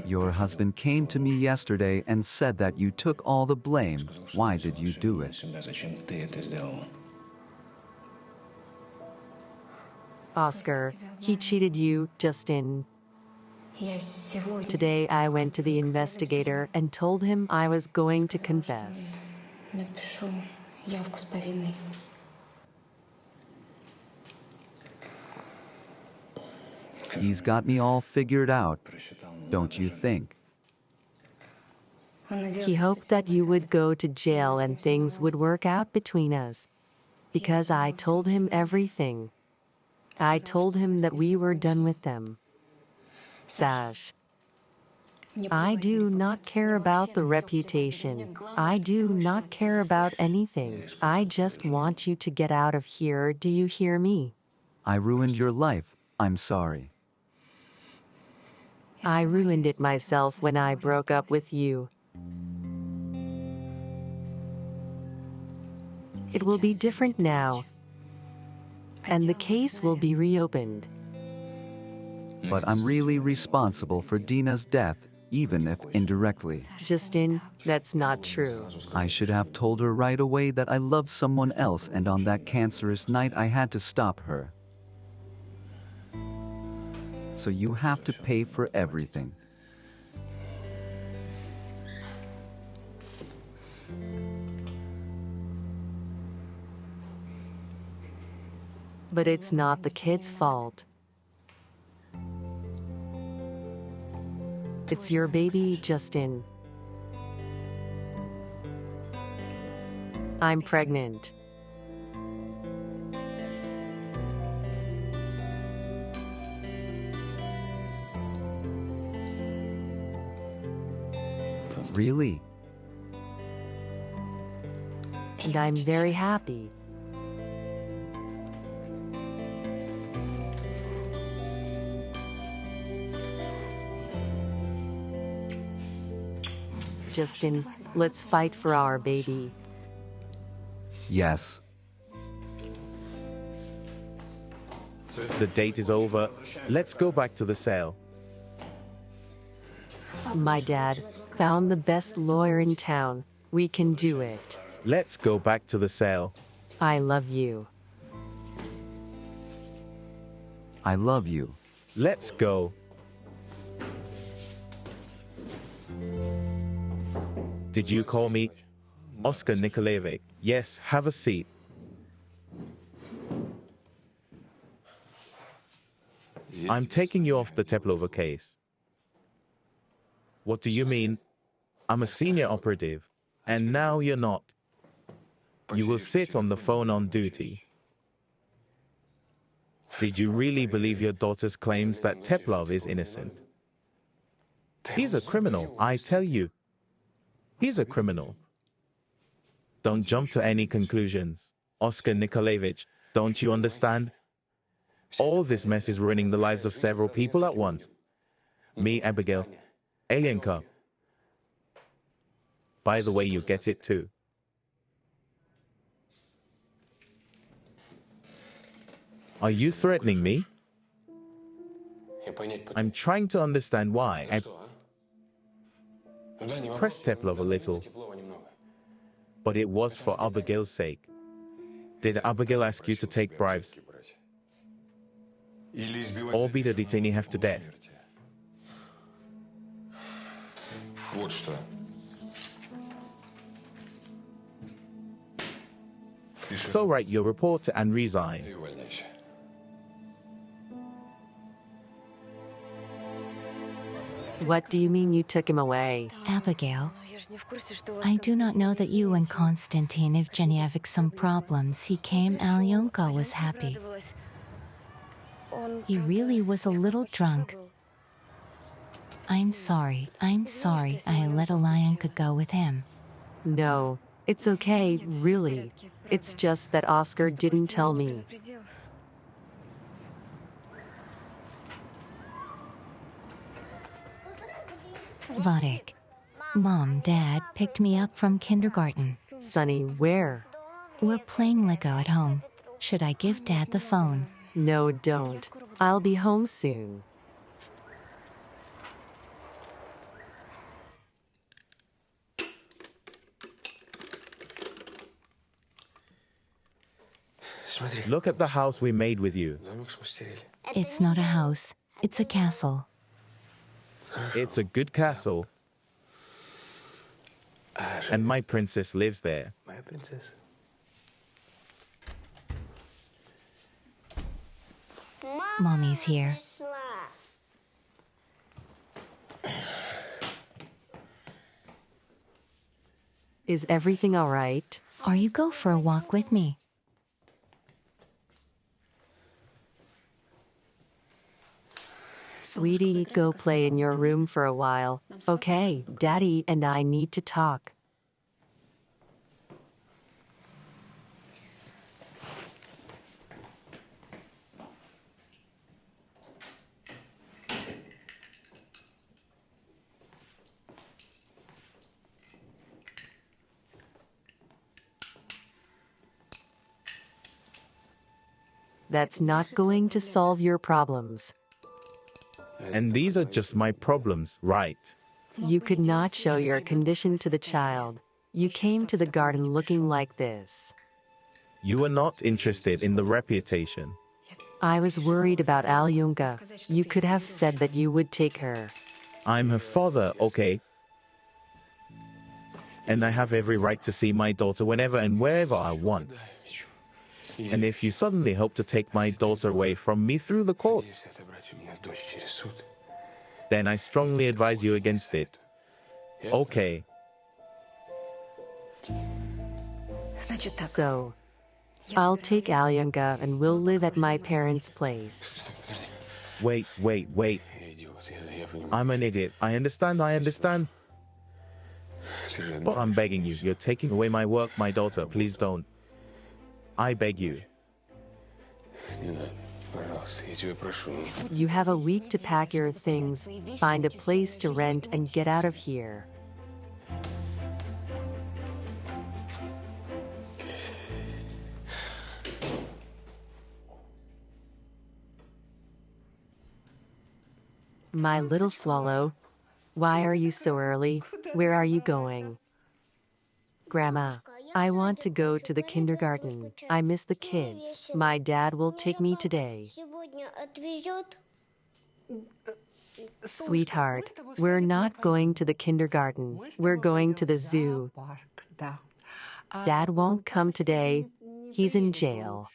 Your husband came to me yesterday and said that you took all the blame. Why did you do it? Oscar, he cheated you, Justin. Today I went to the investigator and told him I was going to confess. He's got me all figured out, don't you think? He hoped that you would go to jail and things would work out between us. Because I told him everything. I told him that we were done with them. Sash, I do not care about the reputation. I do not care about anything. I just want you to get out of here. Do you hear me? I ruined your life. I'm sorry. I ruined it myself when I broke up with you. It will be different now, and the case will be reopened. But I'm really responsible for Dina's death, even if indirectly. Justin, that's not true. I should have told her right away that I loved someone else, and on that cancerous night I had to stop her. So you have to pay for everything. But it's not the kid's fault. It's your baby, Justin. I'm pregnant. Really? And I'm very happy. Justin, let's fight for our baby. Yes. The date is over. Let's go back to the sale. My dad found the best lawyer in town. We can do it. Let's go back to the sale. I love you. I love you. Let's go. Did you call me? Oscar Nikolaevich. Yes, have a seat. I'm taking you off the Teplova case. What do you mean? I'm a senior operative, and now you're not. You will sit on the phone on duty. Did you really believe your daughter's claims that Teplov is innocent? He's a criminal, I tell you. He's a criminal. Don't jump to any conclusions. Oscar Nikolaevich, don't you understand? All this mess is ruining the lives of several people at once. Me, Abigail, Alienka. By the way, you get it too. Are you threatening me? I'm trying to understand why. I pressed Teplov a little, but it was for Abigail's sake. Did Abigail ask you to take bribes? Or beat a detainee half to death? So write your report and resign. What do you mean you took him away? Abigail, I do not know that you and Konstantin Evgenyevic some problems. He came, Alyonka was happy. He really was a little drunk. I'm sorry. I let Alyonka go with him. No, it's okay, really. It's just that Oscar didn't tell me. Vadik, Mom, Dad picked me up from kindergarten. Sonny, where? We're playing Lego at home. Should I give Dad the phone? No, don't. I'll be home soon. Look at the house we made with you. It's not a house. It's a castle. It's a good castle. And my princess lives there. Mommy's here. Is everything all right? Or you go for a walk with me. Sweetie, go play in your room for a while. Okay, Daddy and I need to talk. That's not going to solve your problems. And these are just my problems, right? You could not show your condition to the child. You came to the garden looking like this. You were not interested in the reputation. I was worried about Alyunka. You could have said that you would take her. I'm her father, okay? And I have every right to see my daughter whenever and wherever I want. And if you suddenly hope to take my daughter away from me through the courts, then I strongly advise you against it. Okay. So, I'll take Alyunka and we'll live at my parents' place. Wait. I'm an idiot. I understand. But I'm begging you. You're taking away my work, my daughter. Please don't. I beg you. You have a week to pack your things, find a place to rent, and get out of here. My little swallow, why are you so early? Where are you going? Grandma, I want to go to the kindergarten. I miss the kids. My dad will take me today. Сегодня отвезет. Sweetheart, we're not going to the kindergarten. We're going to the zoo. Dad won't come today. He's in jail.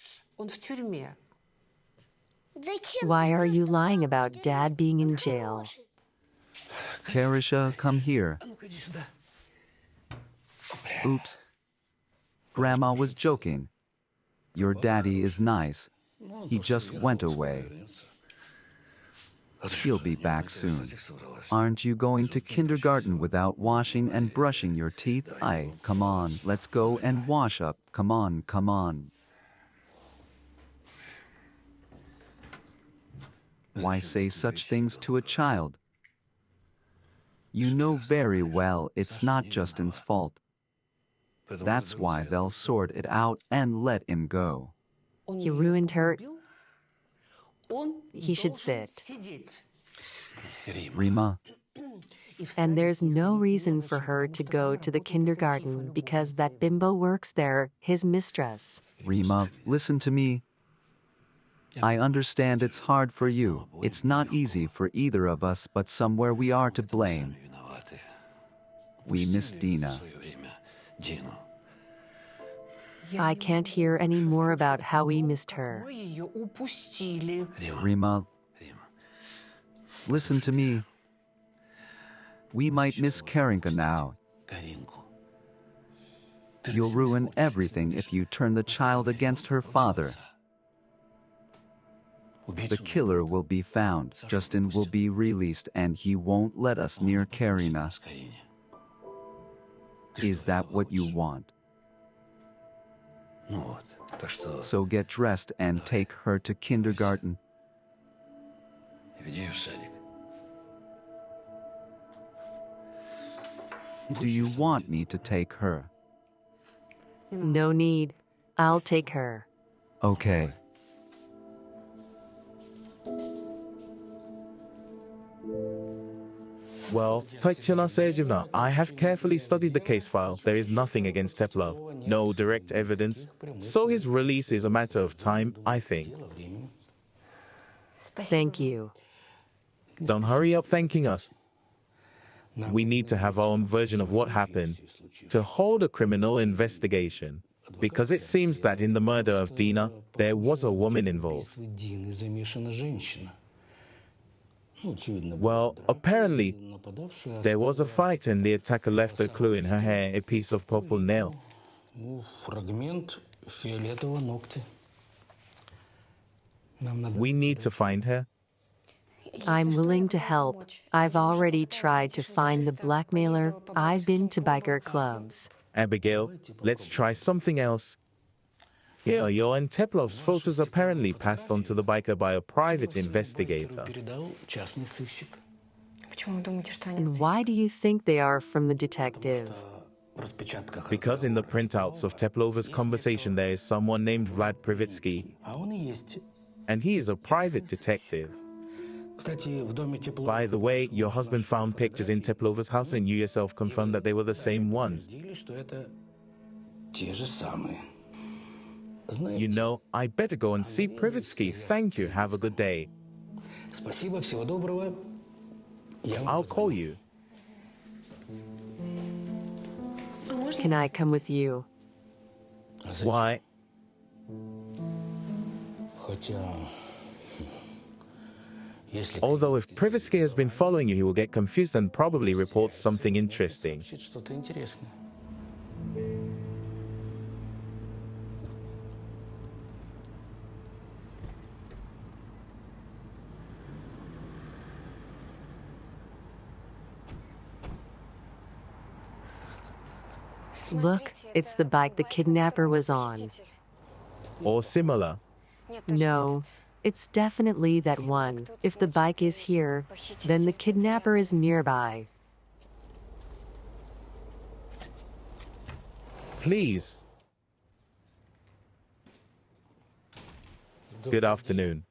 Зачем Why ты are you просто lying папу about в Dad тюрьму? being in Он jail? хороший. Karisha, come here. Oops. Grandma was joking. Your daddy is nice. He just went away. He'll be back soon. Aren't you going to kindergarten without washing and brushing your teeth? Come on, let's go and wash up. Come on. Why say such things to a child? You know very well it's not Justin's fault. That's why they'll sort it out and let him go. He ruined her. He should sit. Rima, And there's no reason for her to go to the kindergarten because that bimbo works there, his mistress. Rima, listen to me. I understand it's hard for you. It's not easy for either of us, but somewhere we are to blame. We miss Dina. I can't hear any more about how we missed her. Rima, listen to me. We might miss Karinka now. You'll ruin everything if you turn the child against her father. The killer will be found, Justin will be released, and he won't let us near Karina. Is that what you want? So get dressed and take her to kindergarten. Do you want me to take her? No need. I'll take her. Okay. Well, Tatiana Sergeyevna, I have carefully studied the case file. There is nothing against Teplov. No direct evidence. So his release is a matter of time, I think. Thank you. Don't hurry up thanking us. We need to have our own version of what happened, to hold a criminal investigation. Because it seems that in the murder of Dina, there was a woman involved. Well, apparently, there was a fight and the attacker left a clue in her hair, a piece of purple nail. We need to find her. I'm willing to help. I've already tried to find the blackmailer. I've been to biker clubs. Abigail, let's try something else. Here are your and Teplov's photos apparently passed on to the biker by a private investigator. Передал частный сыщик. Почему вы думаете, что они And why do you think they are from the detective? В распечатках Because in the printouts of Teplova's conversation there is someone named Vlad Privitsky, А он и есть. and he is a private detective. Кстати, в доме тепло. By the way, your husband found pictures in Teplova's house and you yourself confirmed that they were the same ones. Подтвердили, что это те же самые. You know, I better go and see Privitsky. Thank you. Have a good day. Спасибо, всего доброго. Я вам I'll call you. Can I come with you? позвоню. Why? Хотя, если Although if Privitsky has been following you, he will get confused and probably report something interesting. сообщит что-то интересное. Look, it's the bike the kidnapper was on. Or similar. No, it's definitely that one. If the bike is here, then the kidnapper is nearby. Please. Good afternoon.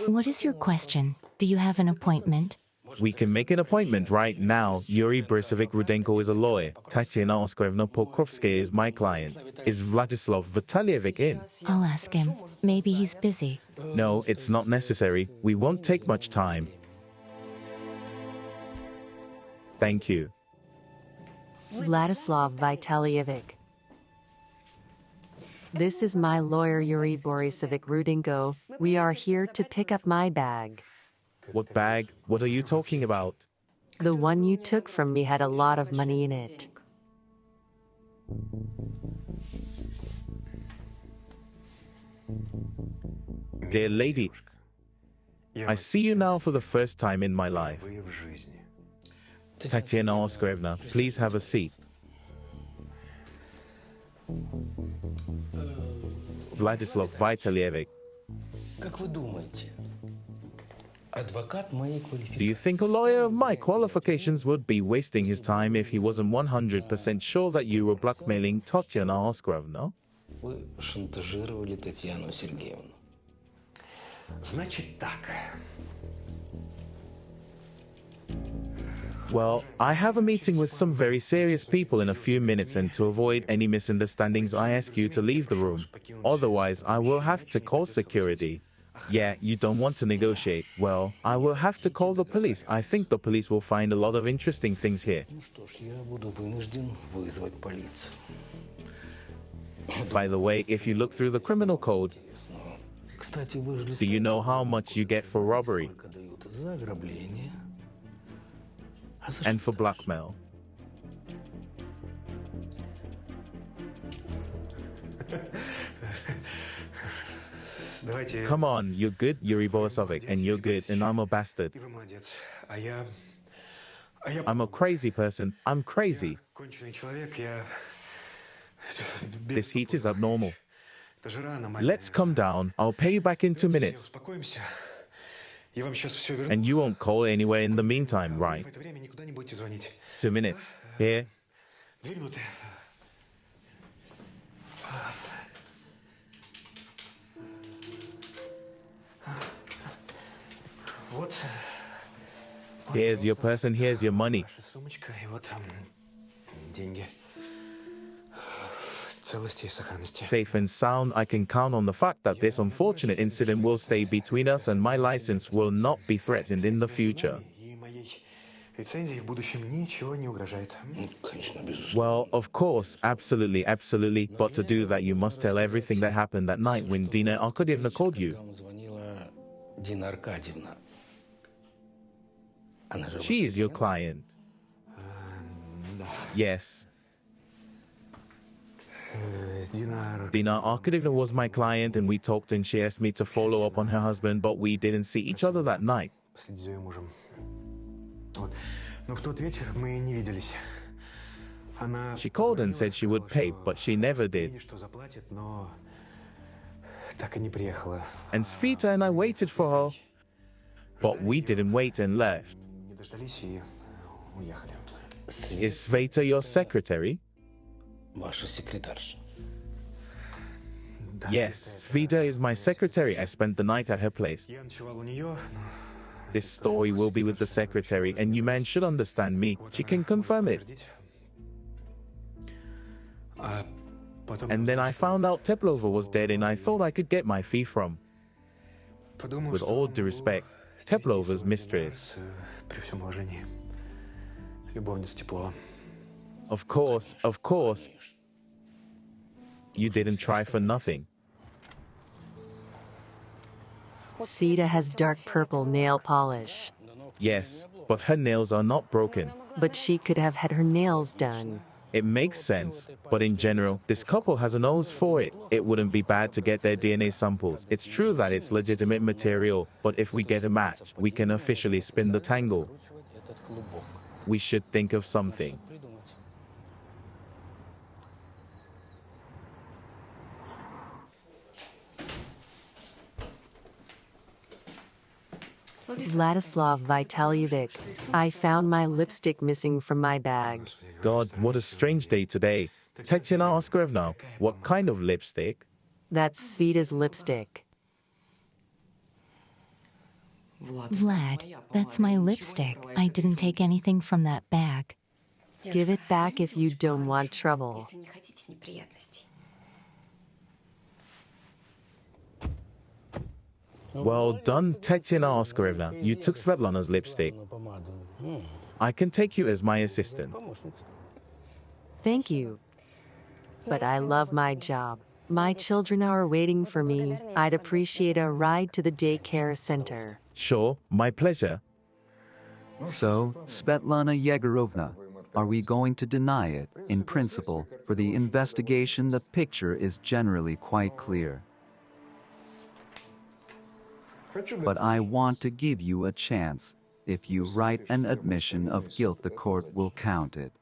What is your question? Do you have an appointment? We can make an appointment right now. Yuri Borisovich Rudenko is a lawyer. Tatiana Oskarevna Pokrovskaya is my client. Is Vladislav Vitalievich in? I'll ask him. Maybe he's busy. No, it's not necessary. We won't take much time. Thank you. Vladislav Vitalievich. This is my lawyer Yuri Borisovich Rudenko. We are here to pick up my bag. What bag? What are you talking about? The one you took from me had a lot of money in it. Dear lady, I see you now for the first time in my life. Tatiana Oskarevna, please have a seat. Vladislav Vitalievich, Как вы думаете, адвокат моей do квалификации? you think a lawyer of my qualifications would be wasting his time if he wasn't 100% sure that you were blackmailing Tatiana Oskarevna? Вы шантажировали Татьяну Сергеевну. Значит так. Well, I have a meeting with some very serious people in a few minutes, and to avoid any misunderstandings, I ask you to leave the room. Otherwise, I will have to call security. Yeah, you don't want to negotiate. Well, I will have to call the police. I think the police will find a lot of interesting things here. Ну что ж, я буду вынужден вызвать полицию. By the way, if you look through the criminal code, Кстати, вы же do you know how much you get for robbery сколько дают за ограбление? А за and for blackmail? Давайте. Come on, you're good, Yuri Borisovich, and you're good, and I'm a bastard. И вы молодец. А я I'm a crazy person. I'm crazy. конченый человек, я... This heat is abnormal. Это жара аномальная. Let's come down. I'll pay you back in 2 minutes. Успокоимся. Я вам сейчас все верну. And you won't call anywhere in the meantime, В right? это время никуда не будете звонить. 2 minutes. Here. 2 минуты. Вот. Here's your purse and here's your money. Ваша сумочка и вот деньги. В целости и сохранности. Safe and sound, I can count on the fact that this unfortunate incident will stay between us and my license will not be threatened in the future. И моей лицензии в будущем ничего не угрожает. Конечно, безусловно. Well, of course, absolutely, absolutely. But to do that, you must tell everything that happened that night when Dina Arkadievna called you. Когда вам звонила Дина Аркадьевна. Она же She is your client. Yes. Dina Arkadivna was my client and we talked and she asked me to follow up on her husband, but we didn't see each other that night. Последить за ее мужем. Вот. Но в тот вечер мы не виделись. Она She called and said she would pay, but she never did. что заплатит, но так и не приехала. And Sveta and I waited for her, but we didn't wait and left. Не дождались и уехали. Is Sveta your secretary? Ваша секретарша. Yes, Sveta is my secretary. I spent the night at her place. Я ночевал у нее, но This story will be with the secretary, and you men should understand me. She can confirm it. А потом And then I found out Teplova was dead, and I thought I could get my fee from. подумал, With что all due respect, Teplova's mistress. При всем уважении. Любовница Теплова. Of course. You didn't try for nothing. Sveta has dark purple nail polish, Yes, but her nails are not broken. but she could have had her nails done. It makes sense, but in general, this couple has a nose for it. It wouldn't be bad to get their DNA samples. It's true that it's legitimate material, but if we get a match, we can officially spin the tangle. We should think of something. Vladislav Vitalyevich, I found my lipstick missing from my bag. God, what a strange day today. Tatiana Oscarovna, what kind of lipstick? That's Sveta's lipstick. Vlad, that's my lipstick. I didn't take anything from that bag. Give it back if you don't want trouble. Well done, Tatiana Oscarovna. You took Svetlana's lipstick. I can take you as my assistant. Thank you. But I love my job. My children are waiting for me. I'd appreciate a ride to the daycare center. Sure, my pleasure. So, Svetlana Yegorovna, are we going to deny it? In principle, for the investigation, the picture is generally quite clear. But I want to give you a chance. If you write an admission of guilt, the court will count it.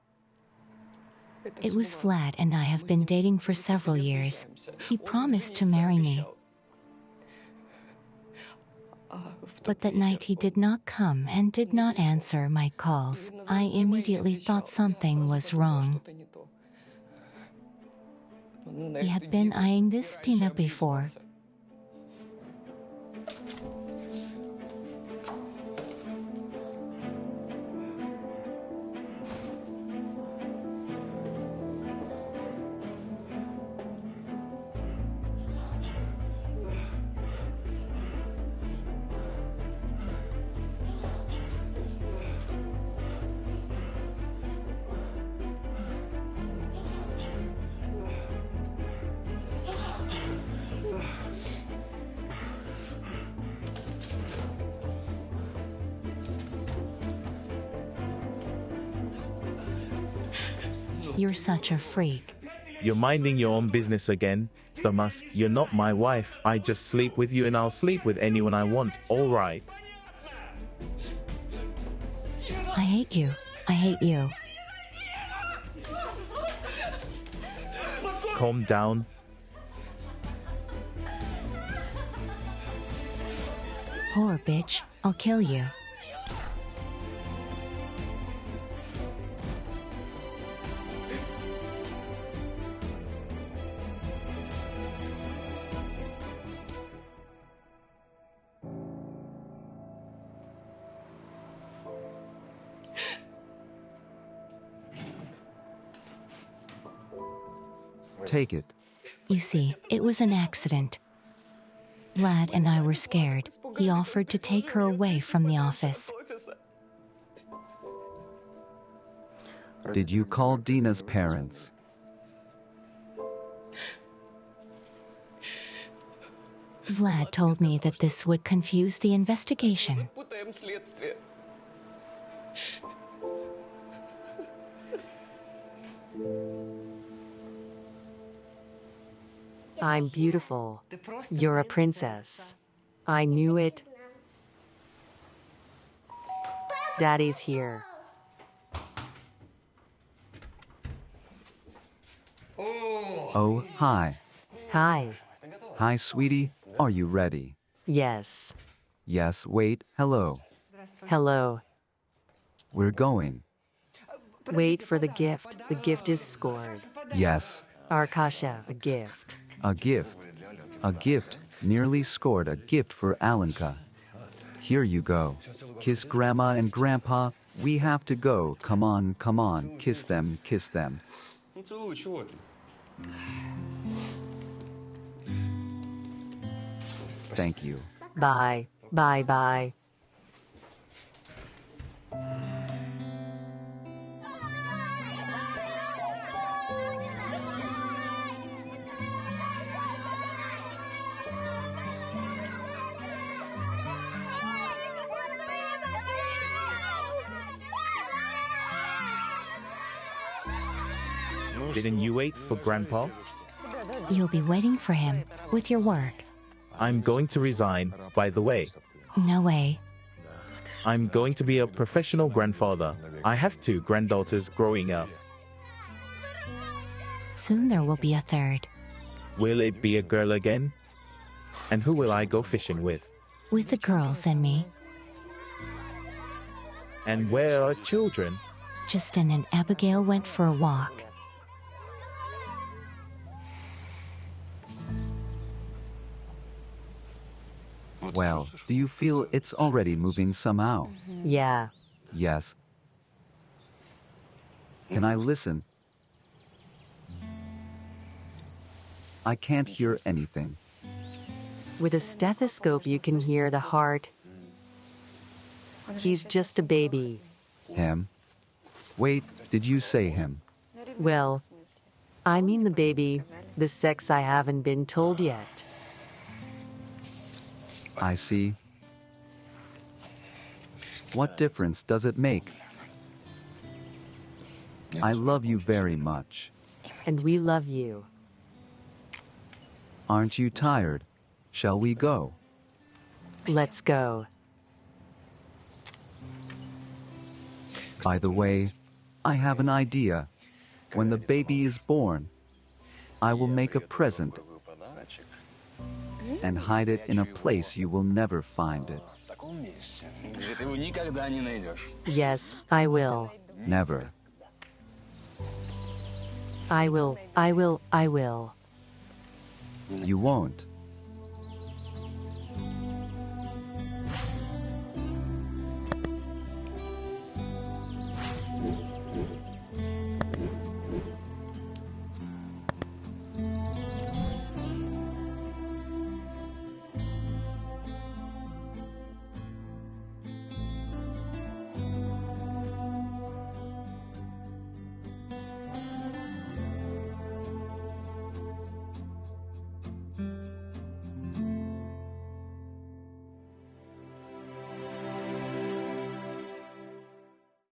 It was Vlad and I have been dating for several years. He promised to marry me. But that night he did not come and did not answer my calls. I immediately thought something was wrong. He had been eyeing this Tina before. You're such a freak. You're minding your own business again. Damas, you're not my wife. I just sleep with you and I'll sleep with anyone I want. All right. I hate you. I hate you. Calm down. Poor bitch. I'll kill you. Take it. You see, it was an accident. Vlad and I were scared. He offered to take her away from the office. Did you call Dina's parents? Vlad told me that this would confuse the investigation. I'm beautiful. You're a princess. I knew it. Daddy's here. Oh, hi. Hi. Hi, sweetie. Are you ready? Yes. Yes, wait, hello. Hello. We're going. Wait for the gift. The gift is scored. Yes, Arkasha, a gift. a gift. A gift. Nearly scored a gift for Alenka. Here you go. Kiss Grandma and Grandpa. We have to go. Come on, come on. Kiss them, kiss them. Thank you. Bye. Bye bye. Didn't you wait for Grandpa? You'll be waiting for him with your work. I'm going to resign, by the way. No way. I'm going to be a professional grandfather. I have 2 granddaughters growing up. Soon there will be a third. Will it be a girl again? And who will I go fishing with? With the girls and me. And where are children? Justin and Abigail went for a walk. Well, do you feel it's already moving somehow? Yeah. Yes. Can I listen? I can't hear anything. With a stethoscope, you can hear the heart. He's just a baby. Him? Wait, did you say him? Well, I mean the baby. The sex I haven't been told yet. I see. What difference does it make? I love you very much. And we love you. Aren't you tired? Shall we go? Let's go. By the way, I have an idea. When the baby is born, I will make a present and hide it in a place you will never find it. Yes, I will. Never. I will. You won't.